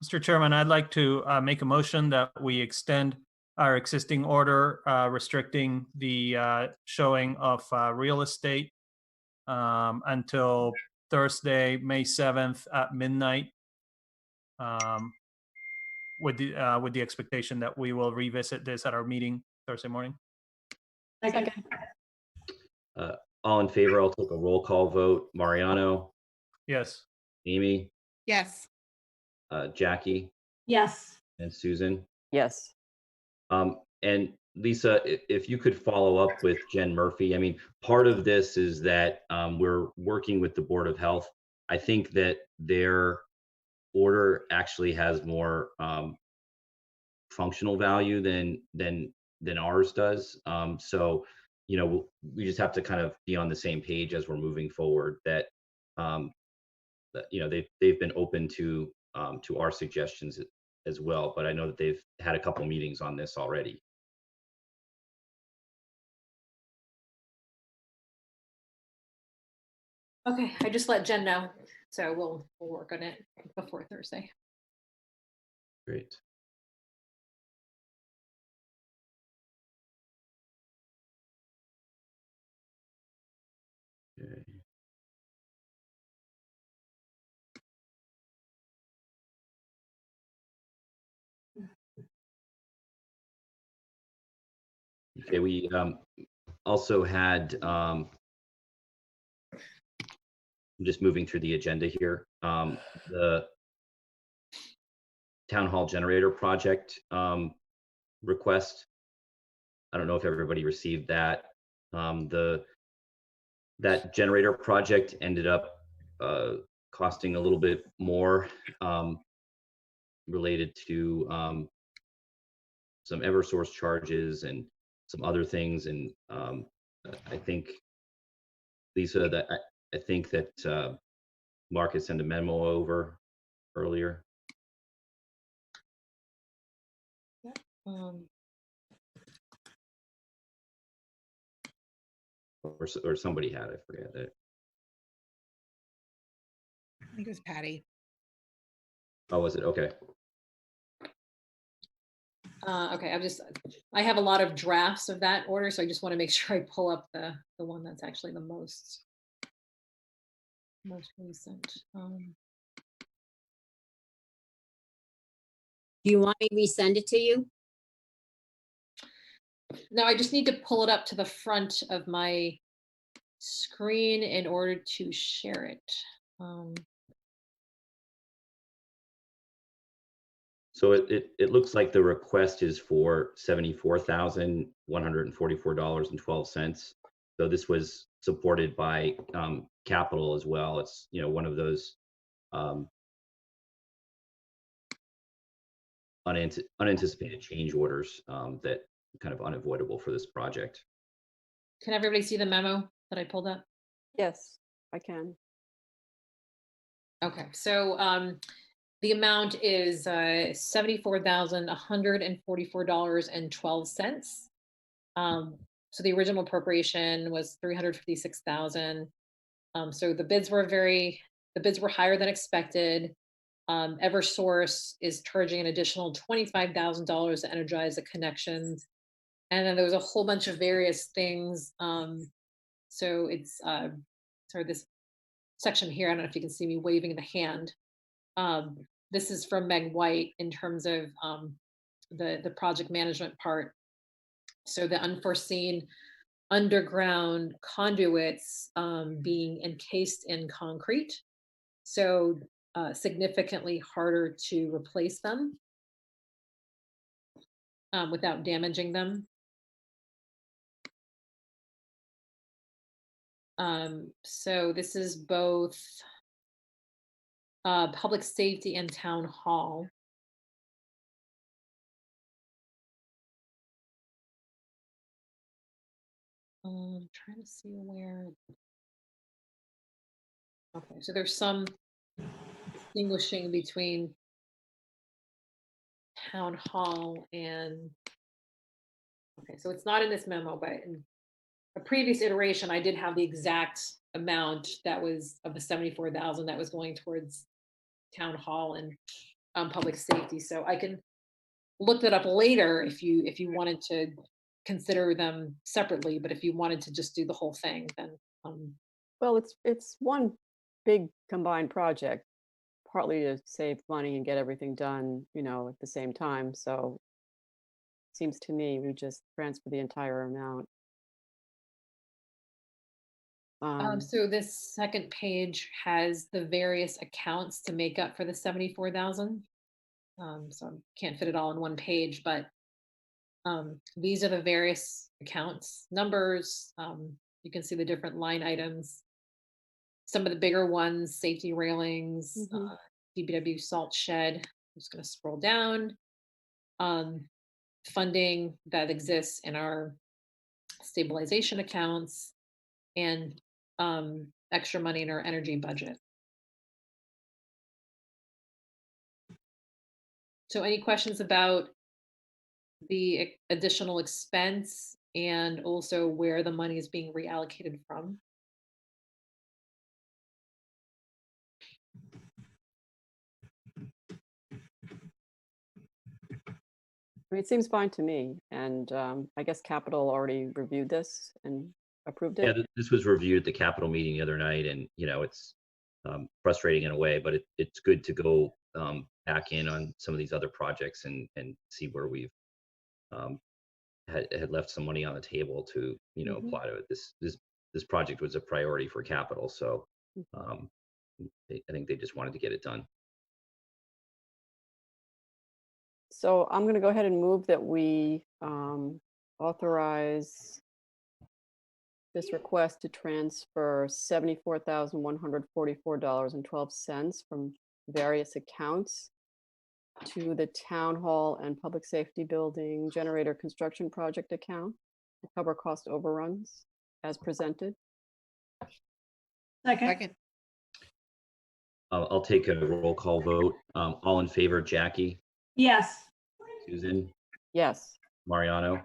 Mr. Chairman, I'd like to make a motion that we extend our existing order restricting the showing of real estate until Thursday, May 7th at midnight, with the expectation that we will revisit this at our meeting Thursday morning. Second. All in favor, I'll take a roll call vote. Mariano, Yes. Amy, Yes. Jackie, Yes. and Susan. Yes. And Lisa, if you could follow up with Jen Murphy. I mean, part of this is that we're working with the Board of Health. I think that their order actually has more functional value than ours does. So, you know, we just have to kind of be on the same page as we're moving forward. That, you know, they've been open to our suggestions as well. But I know that they've had a couple meetings on this already. Okay, I just let Jen know, so we'll work on it before Thursday. Great. Okay. Okay, we also had, I'm just moving through the agenda here, the town hall generator project request. I don't know if everybody received that. That generator project ended up costing a little bit more, related to some Eversource charges and some other things. And I think, Lisa, that I think that Mark had sent a memo over earlier. Um, Or somebody had, I forget it. I think it was Patty. Oh, was it? Okay. Okay, I have a lot of drafts of that order, so I just want to make sure I pull up the one that's actually the most recent. Do you want me to resend it to you? No, I just need to pull it up to the front of my screen in order to share it. So it looks like the request is for $74,144.12. So this was supported by capital as well. It's, you know, one of those unanticipated change orders that kind of unavoidable for this project. Can everybody see the memo that I pulled up? Yes, I can. Okay, so the amount is $74,144.12. So the original appropriation was $356,000. So the bids were higher than expected. Eversource is charging an additional $25,000 to energize the connections. And then there was a whole bunch of various things. So it's sorry, this section here, I don't know if you can see me waving the hand. This is from Meg White in terms of the project management part. So the unforeseen underground conduits being encased in concrete, so significantly harder to replace them without damaging them. So this is both public safety and town hall. I'm trying to see where. Okay, so there's some distinguishing between town hall and. Okay, so it's not in this memo, but in a previous iteration, I did have the exact amount that was of the 74,000 that was going towards town hall and public safety. So I can look that up later if you wanted to consider them separately, but if you wanted to just do the whole thing, then Well, it's one big combined project, partly to save money and get everything done, you know, at the same time. So it seems to me we just transfer the entire amount. So this second page has the various accounts to make up for the 74,000. So I can't fit it all in one page, but these are the various accounts numbers. You can see the different line items. Some of the bigger ones, safety railings, DPW salt shed. I'm just going to scroll down. Funding that exists in our stabilization accounts and extra money in our energy budget. So any questions about the additional expense and also where the money is being reallocated from? I mean, it seems fine to me, and I guess Capital already reviewed this and approved Yeah, it. this was reviewed at the Capitol meeting the other night, and it's frustrating in a way, but it's good to go back in on some of these other projects and see where we've had left some money on the table to apply to it. This project was a priority for Capital, so I think they just wanted to get it done. So I'm going to go ahead and move that we authorize this request to transfer $74,144.12 from various accounts to the Town Hall and Public Safety Building Generator Construction Project account to cover cost overruns as presented. Second. I'll take a roll call vote. All in favor, Jackie, Yes. Susan, Yes. Mariano,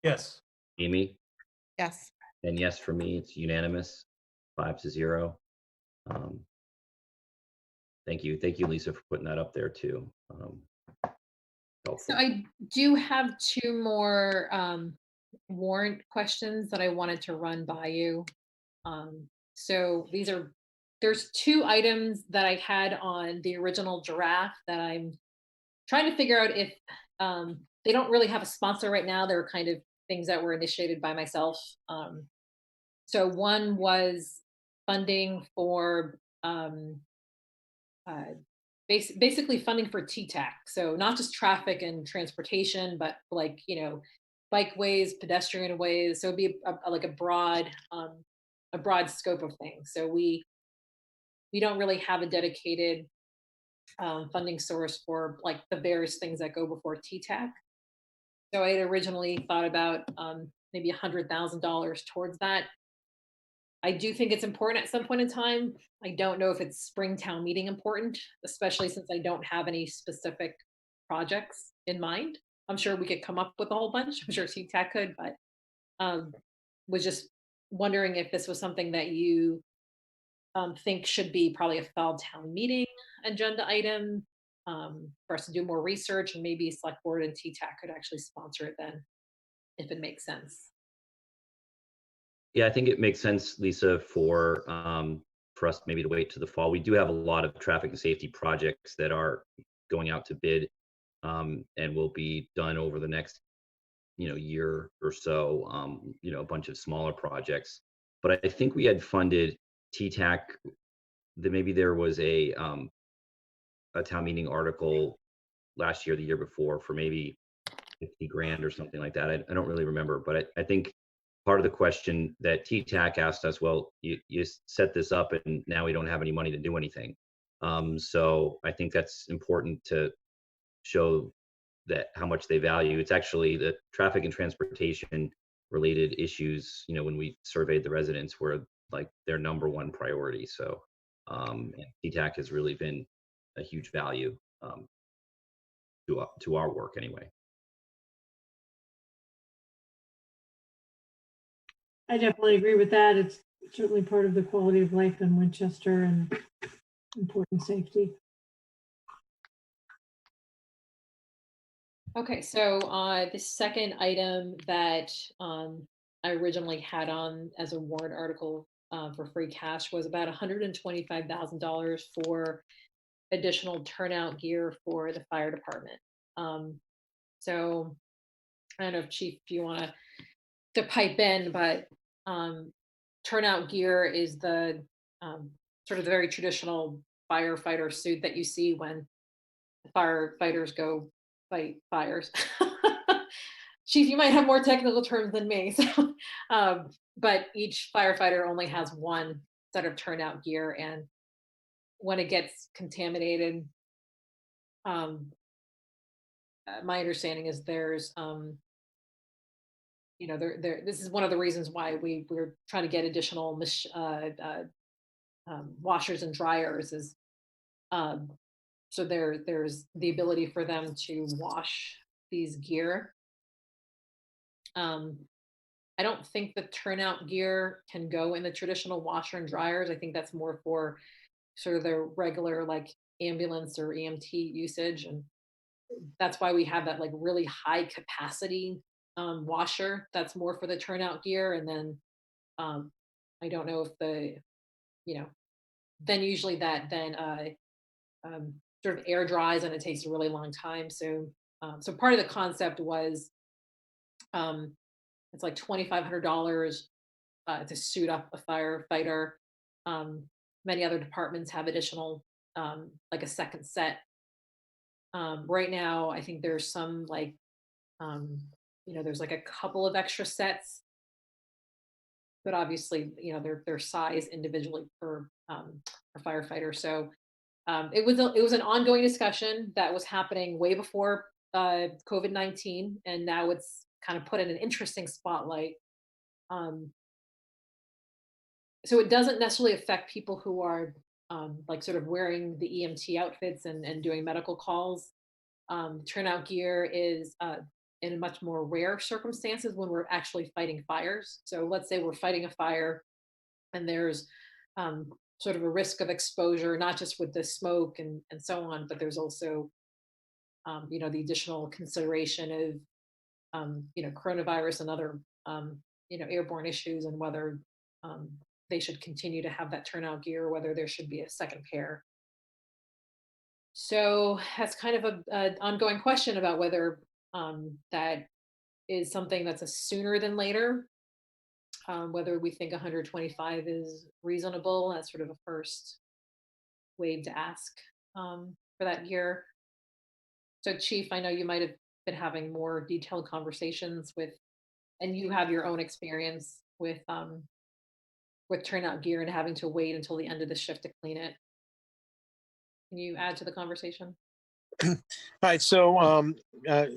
Yes. Amy, Yes. and yes for me. It's unanimous, 5-0. Thank you, Lisa, for putting that up there too. So I do have two more warrant questions that I wanted to run by you. So there's two items that I had on the original draft that I'm trying to figure out if they don't really have a sponsor right now. They're kind of things that were initiated by myself. So one was funding for basically funding for TTAC. So not just traffic and transportation, but like, bikeways, pedestrian ways. So it'd be like a broad scope of things. So we don't really have a dedicated funding source for like the various things that go before TTAC. So I had originally thought about maybe $100,000 towards that. I do think it's important at some point in time. I don't know if it's Springtown meeting important, especially since I don't have any specific projects in mind. I'm sure we could come up with a whole bunch. I'm sure TTAC could, but was just wondering if this was something that you think should be probably a fall town meeting agenda item for us to do more research, and maybe select board and TTAC could actually sponsor it then, if it makes sense. Yeah, I think it makes sense, Lisa, for us maybe to wait to the fall. We do have a lot of traffic and safety projects that are going out to bid and will be done over the next year or so. A bunch of smaller projects, but I think we had funded TTAC. That maybe there was a town meeting article last year, the year before, for maybe 50 grand or something like that. I don't really remember, but I think part of the question that TTAC asked us, well, you set this up and now we don't have any money to do anything. So I think that's important to show that how much they value. It's actually the traffic and transportation related issues, when we surveyed the residents, were like their number one priority. So and TTAC has really been a huge value to our work anyway. I definitely agree with that. It's certainly part of the quality of life in Winchester and important safety. Okay, so the second item that I originally had on as a warrant article for free cash was about $125,000 for additional turnout gear for the fire department. So I don't know if Chief, if you want to pipe in, but turnout gear is the sort of the very traditional firefighter suit that you see when firefighters go fight fires. Chief, you might have more technical terms than me. So, but each firefighter only has one set of turnout gear, and when it gets contaminated, my understanding is there's, this is one of the reasons why we're trying to get additional washers and dryers is um, so there's the ability for them to wash these gear. I don't think the turnout gear can go in the traditional washer and dryers. I think that's more for sort of the regular like ambulance or EMT usage, and that's why we have that like really high capacity washer. That's more for the turnout gear, and then I don't know if you know then usually that then sort of air dries and it takes a really long time. So so part of the concept was it's like $2,500 to suit up a firefighter. Many other departments have additional, like a second set. Right now, I think there's some like, there's like a couple of extra sets, but obviously, they're sized individually per firefighter. So it was an ongoing discussion that was happening way before COVID-19, and now it's kind of put in an interesting spotlight. So it doesn't necessarily affect people who are like sort of wearing the EMT outfits and doing medical calls. Turnout gear is in much more rare circumstances when we're actually fighting fires. So let's say we're fighting a fire and there's sort of a risk of exposure, not just with the smoke and so on, but there's also, the additional consideration of, coronavirus and other, airborne issues and whether they should continue to have that turnout gear, or whether there should be a second pair. So that's kind of a ongoing question about whether that is something that's a sooner than later, whether we think 125 is reasonable. That's sort of a first wave to ask for that gear. So Chief, I know you might have been having more detailed conversations and you have your own experience with turnout gear and having to wait until the end of the shift to clean it. Can you add to the conversation? All right, so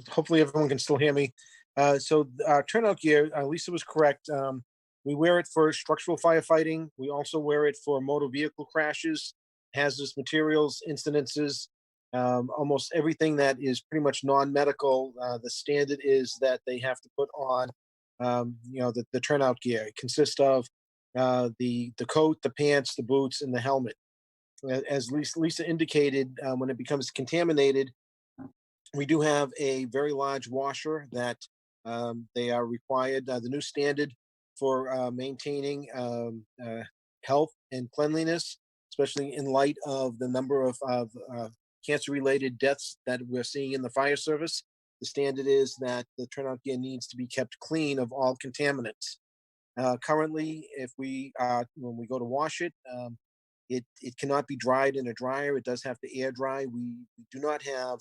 hopefully everyone can still hear me. So turnout gear, Lisa was correct. We wear it for structural firefighting. We also wear it for motor vehicle crashes, hazardous materials, incidences, almost everything that is pretty much non-medical. The standard is that they have to put on, the turnout gear. It consists of the coat, the pants, the boots, and the helmet. As Lisa indicated, when it becomes contaminated, we do have a very large washer that they are required. The new standard for maintaining health and cleanliness, especially in light of the number of cancer-related deaths that we're seeing in the fire service. The standard is that the turnout gear needs to be kept clean of all contaminants. Currently, when we go to wash it, it cannot be dried in a dryer. It does have to air dry. We do not have,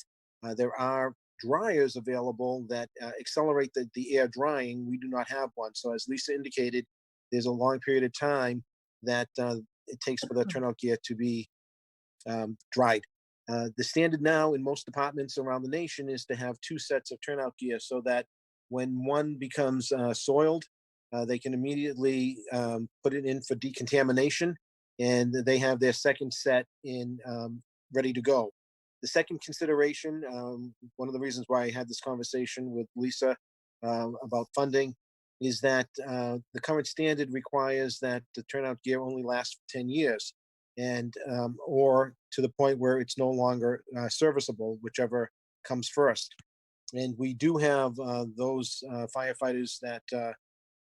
there are dryers available that accelerate the air drying. We do not have one. So as Lisa indicated, there's a long period of time that it takes for the turnout gear to be dried. The standard now in most departments around the nation is to have 2 sets of turnout gear so that when one becomes soiled, they can immediately put it in for decontamination, and they have their second set in ready to go. The second consideration, one of the reasons why I had this conversation with Lisa about funding, is that the current standard requires that the turnout gear only lasts for 10 years, and or to the point where it's no longer serviceable, whichever comes first. And we do have those firefighters that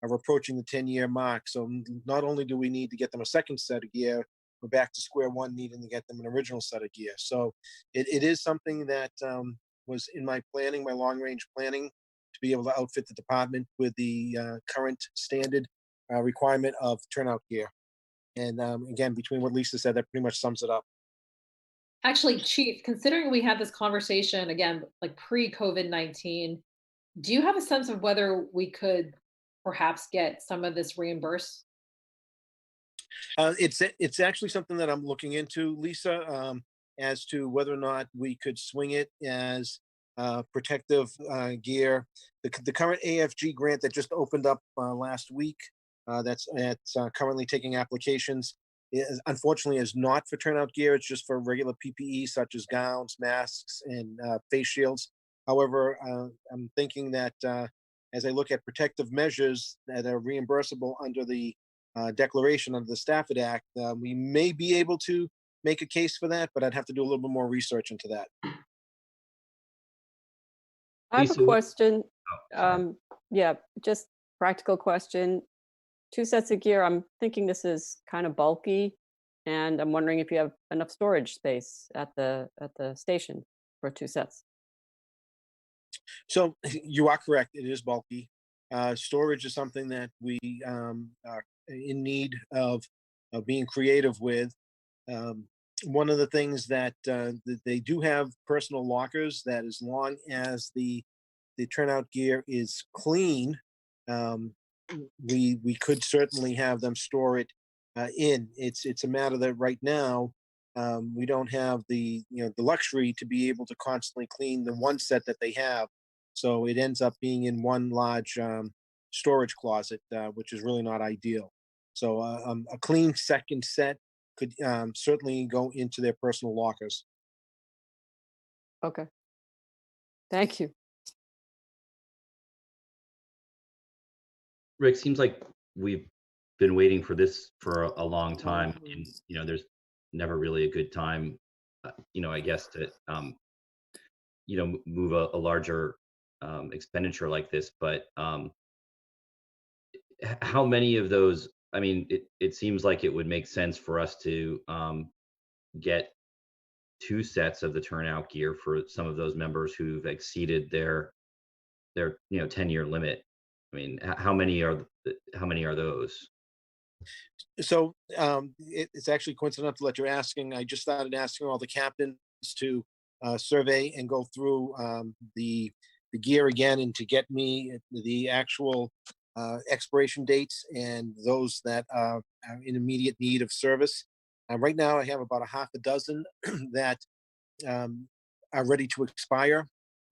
are approaching the 10-year mark. So not only do we need to get them a second set of gear, we're back to square one, needing to get them an original set of gear. So it is something that was in my planning, my long-range planning, to be able to outfit the department with the current standard requirement of turnout gear. And again, between what Lisa said, that pretty much sums it up. Actually, Chief, considering we had this conversation again, like pre-COVID-19, do you have a sense of whether we could perhaps get some of this reimbursed? It's actually something that I'm looking into, Lisa, as to whether or not we could swing it as protective gear. The current AFG grant that just opened up last week, that's currently taking applications, unfortunately is not for turnout gear. It's just for regular PPE such as gowns, masks, and face shields. However, I'm thinking that as I look at protective measures that are reimbursable under the declaration under the Stafford Act, we may be able to make a case for that, but I'd have to do a little bit more research into that. I have a Lisa, question. sorry. Yeah, just practical question. 2 sets of gear. I'm thinking this is kind of bulky, and I'm wondering if you have enough storage space at the station for 2 sets. So you are correct. It is bulky. Storage is something that we are in need of being creative with. One of the things that they do have personal lockers that, as long as the turnout gear is clean, we could certainly have them store it in. It's a matter that right now we don't have the the luxury to be able to constantly clean the one set that they have. So it ends up being in one large storage closet, which is really not ideal. So a clean second set could certainly go into their personal lockers. Okay. Thank you. Rick, seems like we've been waiting for this for a long time, and there's never really a good time, I guess to move a larger expenditure like this. But how many of those? I mean, it seems like it would make sense for us to get 2 sets of the turnout gear for some of those members who've exceeded their 10-year limit. I mean, how many are those? So it's actually coincidental that you're asking. I just started asking all the captains to survey and go through the gear again, and to get me the actual expiration dates and those that are in immediate need of service. Right now, I have about a half a dozen that are ready to expire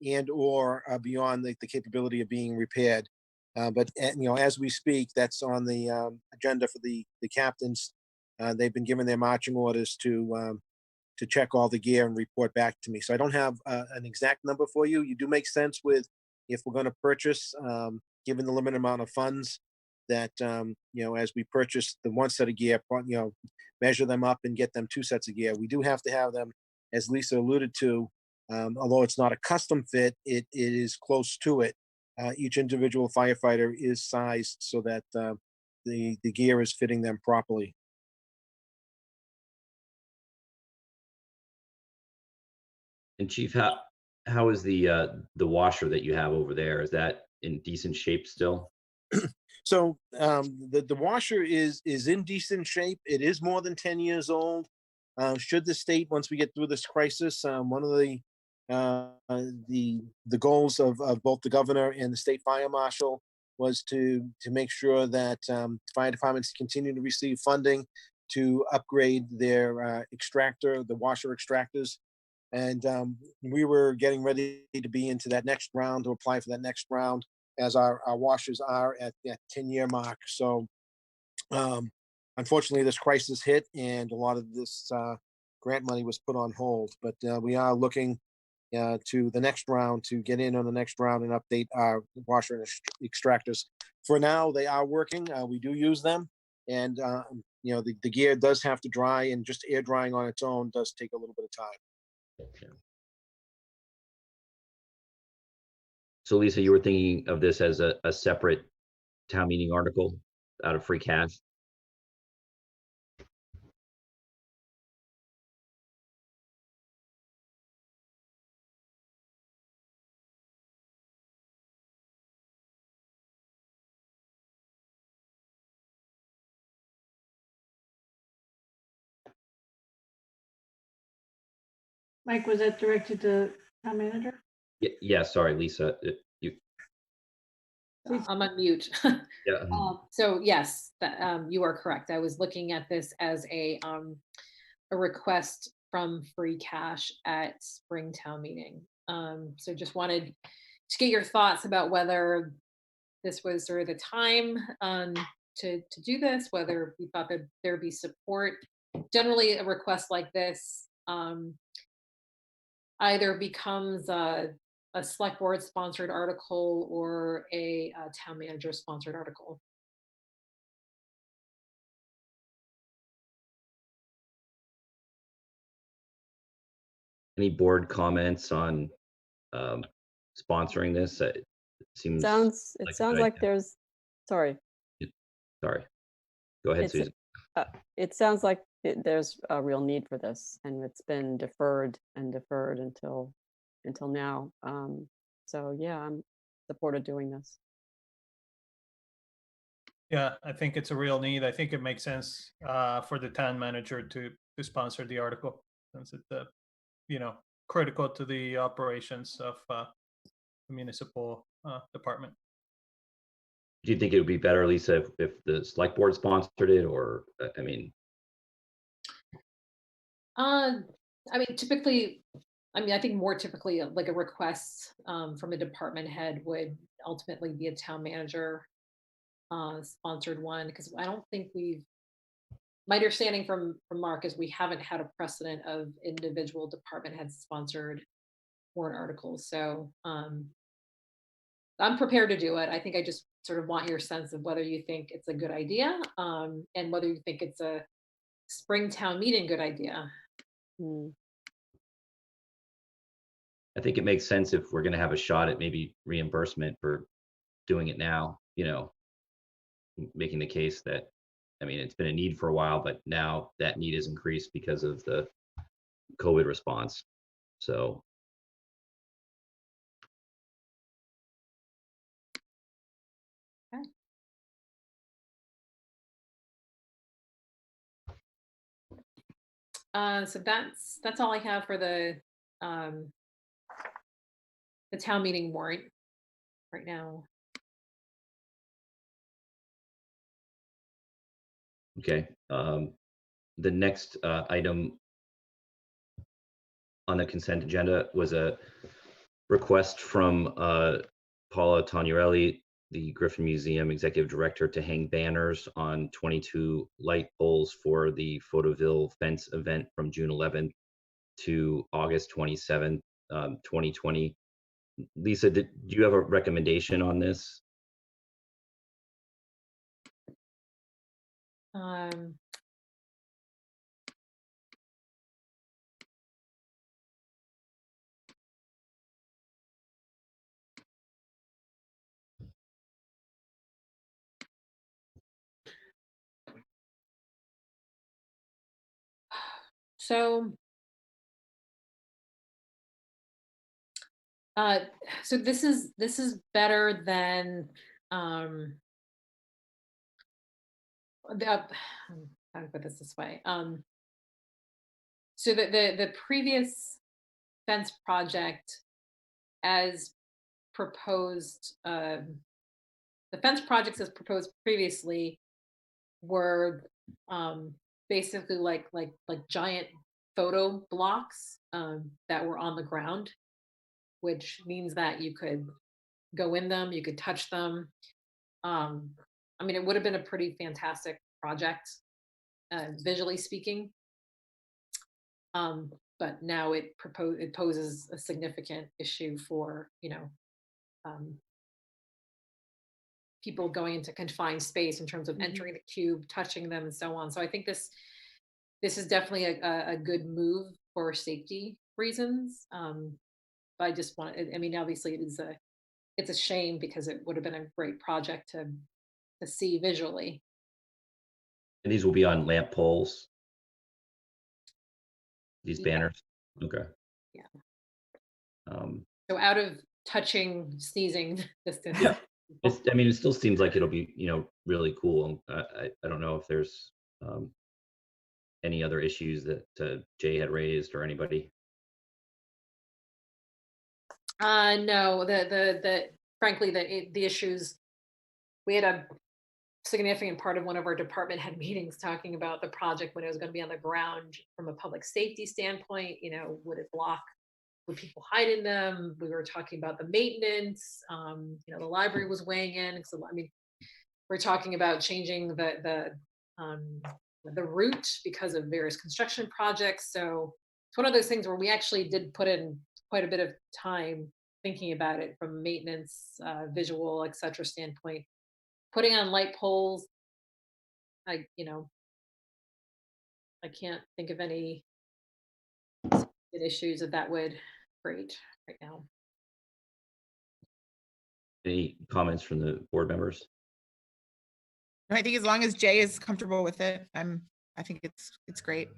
and or are beyond the capability of being repaired. But as we speak, that's on the agenda for the captains. They've been given their marching orders to check all the gear and report back to me. So I don't have an exact number for you. You do make sense with, if we're going to purchase, given the limited amount of funds, that as we purchase the one set of gear, measure them up and get them 2 sets of gear. We do have to have them, as Lisa alluded to, although it's not a custom fit, it is close to it. Each individual firefighter is sized so that the gear is fitting them properly. And Chief, how is the washer that you have over there? Is that in decent shape still? So the washer is in decent shape. It is more than 10 years old. Should the state, once we get through this crisis, one of the goals of both the governor and the state fire marshal was to make sure that fire departments continue to receive funding to upgrade their extractor, the washer extractors. And we were getting ready to be into that next round, to apply for that next round, as our washers are at that 10-year mark. So unfortunately, this crisis hit and a lot of this grant money was put on hold. But we are looking to the next round to get in on the next round and update our washer and extractors. For now, they are working. We do use them. And, the gear does have to dry, and just air drying on its own does take a little bit of time. Okay. So Lisa, you were thinking of this as a separate town meeting article out of free cash? Mike, was that directed to town manager? Yeah, sorry, Lisa. I'm on mute. Yeah. So yes, you are correct. I was looking at this as a request from free cash at Springtown meeting. So just wanted to get your thoughts about whether this was sort of the time to do this, whether we thought that there'd be support. Generally, a request like this either becomes a select board sponsored article or a town manager sponsored article. Any board comments on sponsoring this? It seems It sounds like a good like idea. there's, sorry. Sorry. Go ahead, It's, Susan. it sounds like there's a real need for this, and it's been deferred until now. So yeah, I'm supportive of doing this. Yeah, I think it's a real need. I think it makes sense for the town manager to sponsor the article, since it's critical to the operations of the municipal department. Do you think it would be better, Lisa, if the select board sponsored it, or I mean? Typically, I think more typically, like a request from a department head would ultimately be a town manager sponsored one, because I don't think my understanding from Mark is we haven't had a precedent of individual department heads sponsored warrant articles. So I'm prepared to do it. I think I just sort of want your sense of whether you think it's a good idea and whether you think it's a Springtown meeting good idea. I think it makes sense if we're going to have a shot at maybe reimbursement for doing it now, making the case that, it's been a need for a while, but now that need is increased because of the COVID response. So. Okay. So that's all I have for the town meeting warrant right now. Okay. The next item on the consent agenda was a request from Paula Tognerelli, the Griffin Museum Executive Director, to hang banners on 22 light poles for the Photoville fence event from June 11th to August 27th, 2020. Lisa, do you have a recommendation on this? So this is better than how to put this way. So the previous fence project, as proposed, the fence projects as proposed previously were basically like giant photo blocks that were on the ground, which means that you could go in them, you could touch them. It would have been a pretty fantastic project, visually speaking. But now it poses a significant issue for people going into confined space in terms of entering the cube, touching them, and so on. So I think this is definitely a good move for safety reasons. But I just want, obviously it's a shame because it would have been a great project to see visually. And these will be on lamp poles, these Yeah. banners? Okay. Yeah. So out of touching, sneezing distance. Yeah. It still seems like it'll be, really cool. I don't know if there's any other issues that Jay had raised or anybody. No, frankly, the issues, we had a significant part of one of our department head meetings talking about the project when it was going to be on the ground from a public safety standpoint. Would it block? Would people hide in them? We were talking about the maintenance. The library was weighing in. So, I mean, we're talking about changing the route because of various construction projects. So it's one of those things where we actually did put in quite a bit of time thinking about it from a maintenance, visual, et cetera standpoint. Putting on light poles, I can't think of any issues that would create right now. Any comments from the board members? I think as long as Jay is comfortable with it, I think it's great.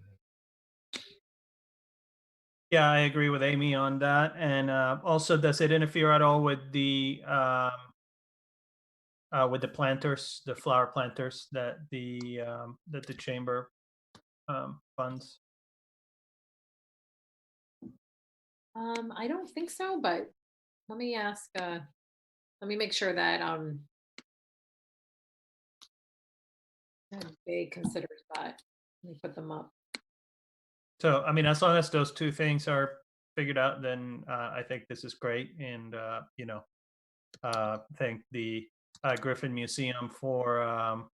Yeah, I agree with Amy on that. And also, does it interfere at all with the planters, the flower planters that the chamber funds? I don't think so, but let me ask. Let me make sure that they considers that. Let me put them up. So, I mean, as long as those two things are figured out, then I think this is great. And, thank the Griffin Museum for,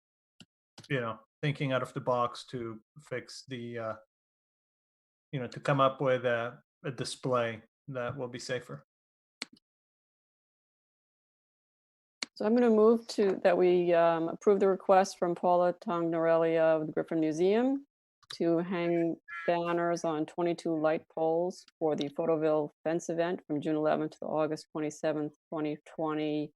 thinking out of the box to fix the, to come up with a display that will be safer. So I'm going to move that we approve the request from Paula Tongnorelli of the Griffin Museum to hang banners on 22 light poles for the Photoville Fence event from June 11th to August 27th, 2020,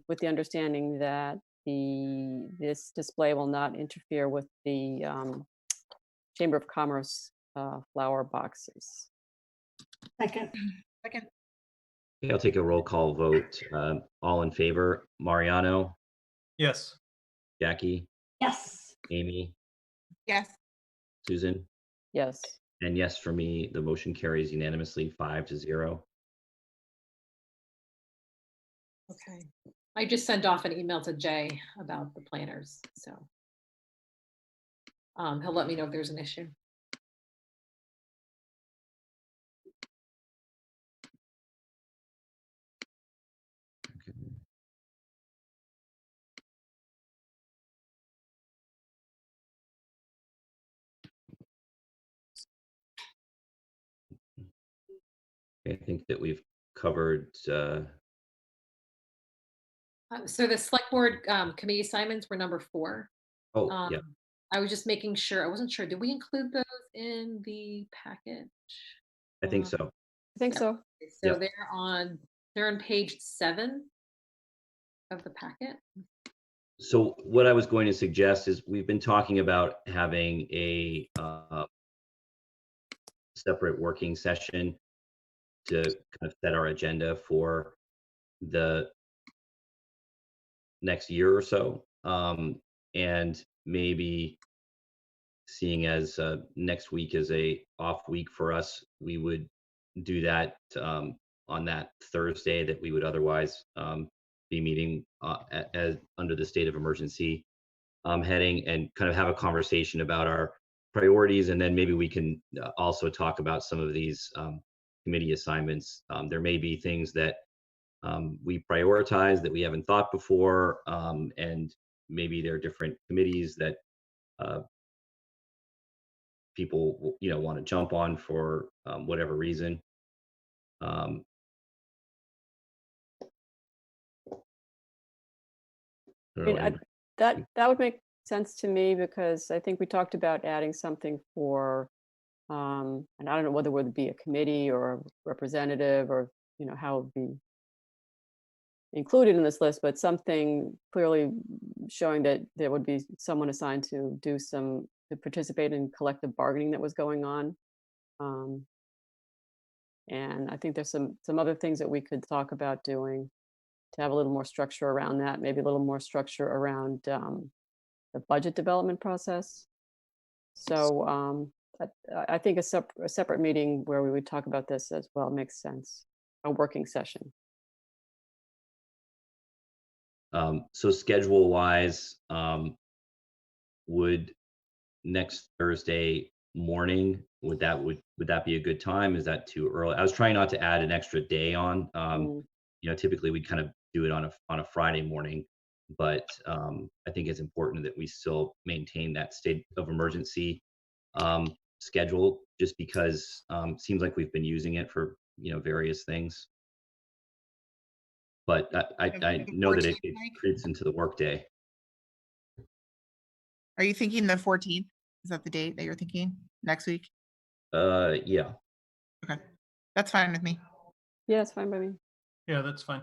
with the understanding that this display will not interfere with the Chamber of Commerce flower boxes. Second. Second. Okay, I'll take a roll call vote. All in favor, Mariano, Yes. Jackie, Yes. Amy, Yes. Susan, Yes. and yes for me. The motion carries unanimously 5-0. Okay. I just sent off an email to Jay about the planners, so he'll let me know if there's an issue. I think that we've covered. So the select board committee assignments were number 4. Oh, yeah. I was just making sure. I wasn't sure. Did we include those in the package? I think so. I think so. So Yep. they're on page 7 of the packet. So what I was going to suggest is we've been talking about having a separate working session to kind of set our agenda for the next year or so. And maybe seeing as next week is a off week for us, we would do that on that Thursday that we would otherwise be meeting as under the state of emergency heading, and kind of have a conversation about our priorities. And then maybe we can also talk about some of these committee assignments. There may be things that we prioritize that we haven't thought before, and maybe there are different committees that people want to jump on for whatever reason. That would make sense to me, because I think we talked about adding something for, and I don't know whether it would be a committee or a representative, or how it would be included in this list, but something clearly showing that there would be someone assigned to participate in collective bargaining that was going on. And I think there's some other things that we could talk about doing to have a little more structure around that, maybe a little more structure around the budget development process. So I think a separate meeting where we would talk about this as well makes sense. a working session. So schedule wise, would next Thursday morning, would that be a good time? Is that too early? I was trying not to add an extra day on. You know, typically we'd kind of do it on a Friday morning, but I think it's important that we still maintain that state of emergency schedule, just because seems like we've been using it for, you know, various things. But I The know that 14th, it Mike? creeps into the workday. Are you thinking the 14th? Is that the date that you're thinking next week? Yeah. Okay, that's fine with me. Yeah, it's fine by me. Yeah, that's fine.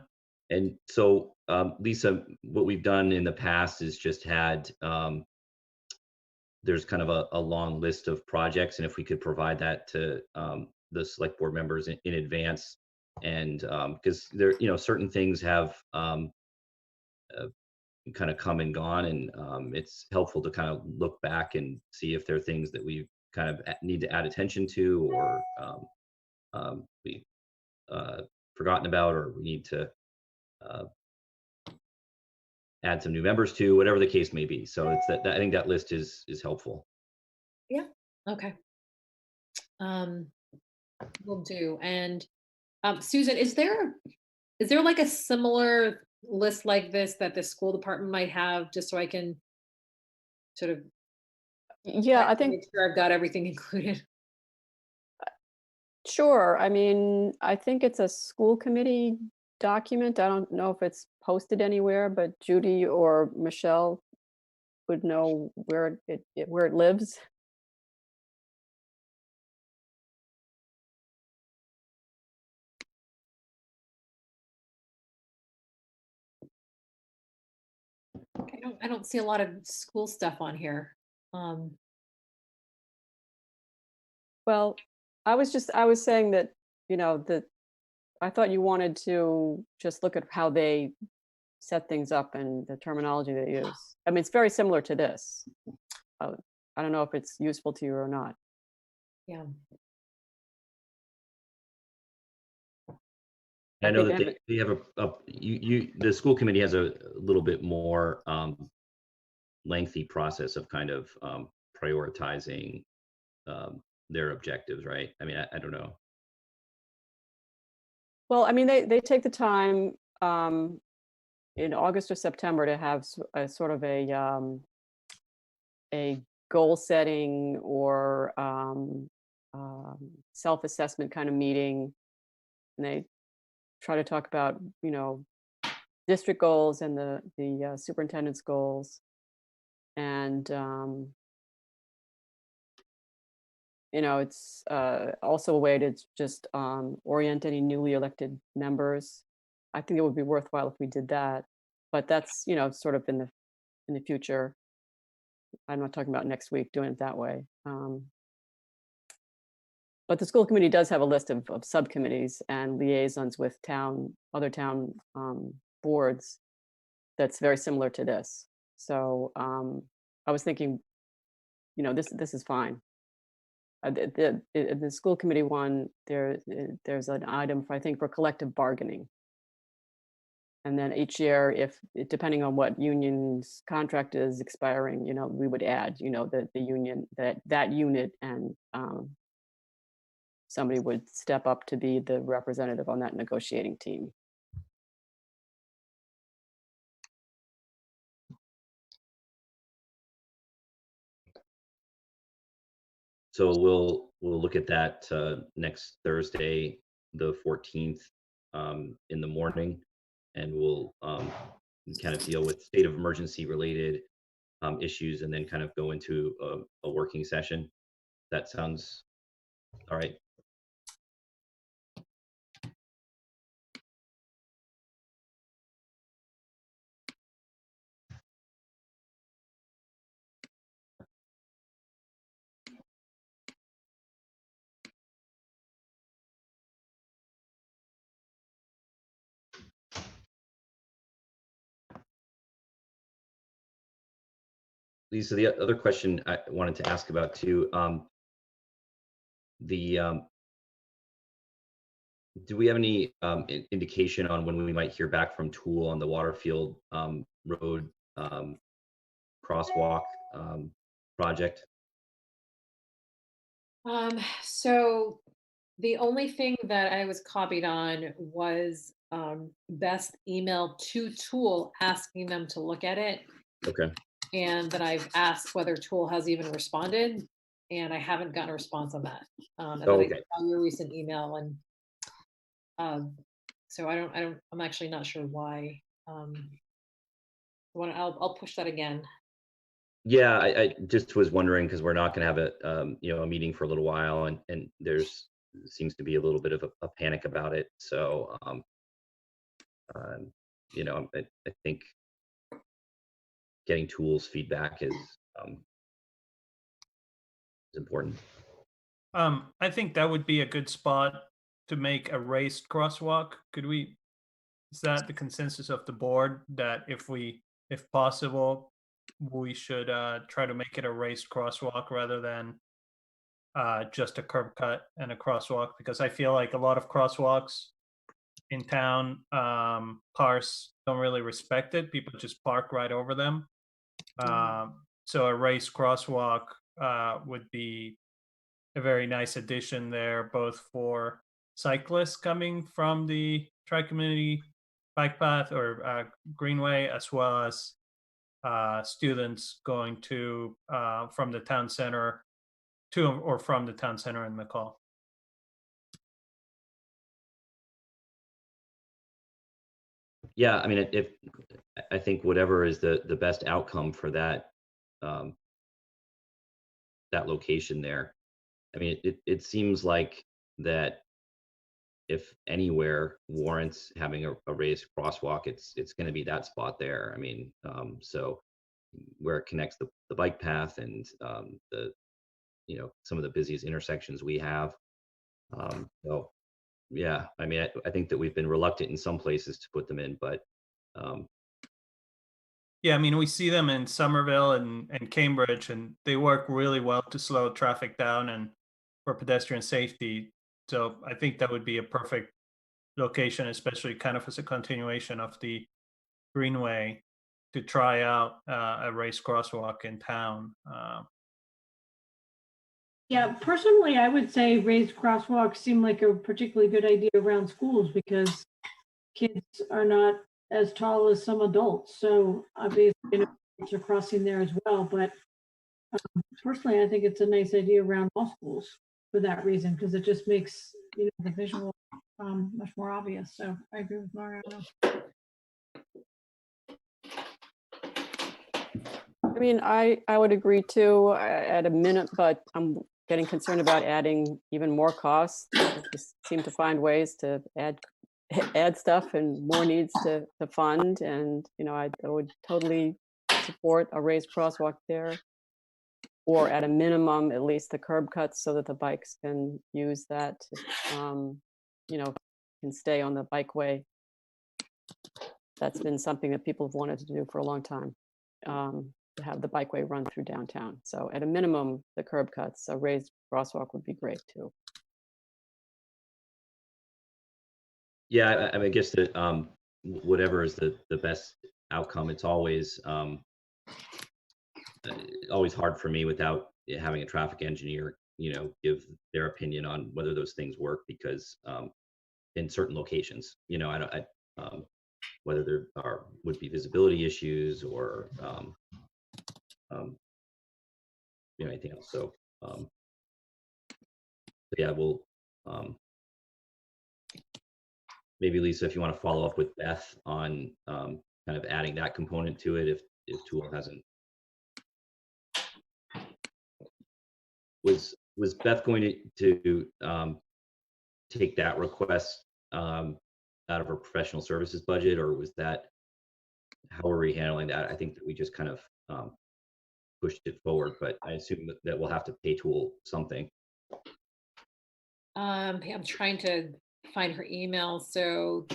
And so, Lisa, what we've done in the past is just had, there's kind of a long list of projects, and if we could provide that to the select board members in advance, and because there, you know, certain things have kind of come and gone, and it's helpful to kind of look back and see if there are things that we kind of need to add attention to, or we forgotten about, or we need to add some new members to, whatever the case may be. So it's that I think that list is helpful. Yeah. Okay. Will do. And Susan, is there like a similar list like this that the school department might have, just so I can sort of Yeah, I think, make sure I've got everything included? sure. I mean, I think it's a school committee document. I don't know if it's posted anywhere, but Judy or Michelle would know where it lives. I don't see a lot of school stuff on here. Well, I was saying that, you know, that I thought you wanted to just look at how they set things up and the terminology they use. I mean, it's very similar to this. I don't know if it's useful to you or not. Yeah. I know think that they have the school committee has a little bit more lengthy process of kind of prioritizing their objectives, right? I mean, I don't know. Well, I mean, they take the time in August or September to have a sort of a goal setting or self-assessment kind of meeting, and they try to talk about, you know, district goals and the superintendent's goals, and you know, it's also a way to just orient any newly elected members. I think it would be worthwhile if we did that, but that's, you know, sort of in the future. I'm not talking about next week doing it that way. But the school committee does have a list of subcommittees and liaisons with other town boards that's very similar to this. So I was thinking, you know, this is fine. The school committee one, there's an item for, I think, for collective bargaining. And then each year, depending on what union's contract is expiring, you know, we would add, you know, the union, that unit, and somebody would step up to be the representative on that negotiating team. So we'll look at that next Thursday, the 14th, in the morning, and we'll kind of deal with state of emergency related issues, and then kind of go into a working session. That sounds all right. Lisa, the other question I wanted to ask about too, the do we have any indication on when we might hear back from Tool on the Waterfield Road crosswalk project? So the only thing that I was copied on was Beth's email to Tool asking them to look at it. Okay. And that I've asked whether Tool has even responded, and I haven't gotten a response on that. And then I saw your recent email, and so I'm actually not sure why. I'll push that again. Yeah, I just was wondering because we're not going to have a meeting for a little while, and there's seems to be a little bit of a panic about it. So I think getting Tool's feedback is important. I think that would be a good spot to make a raised crosswalk. Is that the consensus of the board that if possible, we should try to make it a raised crosswalk rather than just a curb cut and a crosswalk? Because I feel like a lot of crosswalks in town, cars don't really respect it. People just park right over them. So a raised crosswalk would be a very nice addition there, both for cyclists coming from the tri-community bike path or greenway, as well as students going to from the town center to or from the town center in McCall. Yeah, I mean, I think whatever is the best outcome for that that location there. I mean, it seems like that if anywhere warrants having a raised crosswalk, it's going to be that spot there. I mean, so where it connects the bike path and some of the busiest intersections we have. So yeah, I mean, I think that we've been reluctant in some places to put them in, but yeah, I mean, we see them in Somerville and Cambridge, and they work really well to slow traffic down and for pedestrian safety. So I think that would be a perfect location, especially kind of as a continuation of the Greenway, to try out a race crosswalk in town. Yeah, personally, I would say raised crosswalks seem like a particularly good idea around schools because kids are not as tall as some adults. So obviously, kids are crossing there as well. But personally, I think it's a nice idea around all schools for that reason, because it just makes the visual much more obvious. So I agree with Mariano. I mean, I would agree too at a minute, but I'm getting concerned about adding even more costs. We just seem to find ways to add stuff and more needs to fund. And, I would totally support a raised crosswalk there, or at a minimum, at least the curb cuts so that the bikes can use that, can stay on the bikeway. That's been something that people have wanted to do for a long time. To have the bikeway run through downtown. So at a minimum, the curb cuts, a raised crosswalk would be great too. yeah, I guess that whatever is the best outcome, it's always hard for me without having a traffic engineer, give their opinion on whether those things work, because in certain locations, whether there would be visibility issues or anything else. So yeah, we'll maybe Lisa, if you want to follow up with Beth on kind of adding that component to it, if Tool hasn't. Was Beth going to take that request out of her professional services budget, or was that, how are we handling that? I think that we just kind of pushed it forward, but I assume that we'll have to pay Tool something. I'm trying to find her email. So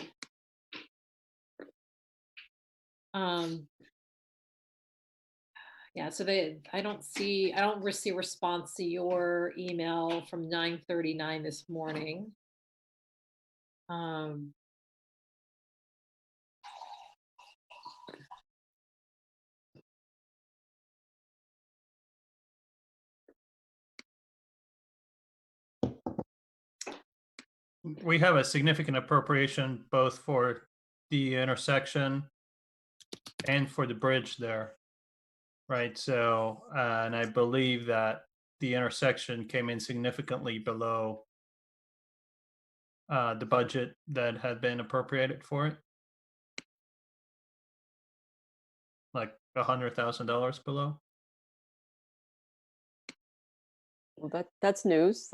yeah, so I don't receive response to your email from 9:39 this morning. Um, We have a significant appropriation both for the intersection and for the bridge there, right? So, and I believe that the intersection came in significantly below the budget that had been appropriated for it, like $100,000 below. Well, that's news.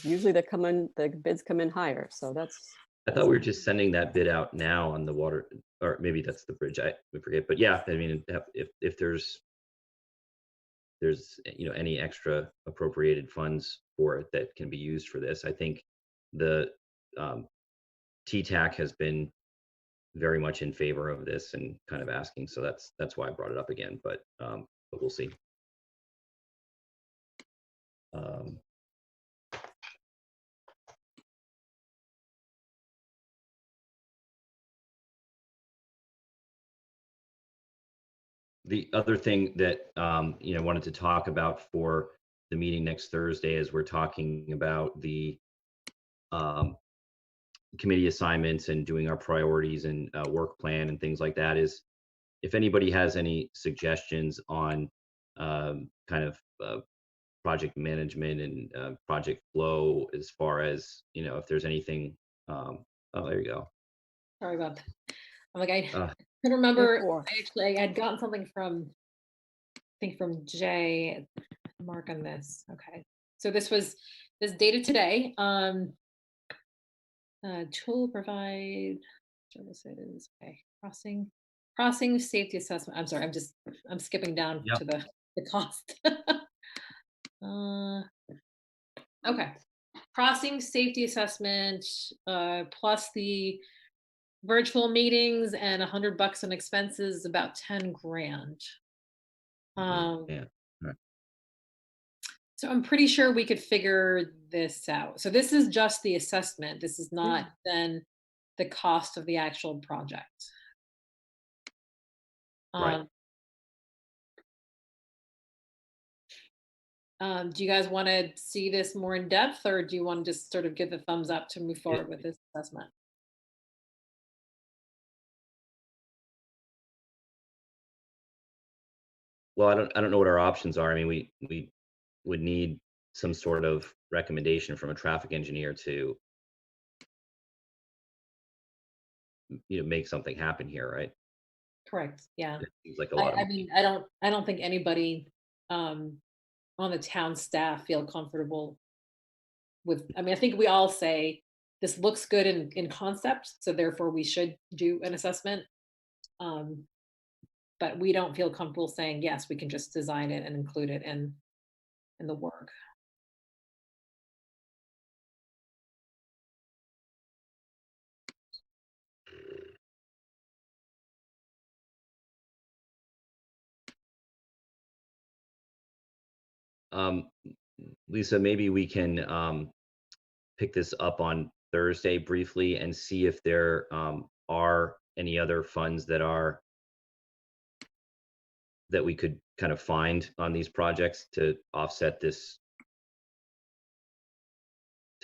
Usually the bids come in higher, so that's. I thought we were just sending that bid out now on the water, or maybe that's the bridge. We forget, but yeah, I mean, if there's any extra appropriated funds for it that can be used for this, I think the TTAC has been very much in favor of this and kind of asking, so that's why I brought it up again. But we'll see. The other thing that wanted to talk about for the meeting next Thursday is we're talking about the committee assignments and doing our priorities and work plan and things like that. Is if anybody has any suggestions on kind of project management and project flow, as far as if there's anything. Oh, there you go. Sorry about that. I'm like, I couldn't remember. I had gotten something from, I think from Jay. Mark on this. Okay. So this data today. Tool provide services. Okay. Crossing safety assessment. I'm sorry. I'm skipping down to the cost. Okay. Crossing safety assessment, plus the virtual meetings and $100 on expenses, about 10 grand. Yeah. Right. So I'm pretty sure we could figure this out. So this is just the assessment. This is not then the cost of the actual project. Right. Do you guys want to see this more in depth, or do you want to just sort of give the thumbs up to move forward with this assessment? Well, I don't know what our options are. I mean, we would need some sort of recommendation from a traffic engineer to make something happen here, right? Correct. Yeah. It seems like a lot. I mean, I don't think anybody on the town staff feel comfortable with. I mean, I think we all say this looks good in concept, so therefore we should do an assessment. But we don't feel comfortable saying yes, we can just design it and include it in the work. Lisa, maybe we can pick this up on Thursday briefly and see if there are any other funds that we could kind of find on these projects to offset this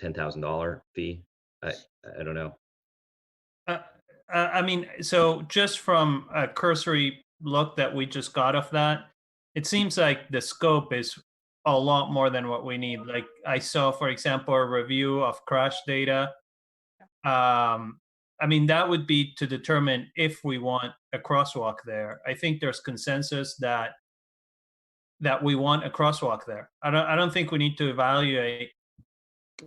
$10,000 fee. I don't know. I mean, so just from a cursory look that we just got of that, it seems like the scope is a lot more than what we need. Like I saw, for example, a review of crash data. I mean, that would be to determine if we want a crosswalk there. I think there's consensus that we want a crosswalk there. I don't think we need to evaluate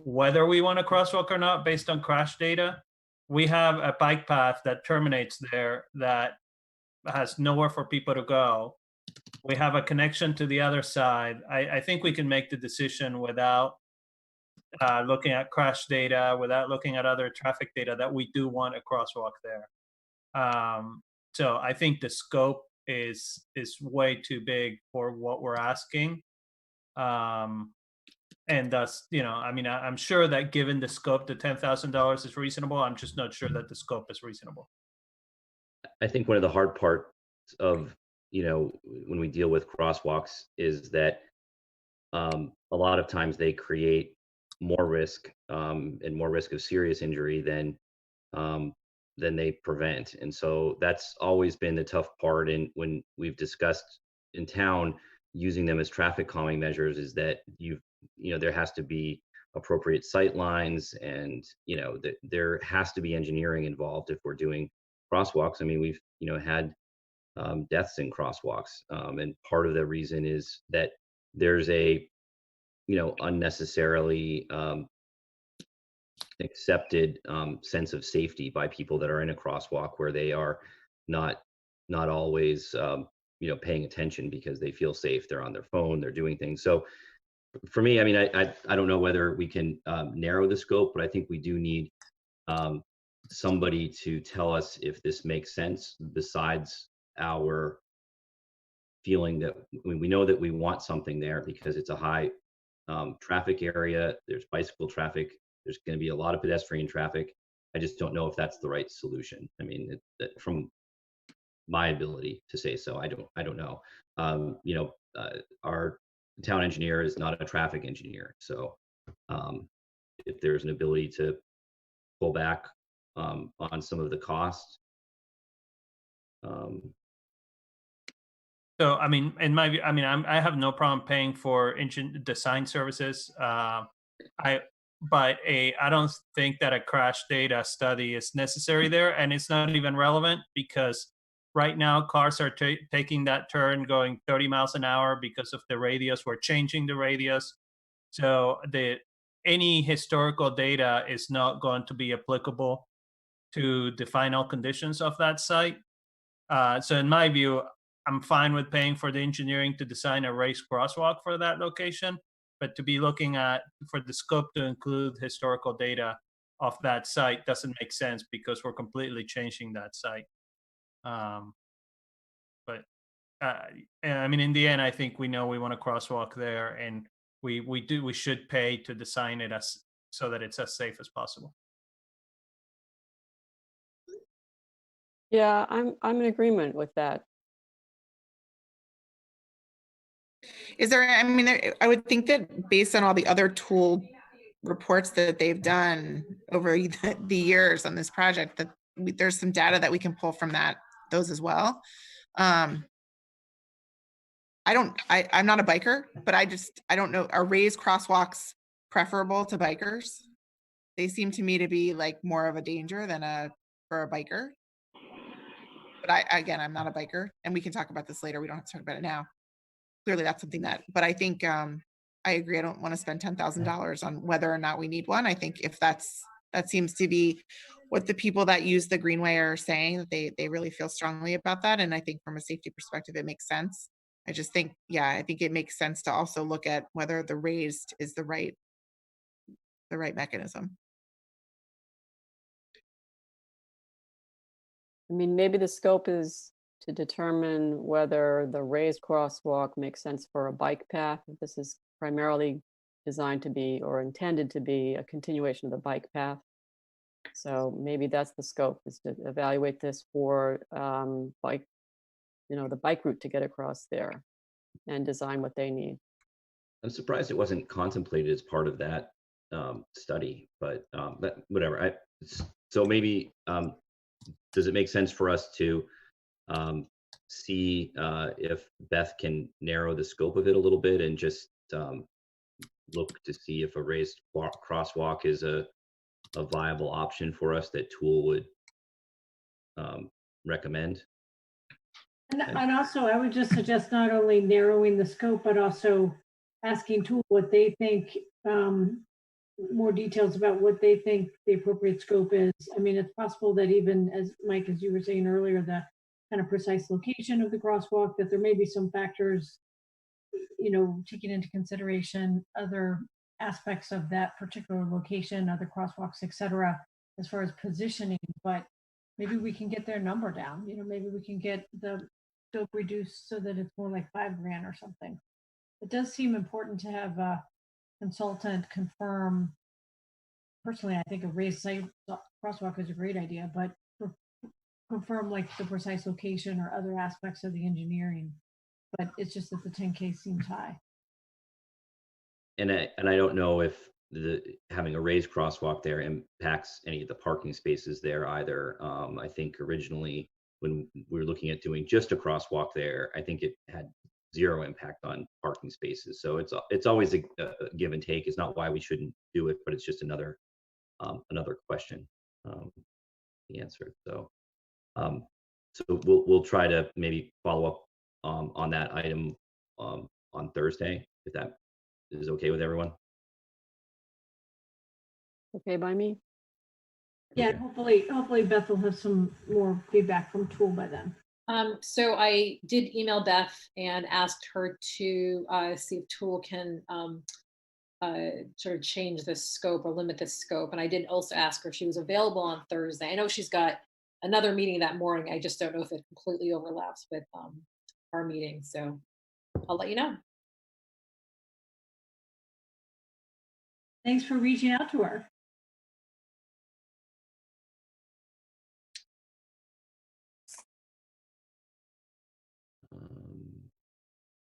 whether we want a crosswalk or not based on crash data. We have a bike path that terminates there that has nowhere for people to go. We have a connection to the other side. I think we can make the decision without looking at crash data, without looking at other traffic data, that we do want a crosswalk there. So I think the scope is way too big for what we're asking. And thus, I mean, I'm sure that given the scope, the $10,000 is reasonable. I'm just not sure that the scope is reasonable. I think one of the hard parts of, when we deal with crosswalks is that a lot of times they create more risk and more risk of serious injury than they prevent. And so that's always been the tough part. And when we've discussed in town using them as traffic calming measures, is that there has to be appropriate sight lines, and there has to be engineering involved if we're doing crosswalks. I mean, we've had deaths in crosswalks, and part of the reason is that there's a unnecessarily accepted sense of safety by people that are in a crosswalk, where they are not always paying attention because they feel safe. They're on their phone, they're doing things. So for me, I mean, I don't know whether we can narrow the scope, but I think we do need somebody to tell us if this makes sense, besides our feeling that we know that we want something there because it's a high traffic area. There's bicycle traffic. There's going to be a lot of pedestrian traffic. I just don't know if that's the right solution. I mean, from my ability to say so, I don't know. Our town engineer is not a traffic engineer, so if there's an ability to pull back on some of the costs. So, I mean, in my view, I mean, I have no problem paying for engine design services. But I don't think that a crash data study is necessary there, and it's not even relevant because right now cars are taking that turn going 30 miles an hour because of the radius. We're changing the radius, so any historical data is not going to be applicable to the final conditions of that site. So in my view, I'm fine with paying for the engineering to design a raised crosswalk for that location, but to be looking for the scope to include historical data of that site doesn't make sense because we're completely changing that site. But I mean, in the end, I think we know we want a crosswalk there, and we should pay to design it so that it's as safe as possible. Yeah, I'm in agreement with that. Is there, I mean, I would think that based on all the other tool reports that they've done over the years on this project, that there's some data that we can pull from those as well. I'm not a biker, but I don't know, are raised crosswalks preferable to bikers? They seem to me to be like more of a danger than for a biker. But again, I'm not a biker, and we can talk about this later. We don't have to talk about it now. Clearly that's something but I think I agree. I don't want to spend $10,000 on whether or not we need one. I think if that seems to be what the people that use the Greenway are saying, that they really feel strongly about that. And I think from a safety perspective, it makes sense. I just think, I think it makes sense to also look at whether the raised is the right mechanism. I mean, maybe the scope is to determine whether the raised crosswalk makes sense for a bike path. This is primarily designed to be or intended to be a continuation of the bike path. So maybe that's the scope, is to evaluate this for bike, the bike route to get across there and design what they need. I'm surprised it wasn't contemplated as part of that study, but whatever. So maybe does it make sense for us to see if Beth can narrow the scope of it a little bit and just look to see if a raised crosswalk is a viable option for us that Tool would recommend? And also, I would just suggest not only narrowing the scope, but also asking Tool what they think, more details about what they think the appropriate scope is. I mean, it's possible that even, as Mike, as you were saying earlier, the kind of precise location of the crosswalk, that there may be some factors, taking into consideration other aspects of that particular location, other crosswalks, etc., as far as positioning. But maybe we can get their number down. Maybe we can get the scope reduced so that it's more like $5,000 or something. It does seem important to have consultant confirm. Personally, I think a raised site crosswalk is a great idea, but confirm like the precise location or other aspects of the engineering. But it's just that the 10K seems high. And I don't know if having a raised crosswalk there impacts any of the parking spaces there either. I think originally when we were looking at doing just a crosswalk there, I think it had zero impact on parking spaces. So it's always a give and take. It's not why we shouldn't do it, but it's just another question the answer. So we'll try to maybe follow up on that item on Thursday, if that is okay with everyone. Okay by me? Yeah, Okay. hopefully Beth will have some more feedback from Tool by then. So I did email Beth and asked her to see if Tool can sort of change the scope or limit the scope. And I did also ask her if she was available on Thursday. I know she's got another meeting that morning. I just don't know if it completely overlaps with our meeting. So I'll let you know. Thanks for reaching out to her.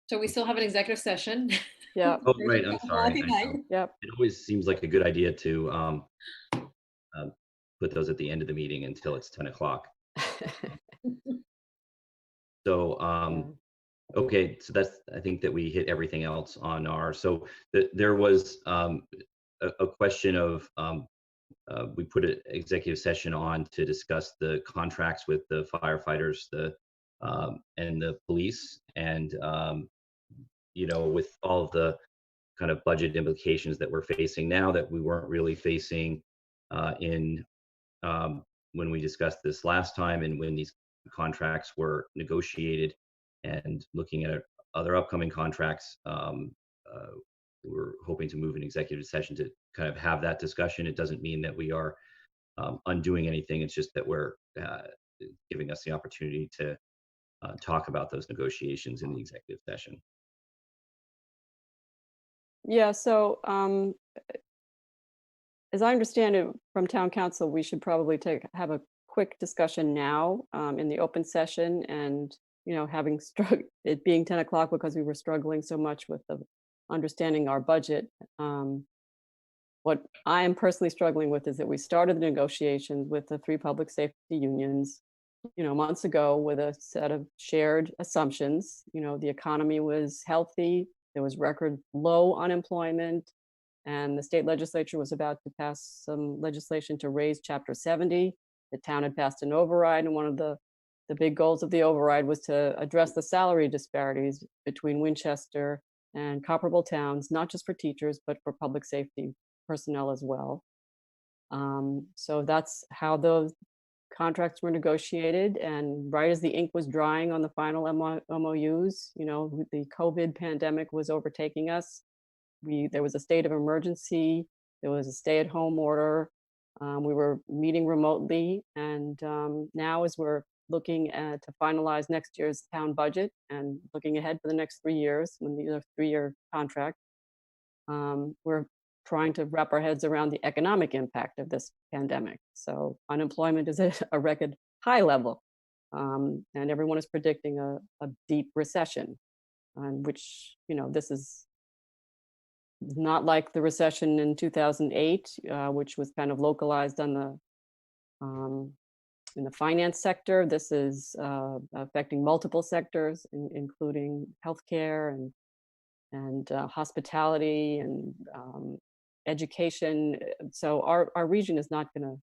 So we still have an executive session. Yeah. Oh, right. I'm sorry. I know. Yep. It always seems like a good idea to put those at the end of the meeting until it's 10 o'clock. So, okay, so I think that we hit everything else on our, so there was a question of, we put an executive session on to discuss the contracts with the firefighters, and the police, and with all of the kind of budget implications that we're facing now that we weren't really facing in when we discussed this last time, and when these contracts were negotiated, and looking at other upcoming contracts. We're hoping to move an executive session to kind of have that discussion. It doesn't mean that we are undoing anything. It's just that we're giving us the opportunity to talk about those negotiations in the executive session. Yeah, so as I understand it from town council, we should probably have a quick discussion now in the open session, and having it being 10 o'clock because we were struggling so much with understanding our budget. What I am personally struggling with is that we started the negotiations with the 3 public safety unions, months ago, with a set of shared assumptions. The economy was healthy, there was record low unemployment, and the state legislature was about to pass some legislation to raise Chapter 70. The town had passed an override, and one of the big goals of the override was to address the salary disparities between Winchester and comparable towns, not just for teachers, but for public safety personnel as well. So that's how those contracts were negotiated. And right as the ink was drying on the final MOUs, the COVID pandemic was overtaking us. There was a state of emergency. There was a stay-at-home order. We were meeting remotely, and now as we're looking to finalize next year's town budget and looking ahead for the next 3 years, when these are 3-year contract, we're trying to wrap our heads around the economic impact of this pandemic. So unemployment is at a record high level, and everyone is predicting a deep recession, which this is not like the recession in 2008, which was kind of localized on in the finance sector. This is affecting multiple sectors, including healthcare and hospitality and education. So our region is not going to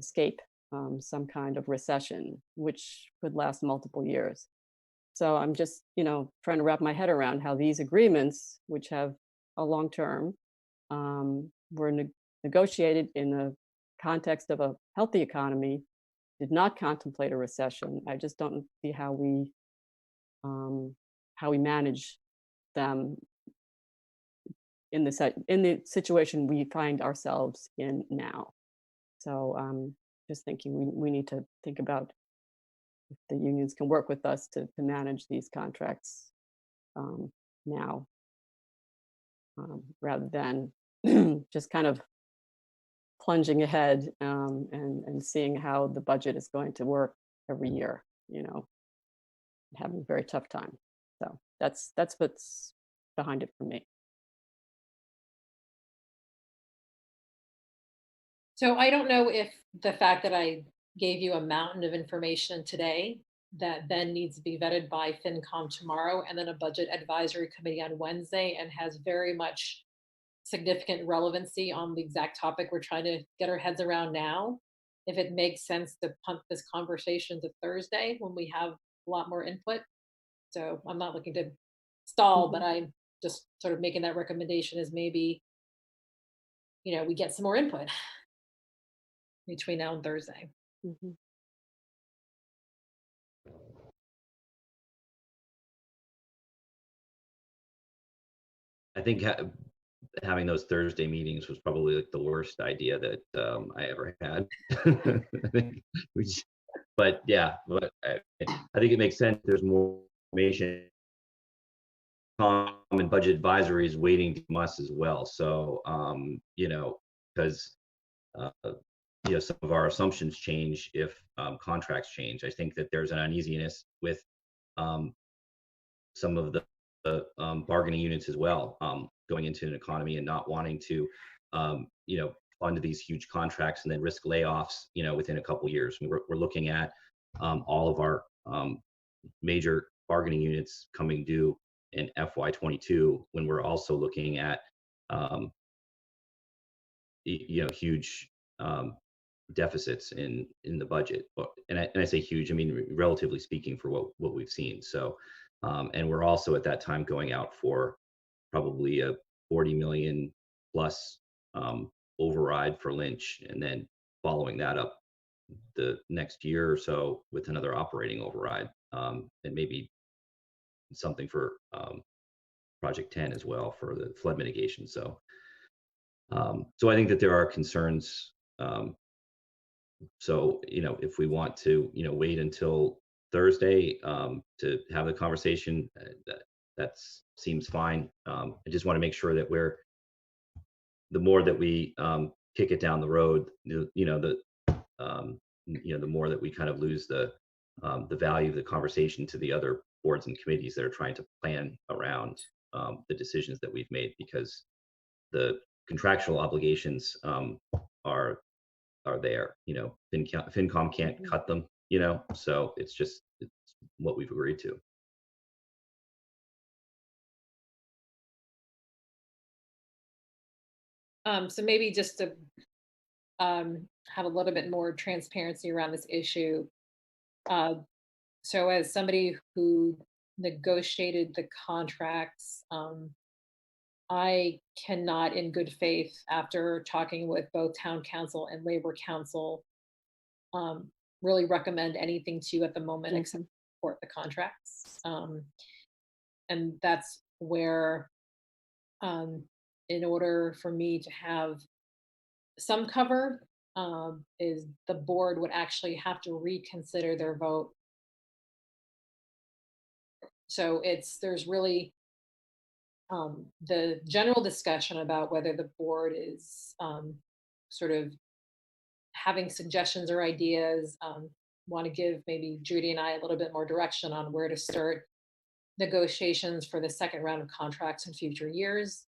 escape some kind of recession, which could last multiple years. So I'm just, trying to wrap my head around how these agreements, which have a long term, were negotiated in the context of a healthy economy, did not contemplate a recession. I just don't see how we manage them in the situation we find ourselves in now. So just thinking we need to think about if the unions can work with us to manage these contracts now. rather than just kind of plunging ahead and seeing how the budget is going to work every year, having a very tough time. So that's what's behind it for me. So I don't know if the fact that I gave you a mountain of information today that then needs to be vetted by FinCom tomorrow and then a budget advisory committee on Wednesday and has very much significant relevancy on the exact topic we're trying to get our heads around now. If it makes sense to punt this conversation to Thursday when we have a lot more input. So I'm not looking to stall, but I'm just sort of making that recommendation as maybe, we get some more input between now and Thursday. Mhm. I think having those Thursday meetings was probably like the worst idea that I ever had. I think but I think it makes sense. There's more information. And budget advisory is waiting from us as well. So, because some of our assumptions change if contracts change. I think that there's an uneasiness with some of the bargaining units as well, going into an economy and not wanting to, fund these huge contracts and then risk layoffs, within a couple years. We're looking at all of our major bargaining units coming due in FY22 when we're also looking at, huge deficits in the budget. And I say huge, I mean relatively speaking for what we've seen. So, and we're also at that time going out for probably a 40 million plus override for Lynch, and then following that up the next year or so with another operating override, and maybe something for Project 10 as well for the flood mitigation. So, so I think that there are concerns. So, if we want to, wait until Thursday to have the conversation, that seems fine. I just want to make sure that the more that we kick it down the road, the more that we kind of lose the value of the conversation to the other boards and committees that are trying to plan around the decisions that we've made, because the contractual obligations are there. FinCom can't cut them. So it's what we've agreed to. So maybe just to have a little bit more transparency around this issue. So as somebody who negotiated the contracts, I cannot in good faith, after talking with both town council and labor council, really recommend anything to you at the moment except support the contracts. And that's where, in order for me to have some cover, is the board would actually have to reconsider their vote. So there's really the general discussion about whether the board is sort of having suggestions or ideas, want to give maybe Judy and I a little bit more direction on where to start negotiations for the second round of contracts in future years.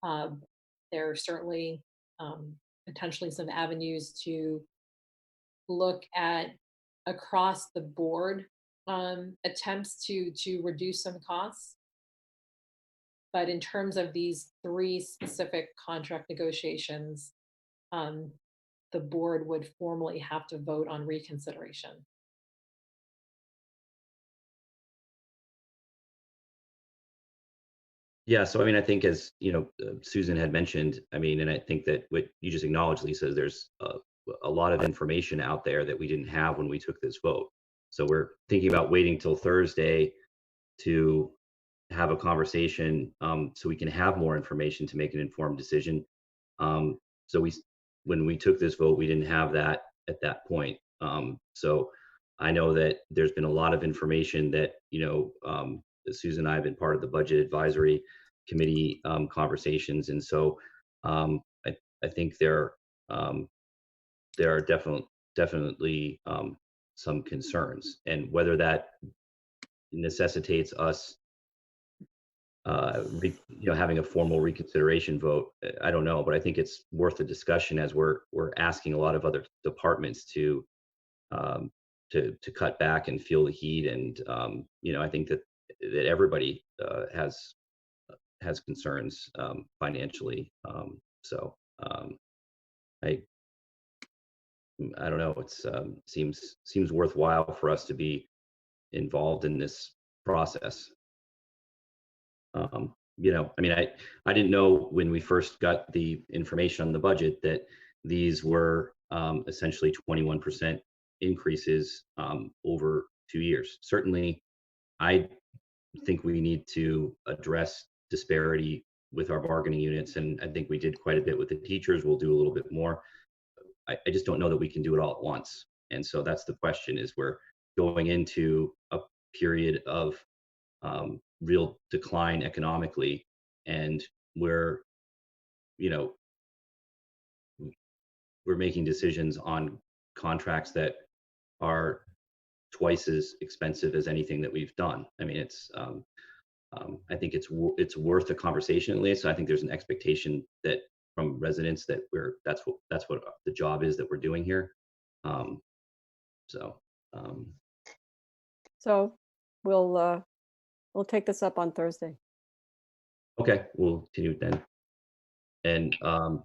There are certainly potentially some avenues to look at across the board attempts to reduce some costs. But in terms of these 3 specific contract negotiations, the board would formally have to vote on reconsideration. Yeah, so I mean, I think as Susan had mentioned, I mean, and I think that what you just acknowledged, Lisa, is there's a lot of information out there that we didn't have when we took this vote. So we're thinking about waiting till Thursday to have a conversation, so we can have more information to make an informed decision. So when we took this vote, we didn't have that at that point. So I know that there's been a lot of information that Susan and I have been part of the budget advisory committee conversations. And so I think there are definitely some concerns, and whether that necessitates us having a formal reconsideration vote, I don't know, but I think it's worth a discussion as we're asking a lot of other departments to cut back and feel the heat. And I think that everybody has concerns financially. So I don't know. It's seems worthwhile for us to be involved in this process. I didn't know when we first got the information on the budget that these were essentially 21% increases over 2 years. Certainly, I think we need to address disparity with our bargaining units, and I think we did quite a bit with the teachers. We'll do a little bit more. I just don't know that we can do it all at once. And so that's the question, is we're going into a period of real decline economically, and we're making decisions on contracts that are twice as expensive as anything that we've done. I mean, it's I think it's worth a conversation, at least. I think there's an expectation that from residents that that's what the job is that we're doing here. So we'll take this up on Thursday. Okay, we'll continue then. And are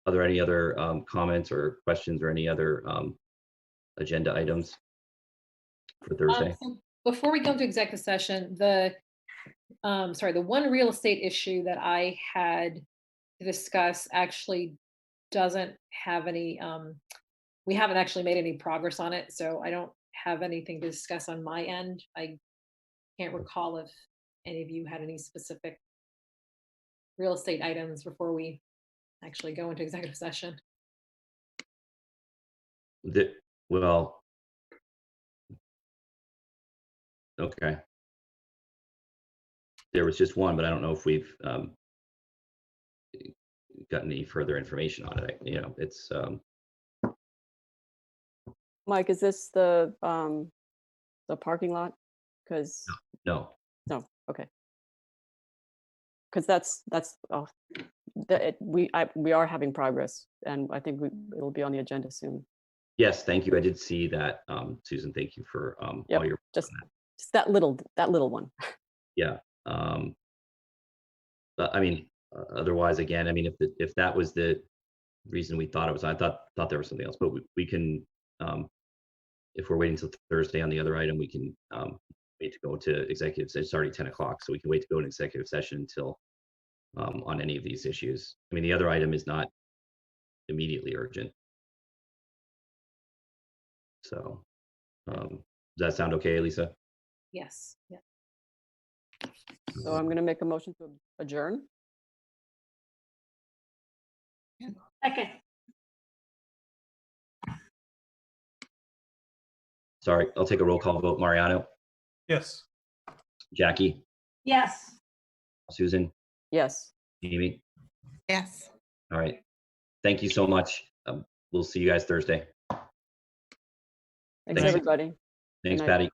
there any other comments or questions or any other agenda items for Thursday? So before we go into executive session, the one real estate issue that I had to discuss actually doesn't have any, we haven't actually made any progress on it, so I don't have anything to discuss on my end. I can't recall if any of you had any specific real estate items before we actually go into executive session. Well, okay. There was just one, but I don't know if we've gotten any further information on it. It's Mike, is this the parking lot? Because no. Okay. Because we are having progress, and I think it'll be on the agenda soon. Yes, thank you. I did see that, Susan. Thank you for all your just that little one. Yeah. But I mean, otherwise, again, I mean, if that was the reason we thought it was, I thought there was something else. But we can, if we're waiting till Thursday on the other item, we can wait to go to executive session. It's already 10 o'clock, so we can wait to go to executive session until on any of these issues. I mean, the other item is not immediately urgent. So does that sound okay, Lisa? Yes. Yeah. So I'm going to make a motion to adjourn. Second. Sorry, I'll take a roll call vote. Mariano? Yes. Jackie? Yes. Susan? Yes. Amy? Yes. All right. Thank you so much. We'll see you guys Thursday. Thanks, everybody. Thanks, Good night. Patty.